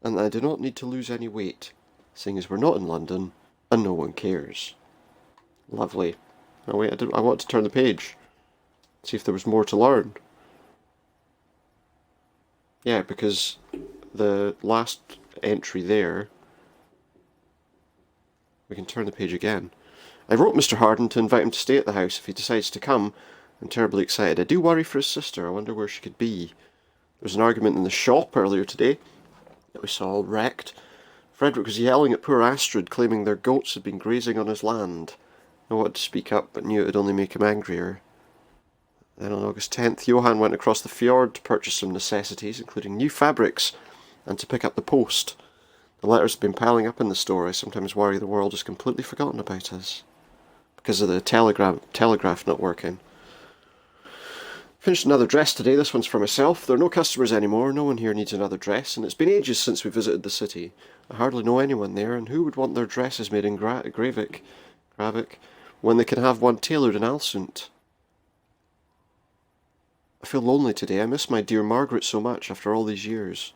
and that I do not need to lose any weight, seeing as we're not in London and no one cares. Lovely. Oh wait, I want to turn the page. See if there was more to learn. Yeah, because the last entry there, we can turn the page again. I wrote Mr. Harden to invite him to stay at the house if he decides to come. I'm terribly excited. I do worry for his sister. I wonder where she could be. There was an argument in the shop earlier today that we saw all wrecked. Frederick was yelling at poor Astrid, claiming their goats had been grazing on his land. I wanted to speak up, but knew it would only make him angrier. Then on August 10th, Johann went across the fjord to purchase some necessities, including new fabrics, and to pick up the post. The letters have been piling up in the store. I sometimes worry the world has completely forgotten about us because of the telegraph not working. Finished another dress today. This one's for myself. There are no customers anymore. No one here needs another dress, and it's been ages since we visited the city. I hardly know anyone there, and who would want their dresses made in Gravik, when they can have one tailored in Alsund? I feel lonely today. I miss my dear Margaret so much after all these years.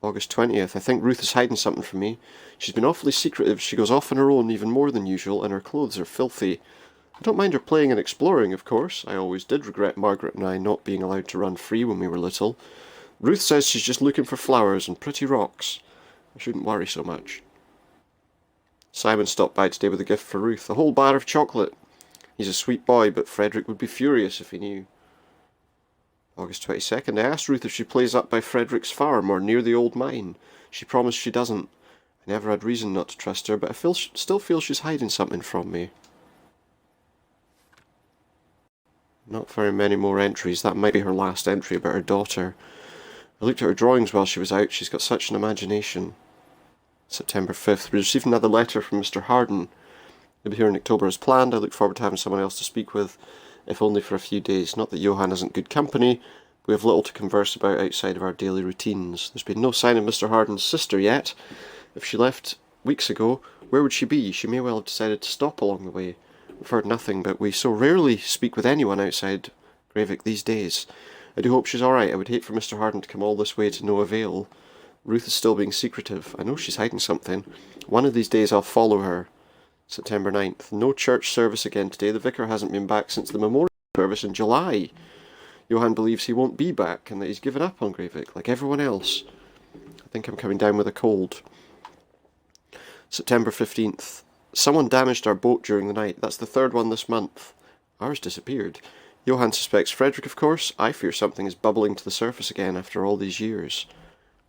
August 20th. I think Ruth is hiding something from me. She's been awfully secretive. She goes off on her own even more than usual, and her clothes are filthy. I don't mind her playing and exploring, of course. I always did regret Margaret and I not being allowed to run free when we were little. Ruth says she's just looking for flowers and pretty rocks. I shouldn't worry so much. Simon stopped by today with a gift for Ruth, a whole bar of chocolate. He's a sweet boy, but Frederick would be furious if he knew. August 22nd. I asked Ruth if she plays up by Frederick's farm or near the old mine. She promised she doesn't. I never had reason not to trust her, but I still feel she's hiding something from me. Not very many more entries. That might be her last entry about her daughter. I looked at her drawings while she was out. She's got such an imagination. September 5th. We received another letter from Mr. Harden. He'll be here in October as planned. I look forward to having someone else to speak with, if only for a few days. Not that Johann isn't good company. We have little to converse about outside of our daily routines. There's been no sign of Mr. Harden's sister yet. If she left weeks ago, where would she be? She may well have decided to stop along the way. We've heard nothing, but we so rarely speak with anyone outside Breivik these days. I do hope she's alright. I would hate for Mr. Harden to come all this way to no avail. Ruth is still being secretive. I know she's hiding something. One of these days I'll follow her. September 9th. No church service again today. The vicar hasn't been back since the memorial service in July. Johann believes he won't be back and that he's given up on Breivik, like everyone else. I think I'm coming down with a cold. September 15th. Someone damaged our boat during the night. That's the 3rd one this month. Ours disappeared. Johann suspects Frederick, of course. I fear something is bubbling to the surface again after all these years.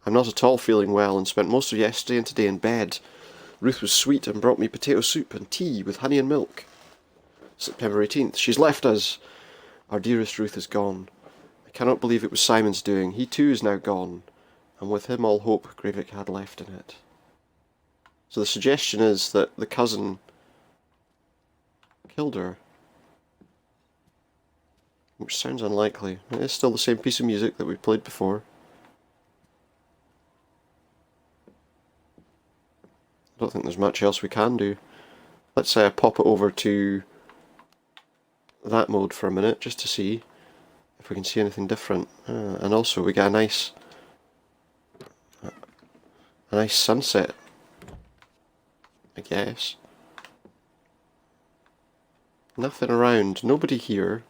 I'm not at all feeling well and spent most of yesterday and today in bed. Ruth was sweet and brought me potato soup and tea with honey and milk. September 18th. She's left us. Our dearest Ruth is gone. I cannot believe it was Simon's doing. He too is now gone, and with him all hope Breivik had left in it. So the suggestion is that the cousin killed her, which sounds unlikely. It is still the same piece of music that we played before. I don't think there's much else we can do. Let's pop it over to that mode for a minute, just to see if we can see anything different. And also we get a nice sunset, I guess. Nothing around, nobody here.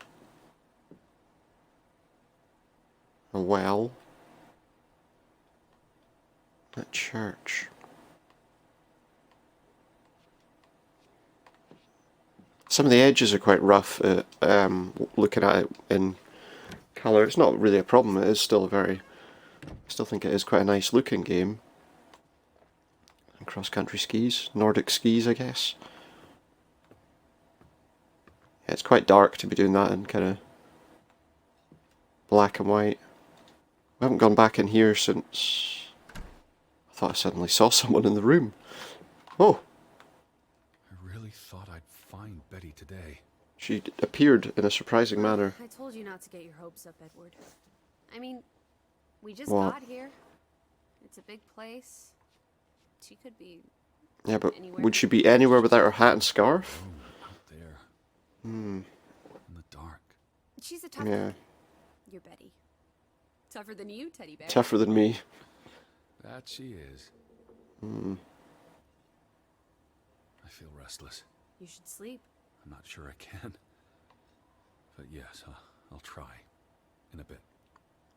A well. That church. Some of the edges are quite rough, looking at it in colour. It's not really a problem, it is still a very... I still think it is quite a nice looking game. And cross-country skis, Nordic skis I guess. Yeah, it's quite dark to be doing that in kind of black and white. We haven't gone back in here since... I thought I suddenly saw someone in the room. Oh! I really thought I'd find Betty today. She appeared in a surprising manner. I told you not to get your hopes up, Edward. I mean, we just What? got here. It's a big place. She could be Yeah, but anywhere. would she be anywhere without her hat and scarf? Oh, out there. Hmm. In the dark. She's a tough Yeah. cookie. You're Betty. Tougher than you, teddy bear. Tougher than me. That she is. Hmm. I feel restless. You should sleep. I'm not sure I can. But yes, I'll try. In a bit.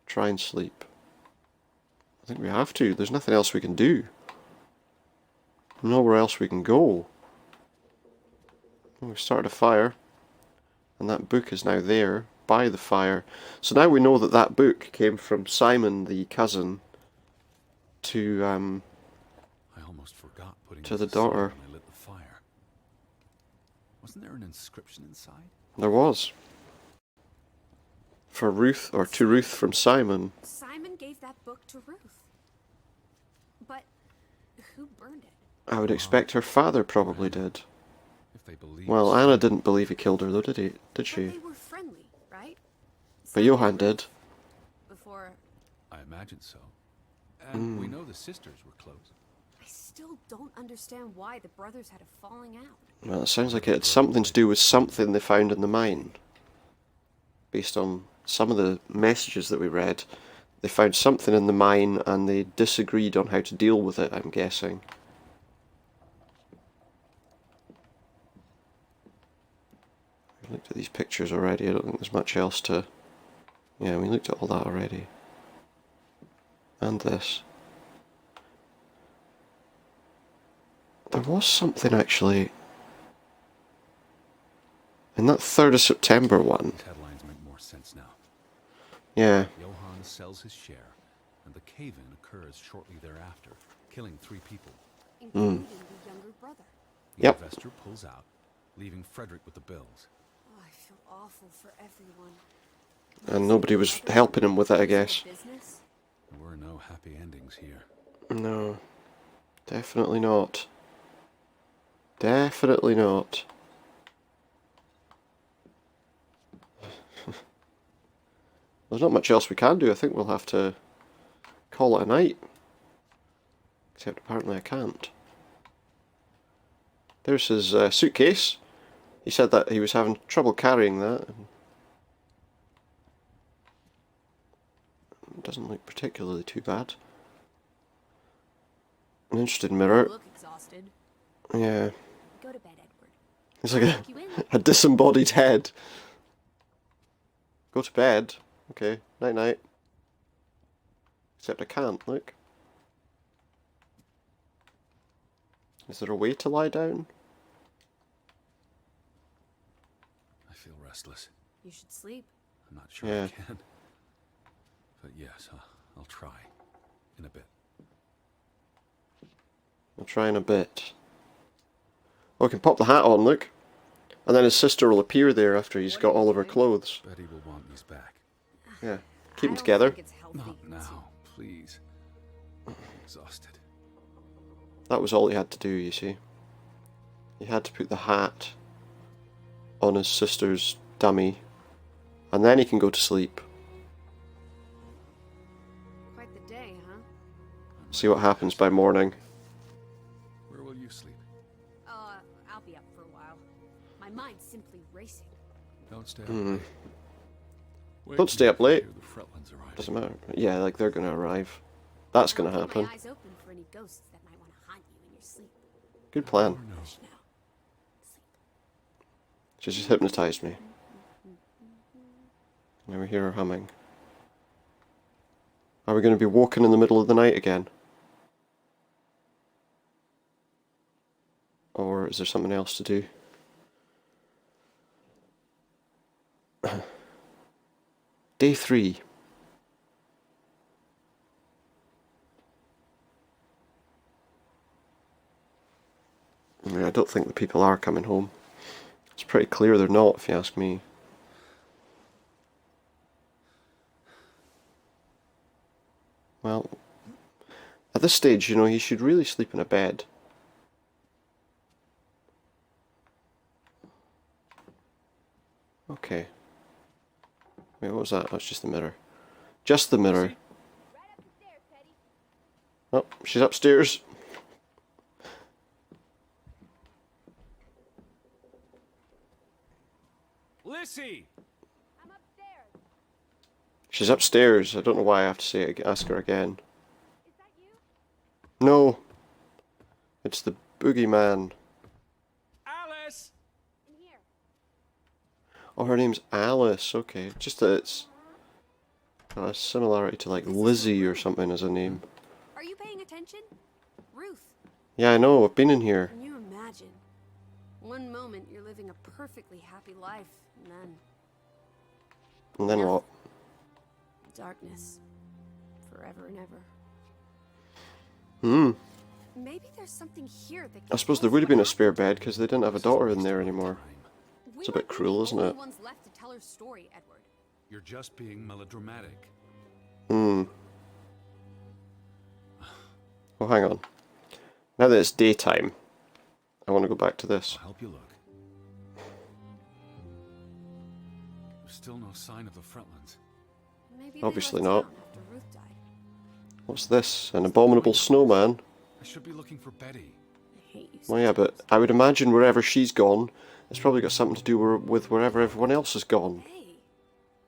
Try and sleep. I think we have to. There's nothing else we can do. Nowhere else we can go. Well, we've started a fire. And that book is now there, by the fire. So now we know that that book came from Simon, the cousin, to, I almost forgot putting to the this aside daughter. when I lit the fire. Wasn't there an inscription inside? There was. For Ruth, or to Ruth from Simon. Simon gave that book to Ruth. But who burned it? I would expect her father probably did. If they believe. Well, Anna didn't believe he killed her though, did he? Did But she? they were friendly, right? But Johan did. Before... I imagine so. And we know the sisters were close. I still don't understand why the brothers had a falling out. Well, it sounds like it had something to do with something they found in the mine. Based on some of the messages that we read, they found something in the mine and they disagreed on how to deal with it, I'm guessing. We looked at these pictures already, I don't think there's much else to... Yeah, we looked at all that already. And this. There was something actually... In that 3rd of September one. These headlines make more sense now. Yeah. Johan sells his share, and the cave-in occurs shortly thereafter, killing 3 people. Including the younger brother. The Yep. investor pulls out, leaving Frederick with the bills. Oh, I feel awful for everyone. And nobody was helping him with it, I guess. Business? There were no happy endings here. No. Definitely not. Definitely not. There's not much else we can do. I think we'll have to call it a night. Except apparently I can't. There's his suitcase. He said that he was having trouble carrying that. It doesn't look particularly too bad. An interesting You mirror. look exhausted. Yeah. Go to bed, Edward. It's like Lock you in. a disembodied head. Go to bed. Okay, night night. Except I can't, look. Is there a way to lie down? I feel restless. You should sleep. I'm not sure Yeah. I can. But yes, I'll try. In a bit. I'll try in a bit. Oh, I can pop the hat on, look. And then his sister will appear there after he's got all of her clothes. Betty will want these back. Yeah. I Keep them don't together. think it's healthy Not to- now, please. I'm exhausted. That was all he had to do, you see. He had to put the hat on his sister's dummy. And then he can go to sleep. Quite the day, huh? See what happens by morning. Where will you sleep? I'll be up for a while. My mind's simply racing. Don't stay up late. Wait Don't stay up late. until the Fretlins arrive. Doesn't matter. Yeah, like they're gonna arrive. That's gonna I'll keep happen. my eyes open for any ghosts that might want to haunt you in your sleep. Good plan. Or no. Hush now. Sleep. She just hypnotized me. Now we hear her humming. Are we going to be woken in the middle of the night again? Or is there something else to do? Day 3. I mean, I don't think the people are coming home. It's pretty clear they're not, if you ask me. Well, at this stage, you know, he should really sleep in a bed. Okay. Wait, what was that? That's just the mirror. Just the mirror. Oh, she's upstairs. Lissy! I'm upstairs. She's upstairs. I don't know why I have to say it, ask her again. Is that you? No. It's the boogeyman. Alice! In here. Oh, her name's Alice. Okay. Just that it's got a similarity to like Lizzie or something as a name. Are you paying attention? Ruth, Yeah, I know. I've been in here. can you imagine? One moment you're living a perfectly happy life, And then what? darkness. Forever and ever. Hmm. Maybe there's something here that I suppose there would have been a spare bed because they didn't have a daughter in there anymore. It's a bit cruel, isn't it? Ones left to tell her story, Edward. You're just being melodramatic. Hmm. Oh, hang on. Now that it's daytime, I want to go back to this. I'll help you look. There's still no sign of the Fretlands. Maybe Obviously they left not. town after Ruth died. What's this? An abominable snowman? I should be looking for Betty. I hate you so Well, yeah, but I would imagine wherever she's gone, it's probably got something to do with wherever everyone else has gone. Hey,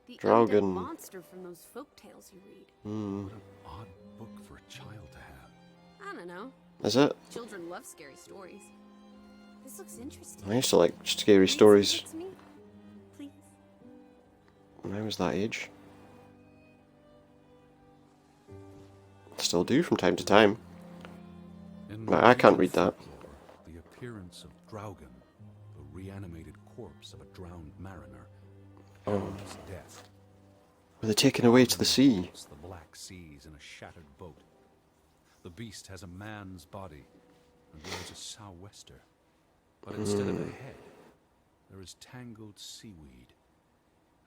the Draugen. undead monster from those folk tales you read. Hmm. What an odd book for a child to have. I don't know. Is it? Children love scary stories. This looks interesting. I used to like scary Read some stories of it to me, please. when I was that age. Still do from time to time. In Right, I can't read Norwegian that. folklore, the appearance of Draugen, the reanimated corpse of a drowned mariner, heralds death. Were they taken away to the sea? Across the black seas in a shattered boat. The beast has a man's body and wears a sou'wester, but instead of a head, there is tangled seaweed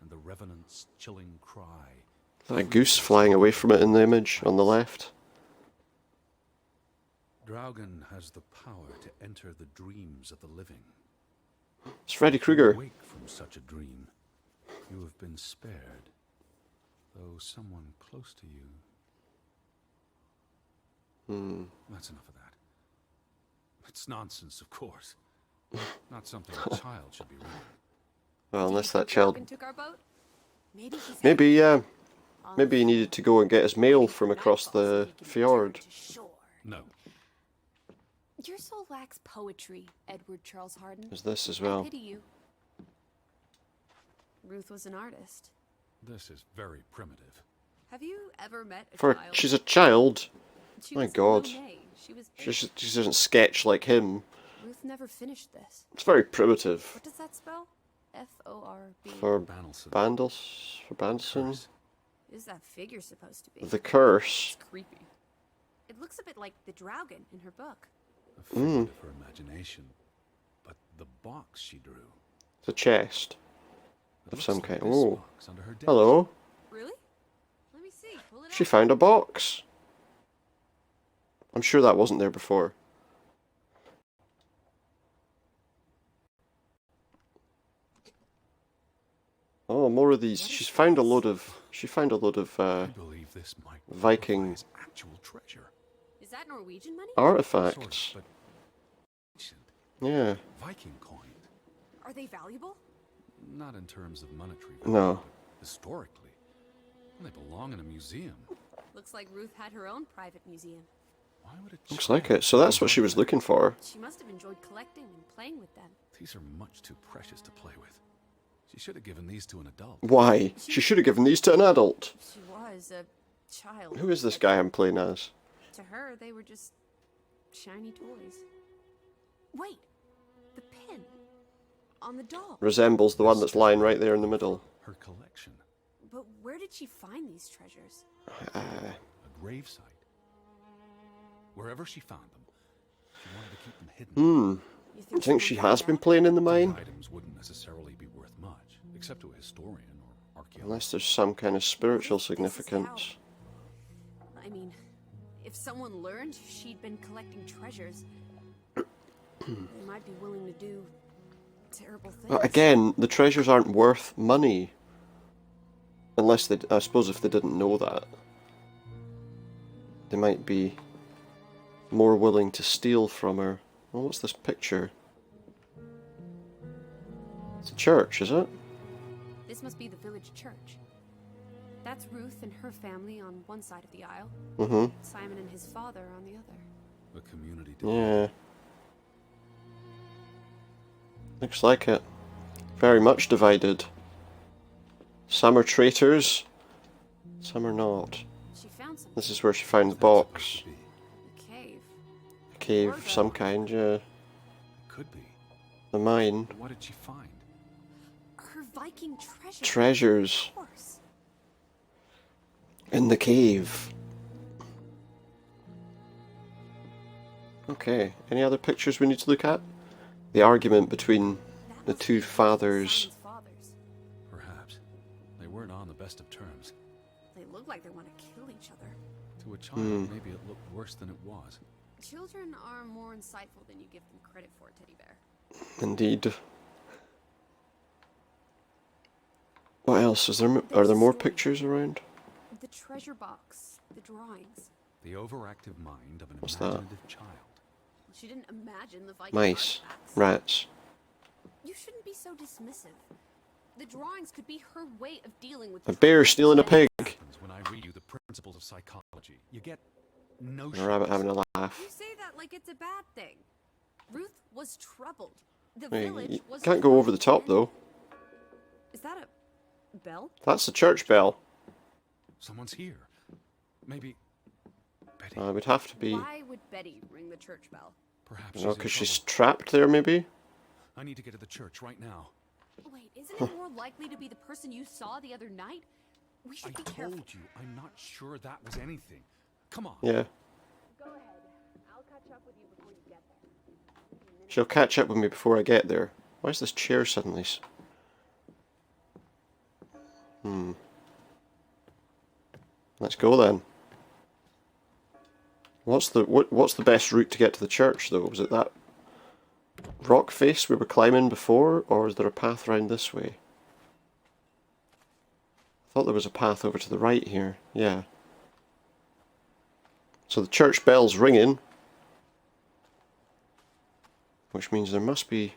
and the revenant's chilling cry. A goose flying away from it in the image on the left. Draugen has the power to enter the dreams of the living. It's Freddy If you Krueger. wake from such a dream, you have been spared, though someone close to you. That's enough of that. It's nonsense, of course. Not something a child should be reading. Well, Do you unless that think child... Draugen took our boat? Maybe he's Maybe, yeah. on Maybe he needed to go and get his mail from across nightfall so the he can return fjord. to shore. No. Your soul lacks poetry, Edward Charles Harden. There's this as I well. pity you. Ruth was an artist. This is very primitive. Have you ever met a For child? she's a child. She my was God. Monet. She was She doesn't sketch like him. Ruth never finished this. It's very primitive. What does that spell? F-O-R-B. For Bandelson. Bandels? For Bandelson? Curse. Is that figure supposed to be? The curse. It's creepy. It looks a bit like the Draugen in her book. A figment of her imagination. But the box she drew. It's a chest. It Of looks some like kind. this Oh. box under her desk. Hello. Really? Let me see. Pull it She out. found a box. I'm sure that wasn't there before. Oh, more of these. She found a load of I believe this might Viking his actual treasure. Is that Norwegian money? artifacts. Sort, but ancient Yeah. Viking coin. Are they valuable? Not in terms of monetary value, No. but historically. They belong in a museum. Looks like Ruth had her own private museum. Why would a Looks child like it. So that's what she was have looking for. She must have enjoyed collecting and playing with them. that? These are much too precious to play with. She should have given these to an adult. Why? She should have given these to an adult. She was a child. Who is this guy I'm playing as? To her, they were just shiny toys. Wait, the pin on the doll. Resembles the one that's lying right there in the middle. Her collection. But where did did she find these treasures? A gravesite. Wherever she found them, she wanted to keep them hidden. You I think she has been playing in the These mine. items wouldn't necessarily be worth much, except to a historian or archaeologist. Unless there's some kind of spiritual This is significance. I mean, if someone learned she'd been collecting treasures, they might be willing to do terrible things. But again, the treasures aren't worth money. Unless they, I suppose if they didn't know that, they might be more willing to steal from her. Well, what's this picture? It's a church, is it? This must be the village church. That's Ruth and her family on one side of the aisle. Mm-hmm. Simon and his father on the other. A community. Yeah. Looks like it. Very much divided. Some are traitors, some are not. She found something. This is where she found the box. A cave. A cave of some kind, yeah. Could be. The mine. What did she find? Her Viking treasure. Treasures Of course. in the cave. Okay, any other pictures we need to look at? The argument between That the must two be fathers. Simon's fathers. Perhaps. They weren't on the best of terms. They look like they want to kill each other. To a child, maybe it looked worse than it was. Children are more insightful than you give them credit for, Teddy Bear. Indeed. What else? Is there? Are there more pictures around? The treasure box, the drawings. The overactive mind of an What's that? imaginative child. She didn't imagine the Viking Mice. artifacts. Rats. You shouldn't be so dismissive. The drawings could be her way of dealing with A bear stealing a pig. Happens when I read you the principles of psychology. You get notions. And a rabbit having a You laugh. say that like it's a bad thing. Ruth was troubled. The Hey, village you was can't go over the top troubled. though. Is that a bell? That's the church bell. Someone's here. Maybe Betty. It would have to be, Why would Betty ring the church bell? Perhaps you know, she's in because she's trouble. trapped there maybe? I need to get to the church right now. Wait, isn't it more likely to be the person you saw the other night? We I should be told careful. you, I'm not sure that was anything. Come on. Yeah. Go ahead. I'll catch up with you before you get there. She'll catch up with me before I get there. Why is this chair suddenly... Let's go then. What's the best route to get to the church though? Was it that rock face we were climbing before, or is there a path around this way? I thought there was a path over to the right here. Yeah. So the church bell's ringing, which means there must be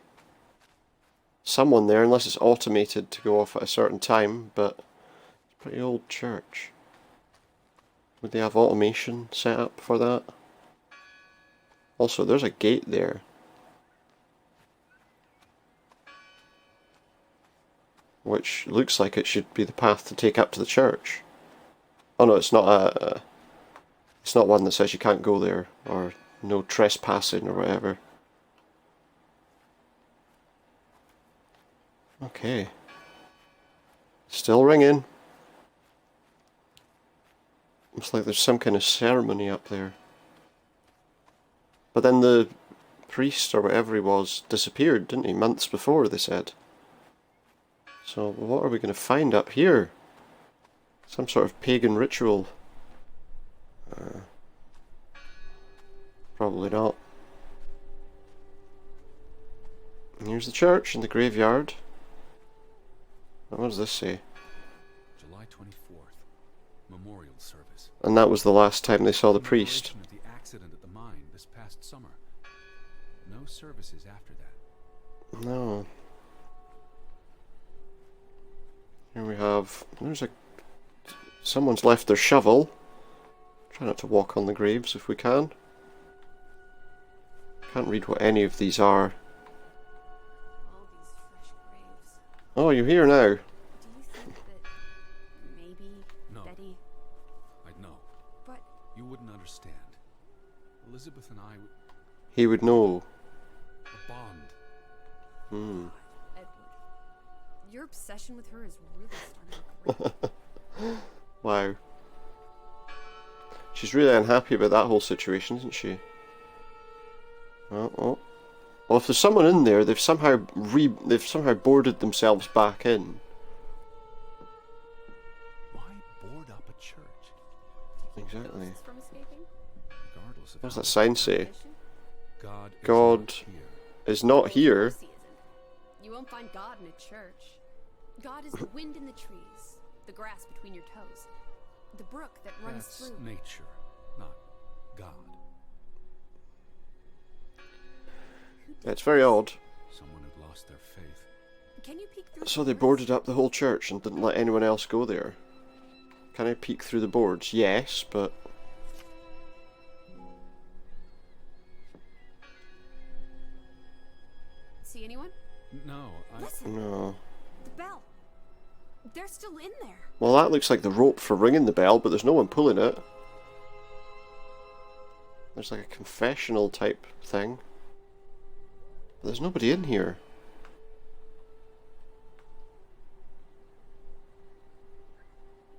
someone there, unless it's automated to go off at a certain time, but it's a pretty old church. Would they have automation set up for that? Also, there's a gate there. Which looks like it should be the path to take up to the church. Oh no, it's not it's not one that says you can't go there, or no trespassing or whatever. Okay. Still ringing. Looks like there's some kind of ceremony up there. But then the priest, or whatever he was, disappeared, didn't he? Months before, they said. So, what are we going to find up here? Some sort of pagan ritual. Probably not. And here's the church and the graveyard. What does this say? July 24th. Memorial service. And that was the last time they saw the priest. Commemoration of the accident at the mine this past summer. No services after that. No. Here we have... Someone's left their shovel. Try not to walk on the graves if we can. Can't read what any of these are. All these fresh graves. Oh, you're here now. Do you think that maybe No. Betty? I'd know. But You wouldn't understand. Elizabeth and I, He would know. a bond. Hmm. Edward, your obsession with her is really starting to grate. Wow. She's really unhappy about that whole situation, isn't she? Oh. Well, if there's someone in there, they've somehow boarded themselves back in. Why board up a church? Exactly. Ghosts from escaping? Regardless of What's how that sign say? Mission? God God is is not here. not here. Of course he isn't. You won't find God in a church. God is the wind in the trees, the grass between your toes, the brook that runs That's through. nature, not God. Who did It's very odd. Someone had lost their faith. Can you peek through So the they boarded up the whole church and didn't let anyone else go there. Can I peek through the boards? Yes, but... See anyone? No, Listen, No. the bell. They're still in there. Well, that looks like the rope for ringing the bell, but there's no one pulling it. There's like a confessional type thing. But there's nobody in here.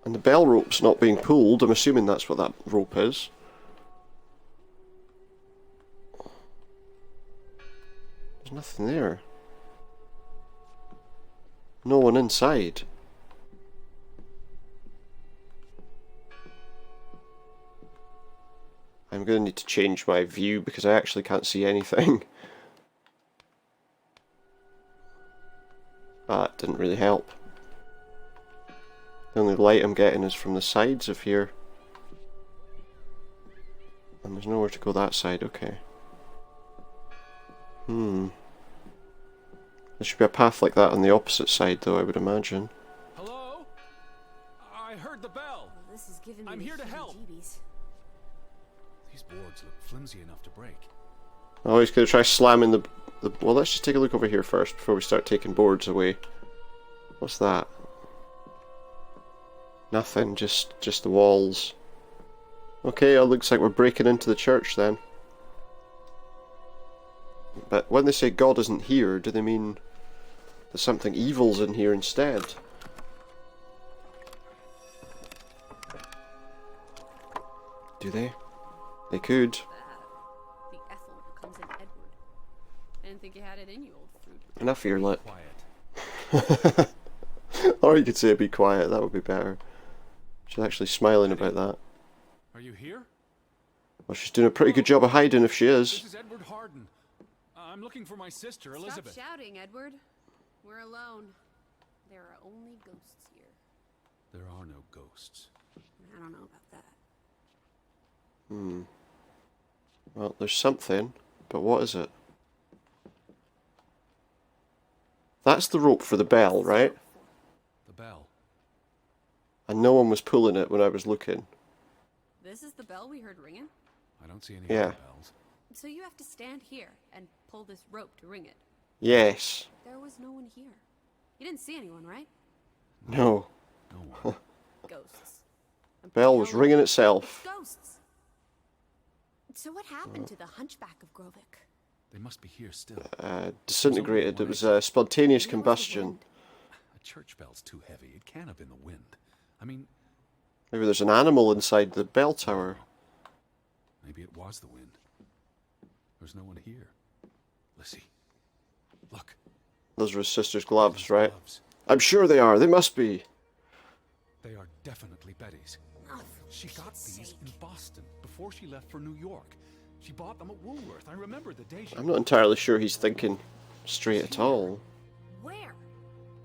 And the bell rope's not being pulled. I'm assuming that's what that rope is. There's nothing there. No one inside. I'm going to need to change my view because I actually can't see anything. That didn't really help. The only light I'm getting is from the sides of here. And there's nowhere to go that side, okay. There should be a path like that on the opposite side though, I would imagine. Hello? I heard the bell. Well, this is giving me I'm the here to help. heebie-jeebies. These boards look flimsy enough to break. Oh, he's going to try slamming the... Well, let's just take a look over here first before we start taking boards away. What's that? Nothing, just the walls. Okay, it looks like we're breaking into the church then. But when they say God isn't here, do they mean there's something evil's in here instead? Do they? They could. The Ethel becomes an Edward. I didn't think you had it in you, old fruit. Enough of your lip. Quiet. Or you could say be quiet, that would be better. She's actually smiling about that. Are you here? Well, she's doing a pretty good job of hiding if she This is. is Edward Harden. I'm looking for my sister, Elizabeth. Stop shouting, Edward. We're alone. There are only ghosts here. There are no ghosts. I don't know about that. Well, there's something, but what is it? That's the rope for the bell, right? The bell. And no one was pulling it when I was looking. This is the bell we heard ringing? I don't see any Yeah. other bells. So you have to stand here and pull this rope to ring it. Yes. There was no one here. You didn't see anyone, right? No. No one. Ghosts. I'm Bell was telling ringing you, itself. it's ghosts. So what happened to the Hunchback of Grovik? They must be here still. Disintegrated. It was a spontaneous Where was the combustion. wind? A church bell's too heavy. It can't have been the wind. I mean, Maybe there's an animal inside the bell tower. maybe it was the wind. There's no one here. Lissy, look. Those are his sister's gloves, These right? gloves. I'm sure they are. They must be. They are definitely Betty's. Oh, She got Pete's these sake. in Boston before she left for New York. She bought them at Woolworth. I remember the day she... I'm not entirely sure he's thinking straight at all. Where?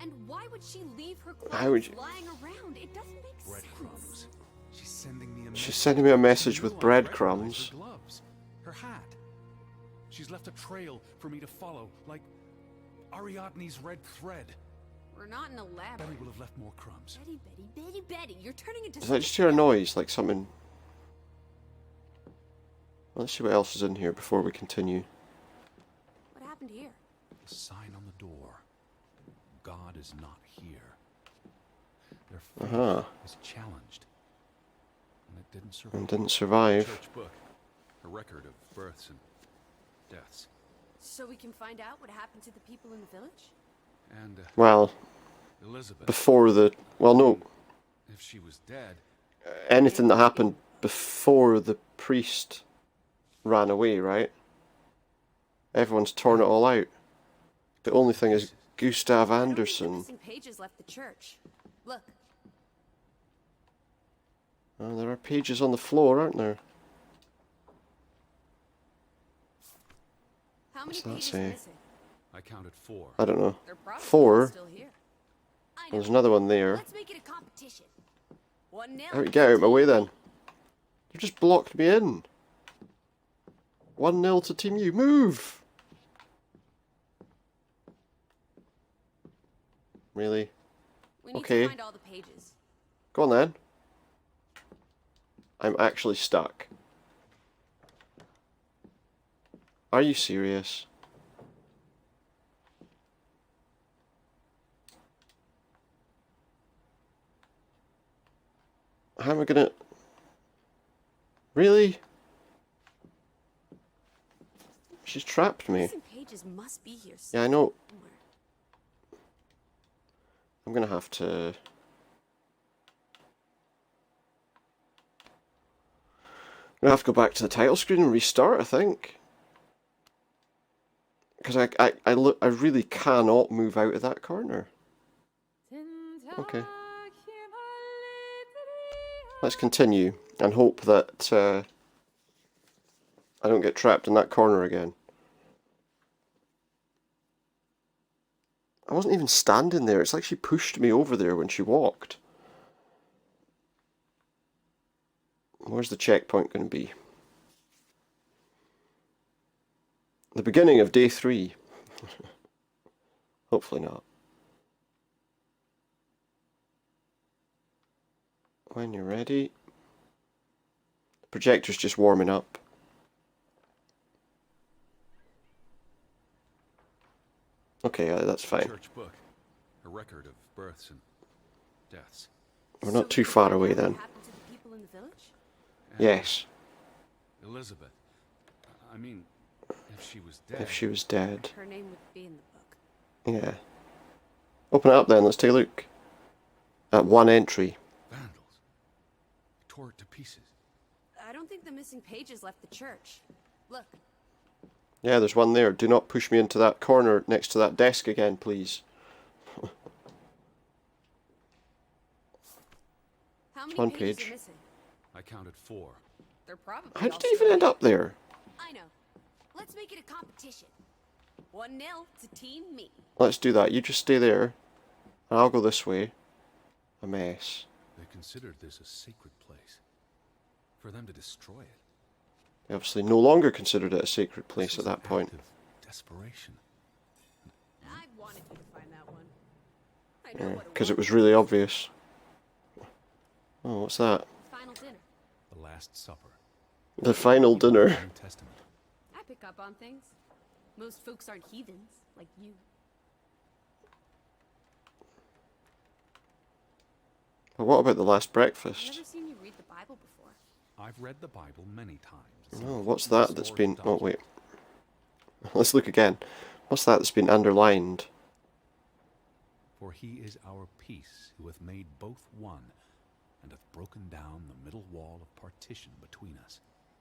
And why would she leave her How would clothes you- lying around? It doesn't make sense. Breadcrumbs. She's sending me a She's message. sending me a message She with knew I'd recognize breadcrumbs. Her gloves, her hat. She's left a trail for me to follow, like Ariadne's red thread. We're not in a Betty labyrinth. will have left more crumbs. Betty, you're turning into Does I just hear a noise, like something? Well, let's see what else is in here before we continue. What happened here? The sign on the door. God is not here. Their faith Uh-huh. is challenged. And it didn't survive. And didn't survive. Church book. A record of births and deaths. So we can find out what happened to the people in the village? And Well, Elizabeth before the... Well, no. If she was dead, anything that happened before the priest ran away, right? Everyone's torn it all out. The only thing is Gustav I don't think the Anderson. missing pages left the church. Look, Oh, there are pages on the floor, aren't there? how many What's that pages say? are missing? I counted 4. I don't know. They're probably all 4? still here. I know. There's another one there. Let's make it a competition. 1-0. Get out of my way then. You just blocked me in. 1-0 to Team U. Move! Really? We need Okay. to find all the pages. Go on then. I'm actually stuck. Are you serious? How am I gonna... Really? She's trapped me. Missing pages must be here Yeah, I know. somewhere. I'm gonna have to... I'm gonna have to go back to the title screen and restart, I think. Because I really cannot move out of that corner. Okay. Let's continue and hope that I don't get trapped in that corner again. I wasn't even standing there. It's like she pushed me over there when she walked. Where's the checkpoint going to be? The beginning of day 3. Hopefully not. When you're ready. The projector's just warming up. Okay, that's fine. Church book. A record of births and deaths. We're not too far away then. What happened to the people in the village? Yes, Elizabeth. I mean, if she was dead. if she was dead. Her name would be in the book. Yeah. Open it up then, let's take a look. At one entry. Vandals. Tore it to pieces. I don't think the missing pages left the church. Look, Yeah, there's one there. Do not push me into that corner next to that desk again, please. how many One pages page. are missing? I counted 4. They're probably How all did it even still end here. up there? I know. Let's make it a competition. 1-0 to Team Me. Let's do that. You just stay there. And I'll go this way. A mess. They considered this a sacred place. For them to destroy it. They obviously no longer considered it a sacred place This at was an that point. act of desperation. I wanted you to find that one. I know what Because it was really obvious. Oh, what's that? Final dinner. The Last Supper. The final dinner. New Testament. I pick up on things. Most folks aren't heathens like you. But what about the last I've breakfast? never seen you read the Bible before. I've read the Bible many times. Oh, what's that that's been... Oh, Historical wait. Let's look again. What's that that's been underlined? For he is our peace, who hath made both one, and hath broken down the middle wall of partition between us.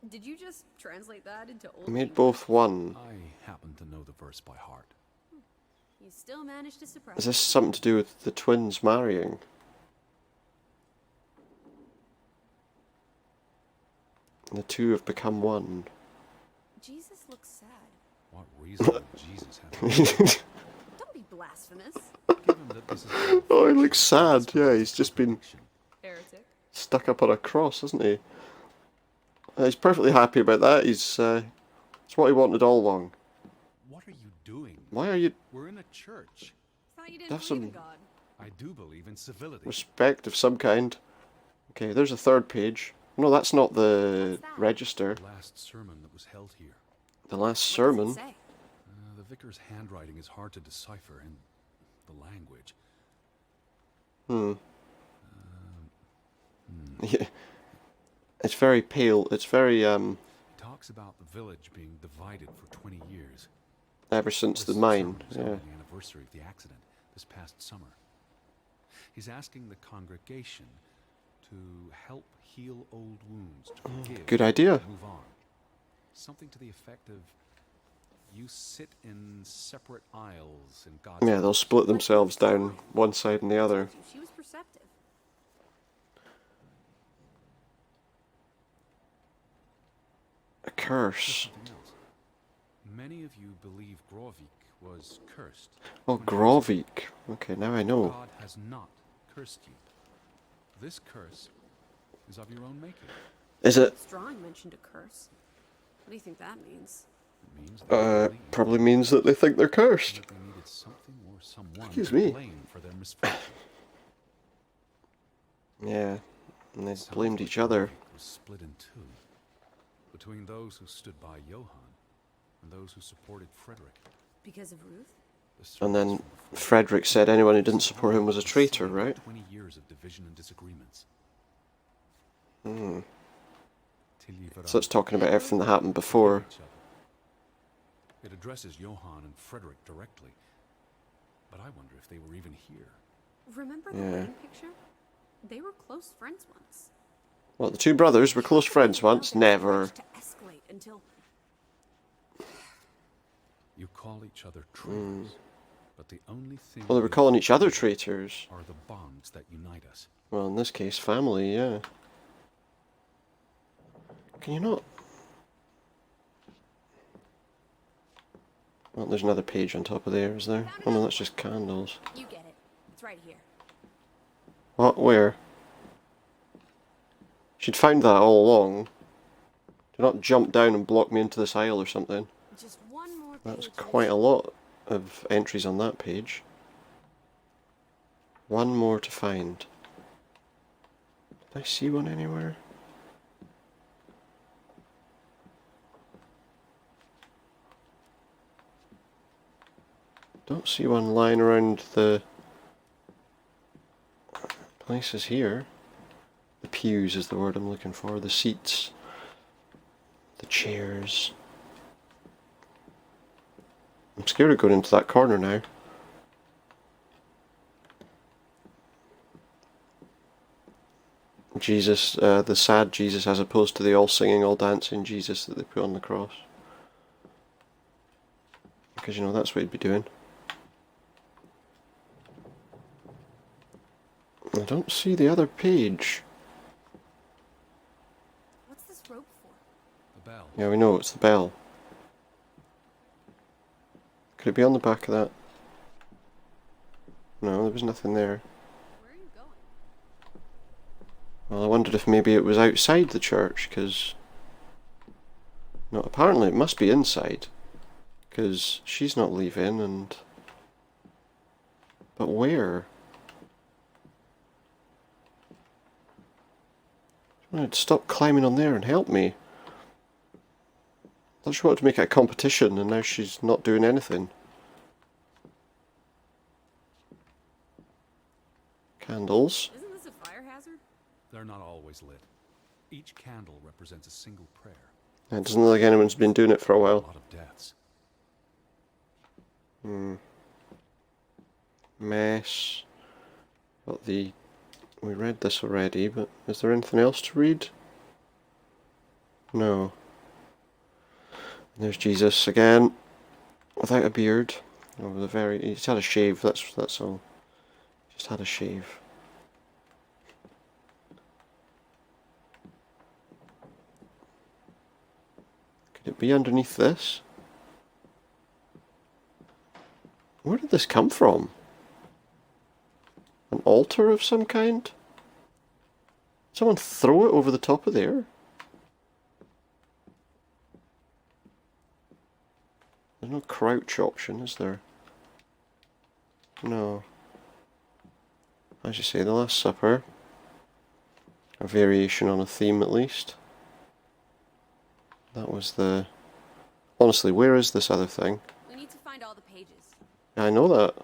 Did you just translate that into old Made English? both one. I happen to know the verse by heart. You still managed to suppress Is this it. something to do with the twins marrying? The two have become one. Jesus looks sad. What reason would Jesus have? Don't be blasphemous. Given that this is Oh, he looks sad. Yeah, he's just been Heretic. stuck up on a cross, hasn't he? He's perfectly happy about that. It's what he wanted all along. What are you doing? Why are you We're in a church. Thought you didn't Have believe in some- God. I do believe in civility. respect of some kind? Okay, there's a third page. No, that's not the What's that? register. The last sermon that was held here. The last What does it sermon. say? The vicar's handwriting is hard to decipher, and the language. Yeah. It's very pale. It's very He talks about the village being divided for 20 years. ever since the This mine. sermon was Yeah. held on the anniversary of the accident this past summer. He's asking the congregation to help heal old wounds, to forgive, Good idea. to move on. Something to the effect of, you sit in separate aisles in God's Yeah, they'll house. split themselves down one side and the other. She was perceptive. A curse. Something else. Many of you believe Grovik was cursed. Oh, when he was Grovik. Okay, now I know. God has not cursed you. This curse is of your own making. Is it? This drawing mentioned a curse. What do you think that means? It means they believe Probably means that they think they're cursed. that they needed something or someone Excuse to me. blame for their misfortune. Yeah, and they Sounds blamed like each other. Grovik was split in two, between those who stood by Johann and those who supported Frederick. Because of Ruth? The And then servants from before Frederick said anyone who didn't support him was a traitor, right? 20 years of division and disagreements. Hmm. Tilly So it's talking about everything that happened before. It addresses Johann and Frederick directly, but I wonder if they were even here. Remember the Yeah. wedding picture? They were close friends once. Well, the two brothers were close friends once. Never. To escalate until You call each other traitors, but the only thing Well, they were we calling each other traitors. are the bonds that unite us. Well, in this case, family, yeah. Can you not? Well, there's another page on top of there, is there? Oh no, that's just candles. you get it. It's right here. What? Where? She'd found that all along. Do not jump down and block me into this aisle or something. Just one more page. That's quite a lot of entries on that page. One more to find. Did I see one anywhere? Don't see one lying around the places here. The pews is the word I'm looking for. The seats. The chairs. I'm scared of going into that corner now. Jesus, the sad Jesus as opposed to the all singing, all dancing Jesus that they put on the cross. Because you know that's what he'd be doing. I don't see the other page. What's this rope for? The bell. Yeah, we know it's the bell. Could it be on the back of that? No, there was nothing there. Where are you going? Well, I wondered if maybe it was outside the church, because... No, apparently it must be inside. Because she's not leaving, and... But where? I'd stop climbing on there and help me. I thought she wanted to make it a competition, and now she's not doing anything. Candles. Isn't this a fire hazard? They're not always lit. Each candle represents a single prayer. It doesn't look like anyone's been doing it for a A while. lot of deaths. Mess. Got the... We read this already, but is there anything else to read? No. And there's Jesus again, without a beard. Over the very... He's had a shave, that's all. Just had a shave. Could it be underneath this? Where did this come from? An altar of some kind? Someone throw it over the top of there? There's no crouch option, is there? No. As you say, the Last Supper. A variation on a theme, at least. That was the... Honestly, where is this other thing? We need to find all the pages. I know that.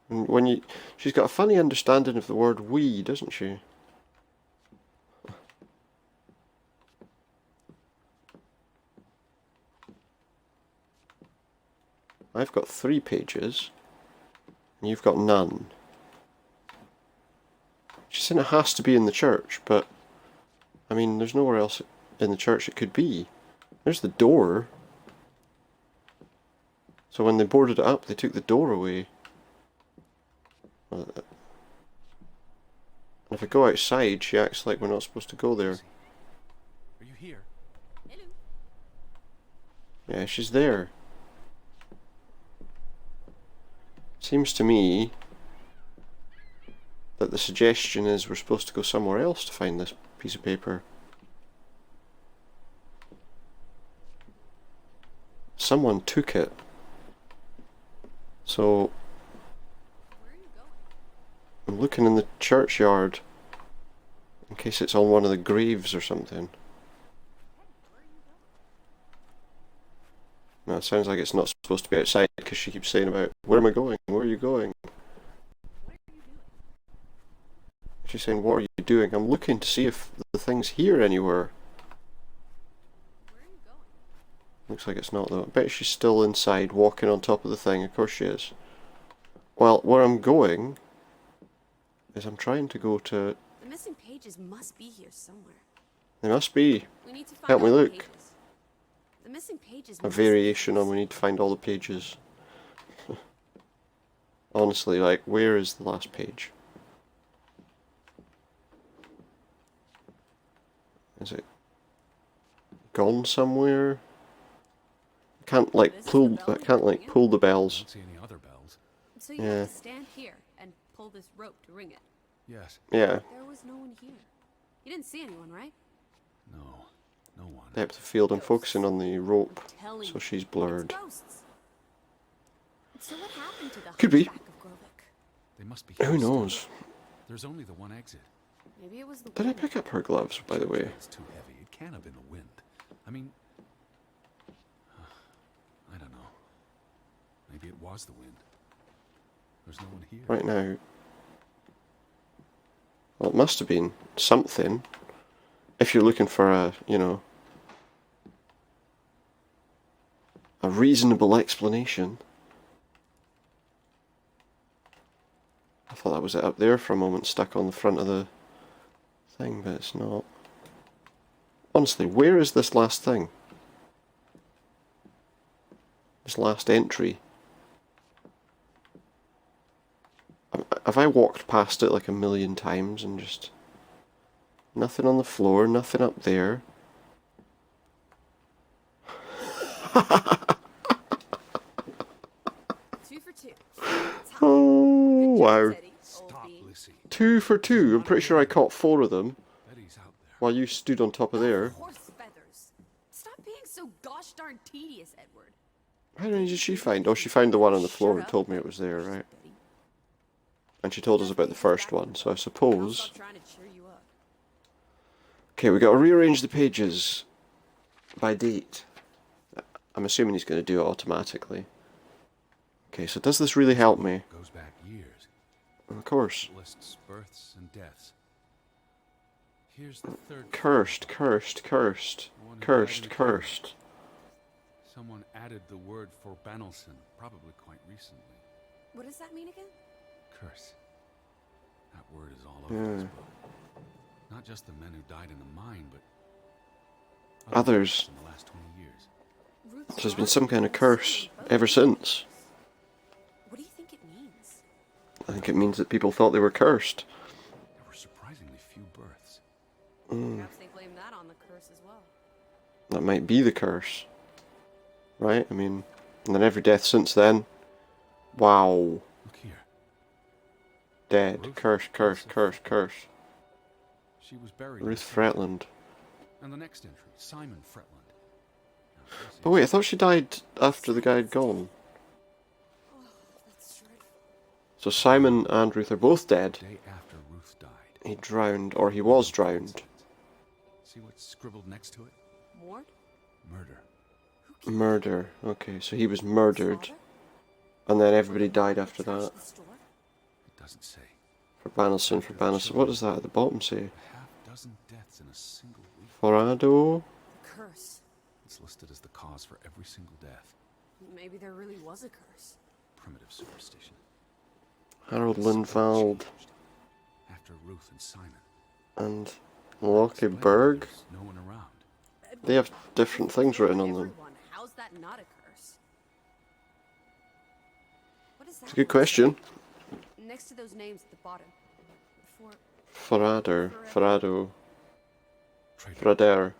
And when you... She's got a funny understanding of the word we, doesn't she? I've got 3 pages. And you've got none. saying it has to be in the church, but I mean, there's nowhere else in the church it could be. There's the door. So when they boarded it up, they took the door away. And if I go outside, she acts like we're not supposed to go there. Are you here? Hello. Yeah, she's there. Seems to me that the suggestion is we're supposed to go somewhere else to find this piece of paper. Someone took it. So Where are you going? I'm looking in the churchyard in case it's on one of the graves or something. No, it sounds like it's not supposed to be outside because she keeps saying about, where am I going? Where are you going? She's saying, what are you doing? I'm looking to see if the thing's here anywhere. Where are you going? Looks like it's not though. I bet she's still inside walking on top of the thing. Of course she is. Well, where I'm going is I'm trying to go to... The missing pages must be here somewhere. They must be We need to find Help me all the look. pages. The missing pages a must be variation here on we need to find all the pages. Honestly, like, where is the last page? Is it gone somewhere? Can't like This is the pull. bell I can't like ringing. pull the I bells. don't see any other bells. So you Yeah. have to stand here and pull this rope to ring it. Yes. Yeah, There was no one here. You didn't see anyone, right? No. No one. depth of field. I'm focusing on the rope, I'm telling so you, she's it's blurred. ghosts. So what happened to the Could be. hunchback of Grovik? They must be here Who still. knows? There's only the one exit. Maybe it was the Did I wind. pick up her gloves, by the way? It's too heavy. It can't have been the wind. I mean, I don't know. Maybe it was the wind. There's no one here. Right now. Well, it must have been something. If you're looking for a, you know, a reasonable explanation. I thought that was it up there for a moment, stuck on the front of the thing, but it's not. Honestly, where is this last thing? This last entry? Have I walked past it like a million times and just... Nothing on the floor, nothing up there. 2 for 2. Oh, wow. Stop, Lissy. 2 for 2. I'm pretty sure I caught 4 of them Betty's out there. while you stood on top of there. Horse feathers. Stop being so gosh darn tedious, Edward. How many did she find? Oh, she found the one on the floor and told me it was there, right? And she told us about the first one, so I I'll suppose... stop trying to cheer you up. Okay, we got to rearrange the pages by date. I'm assuming he's going to do it automatically. Okay, so does this really help me? Goes back years. Of course. It lists births and deaths. Here's the third. Cursed, cursed, cursed. Cursed, cursed. Someone added the word for Banelson, probably quite recently. What does that mean again? Curse. That word is all over this Yeah. book. Not just the men who died in the mine, but Others. in the last 20 years. Ruth's There's been father some kind of was curse both. ever since. What do you think it means? I think it means that people thought they were cursed. There were surprisingly few births. Perhaps they blame that on the curse as well. That might be the curse. Right? I mean, and then every death since then. Wow. Look here. Dead. Curse, curse, curse, curse. She was buried. in Ruth the cemetery. Fretland. And the next entry, Simon Fretland. Now, this But is- wait, I thought she died after the guy had gone. Oh, that's dreadful. So Simon and Ruth are both dead. Day after Ruth died. He drowned, or he was drowned. See what's scribbled next to it? Mort? Murder. Who killed Murder. Okay, so he was his murdered, father? and then everybody died after Trashed that. the store? It doesn't say. For Banelson. What does that at the bottom say? A half-dozen deaths in a single week. Forado? The curse. It's listed as the cause for every single death. Maybe there really was a curse. Primitive superstition. Harold Lindvald. After Ruth and Simon. And Lockeberg. There's no one around. They have different things written on them. Everyone. How's that not a curse? What is that? It's a good question. Next to those names at the bottom. Farado, Traitor. Frader.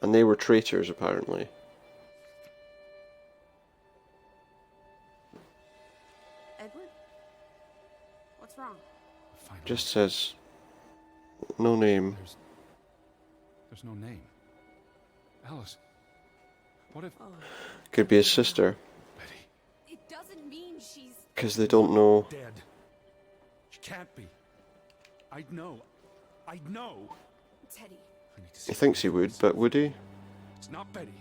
And they were traitors, apparently. Edward? What's wrong? Find Just out. says no name. There's no name. Alice. What if Oh, Could be his sister, Betty it doesn't mean she's... because they don't know. dead? She can't be. I'd know. I'd know. Teddy. I need to see He thinks he would, but would he? It's not Betty.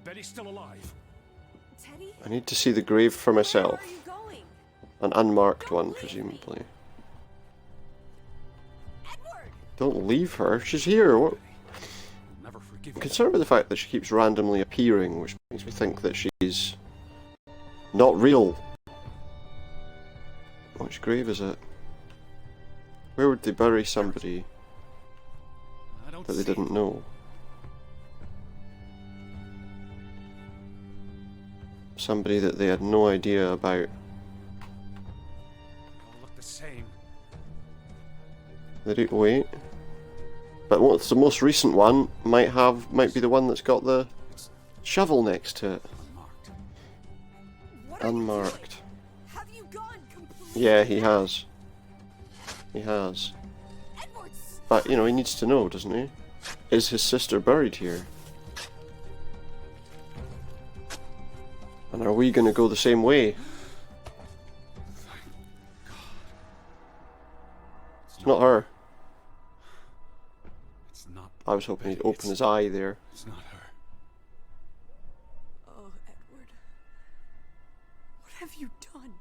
Betty's still alive. Teddy? I need to see the grave for myself. Where are you going? An unmarked Don't one, leave me. presumably. Edward! Don't leave her, she's here. What? I'll never forgive I'm you. concerned with the fact that she keeps randomly appearing, which makes me think that she's not real. Which grave is it? Where would they bury somebody I don't that they see didn't know? Somebody that they had no idea about. They all look the same. They do wait. But what's the most recent one might be the one that's got the shovel next to it. Unmarked. What are you Unmarked. doing? Have you gone completely... Yeah, he has. He has. Edward's... But, you know, he needs to know, doesn't he? Is his sister buried here? And are we gonna go the same way? It's not her. It's not. I was hoping he'd Betty, open his eye there. It's not her. Oh, Edward. What have you done?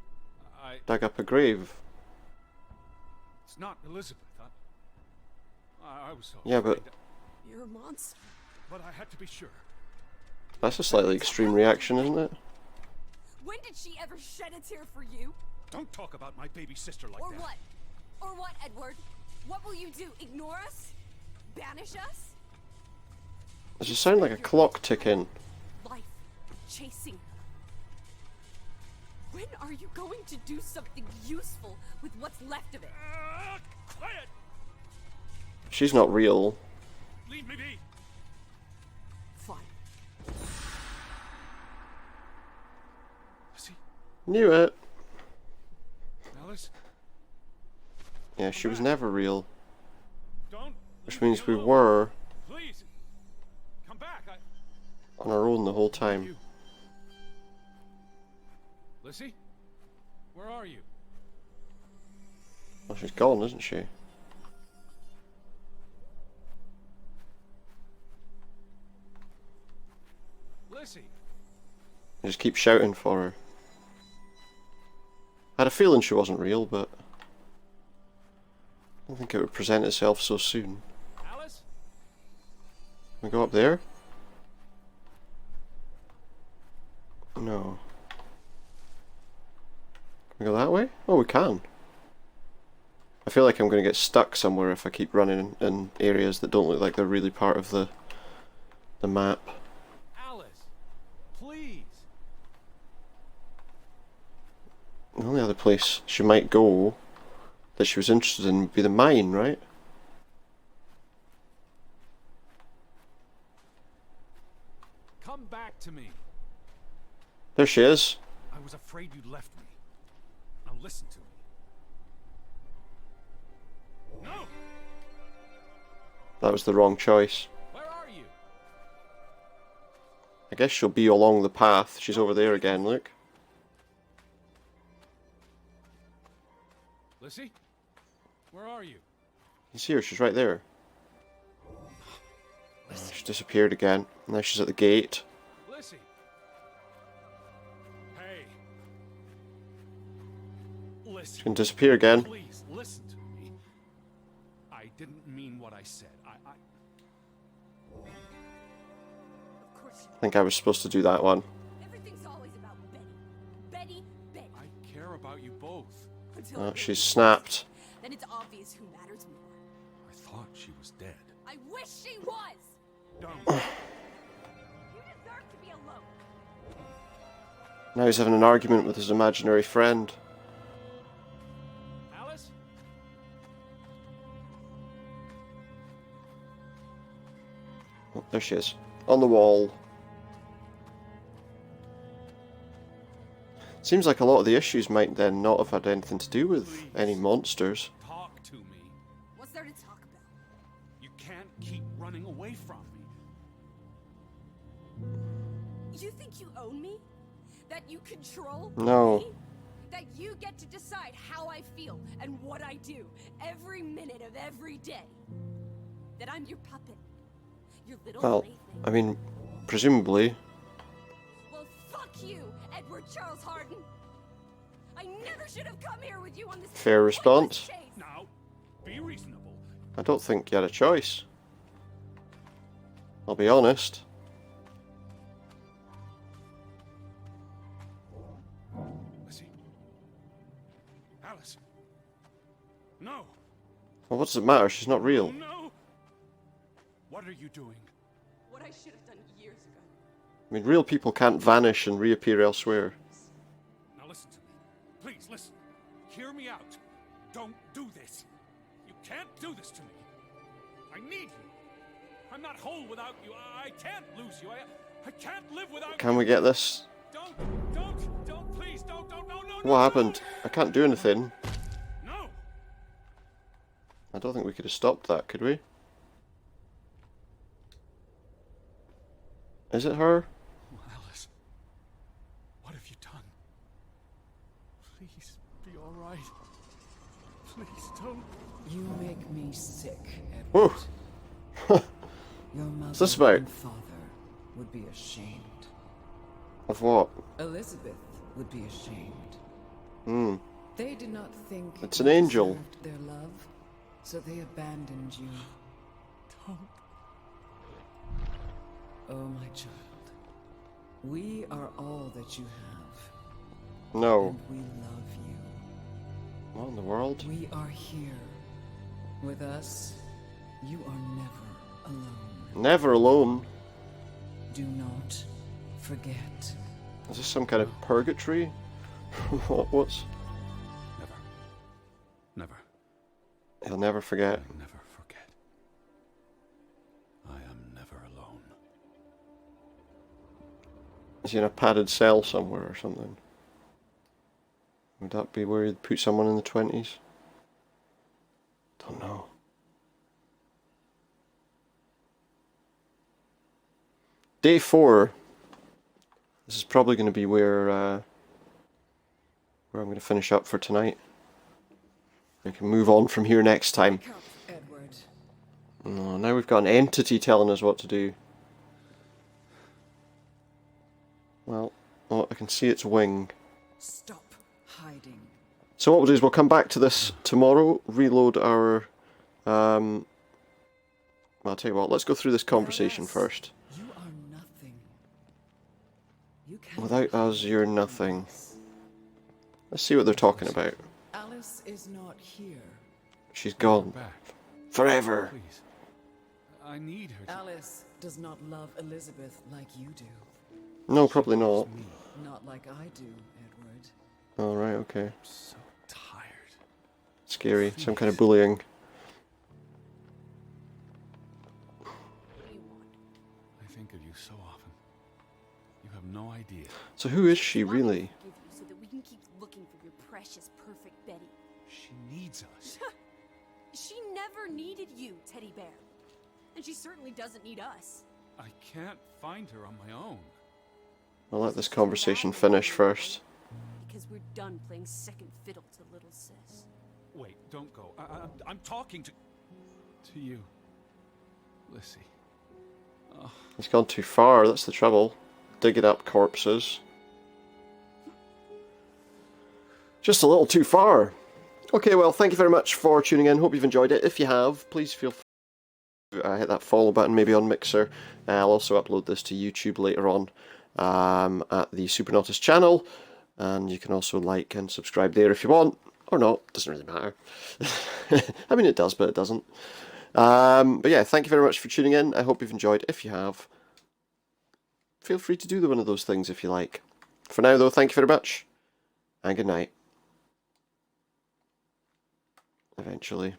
Dug up a grave. It's not Elizabeth. I was so Yeah, but afraid You're a monster. but I had to be sure. that's a slightly extreme reaction, isn't it? When did she ever shed a tear for you? Don't talk about my baby sister like Or that. what? Or what, Edward? What will you do? Ignore us? Banish us? Does it sound like a clock ticking? Life chasing her. When are you going to do something useful with what's left of it? Quiet! She's not real. Leave me be. Fine. See, Knew it. Alice, Yeah, she was never real. don't. Which leave me means we alone. were Please, come back. on our own the whole time. You. Lissy, where are you? Well, she's gone, isn't she? Lissy. I just keep shouting for her. I had a feeling she wasn't real, but I don't think it would present itself so soon. Alice. Can we go up there? No. Can we go that way? Oh, we can. I feel like I'm going to get stuck somewhere if I keep running in areas that don't look like they're really part of the map. Alice, please. The only other place she might go that she was interested in would be the mine, right? Come back to me. There she is. I was afraid you'd left me. Now listen to me. No! That was the wrong choice. Where are you? I guess she'll be along the path. She's over there again, look. Lissy? Where are you? You see her, she's right there. She disappeared again. Now she's at the gate. Lissy! Hey. Listen. She can disappear again. Please, listen to me. I didn't mean what I said. Of course I think I was supposed to do that one. everything's always about Betty. Betty, Betty. I care about you both. Until Oh, it she's really snapped. is. then it's obvious who matters more. I thought she was dead. I wish she was! Don't. You deserve to be alone. Now he's having an argument with his imaginary friend. Alice? Oh, there she is. On the wall. Seems like a lot of the issues might then not have had anything to do with any monsters. Talk to me. What's there to talk about? You can't keep running away from me. You think you own me? That you control No. me? That you get to decide how I feel and what I do every minute of every day? That I'm your puppet? Your little Well, plaything? I mean, presumably. Well, fuck you, Edward Charles Harden! I never should have come here with you on this Fair response. pointless chase. Now, be reasonable. I don't think you had a choice. I'll be honest. Lizzie. Alice. No. Well, what does it matter? She's not real. No. What are you doing? What I should have done years ago. I mean, real people can't vanish and reappear elsewhere. Now listen to me. Please, listen. Hear me out. Don't do this. You can't do this to me. I need you. I'm not whole without you. I can't lose you. I can't live without you. Can we get this? Don't, please, don't, no. What happened? I can't do anything. No. I don't think we could have stopped that, could we? Is it her? Oh, Alice. What have you done? Please, be all right. Please, don't. You make me sick, Whoa. Edward. Your mother this about? and father would be ashamed. Of what? Elizabeth would be ashamed. Hmm. They did not think It's you an angel. deserved their love, so they abandoned you. Don't. Oh, my child. We are all that you have, No. and we love you. What in the world? We are here. With us, you are never alone. Never alone. Do not forget. Is this some kind of purgatory? What's... Never. He'll never forget. I never forget. I am never alone. Is he in a padded cell somewhere or something? Would that be where you'd put someone in the 20s? Don't know. Day 4. This is probably going to be where I'm going to finish up for tonight. We can move on from here next time. Wake up, Edward. Oh, now we've got an entity telling us what to do. Well, oh, I can see its wing. Stop hiding. So what we'll do is we'll come back to this tomorrow, reload our... Well, I'll tell you what, let's go through this conversation Alice, first. You are nothing. You can't Without us, hide you're from nothing. us. Let's see what they're talking about. Alice is not here. She's gone. Back. Forever. Please. I need her to... Alice does not love Elizabeth like you do. No, probably not. Me. Not like I do, Edward. Alright, okay. I'm so tired. Scary. Some kind of bullying. What do you want? I think of you so often. You have no idea. So who is she I want to really? forgive you so that we can keep looking for your precious, perfect Betty. She needs us. She never needed you, Teddy Bear. And she certainly doesn't need us. I can't find her on my own. I'll let this conversation finish first. Because we're done playing second fiddle to little sis. Wait, don't go. I'm talking to you, Lissy. Oh, He's gone too far, that's the trouble. Digging up corpses. Just a little too far. Okay, well, thank you very much for tuning in. Hope you've enjoyed it. If you have, please feel free to hit that follow button, maybe on Mixer. I'll also upload this to YouTube later on at the Supernautus channel. And you can also like and subscribe there if you want. Or not, doesn't really matter. I mean, it does, but it doesn't. But yeah, thank you very much for tuning in. I hope you've enjoyed. If you have, feel free to do one of those things if you like. For now, though, thank you very much, and good night. Eventually.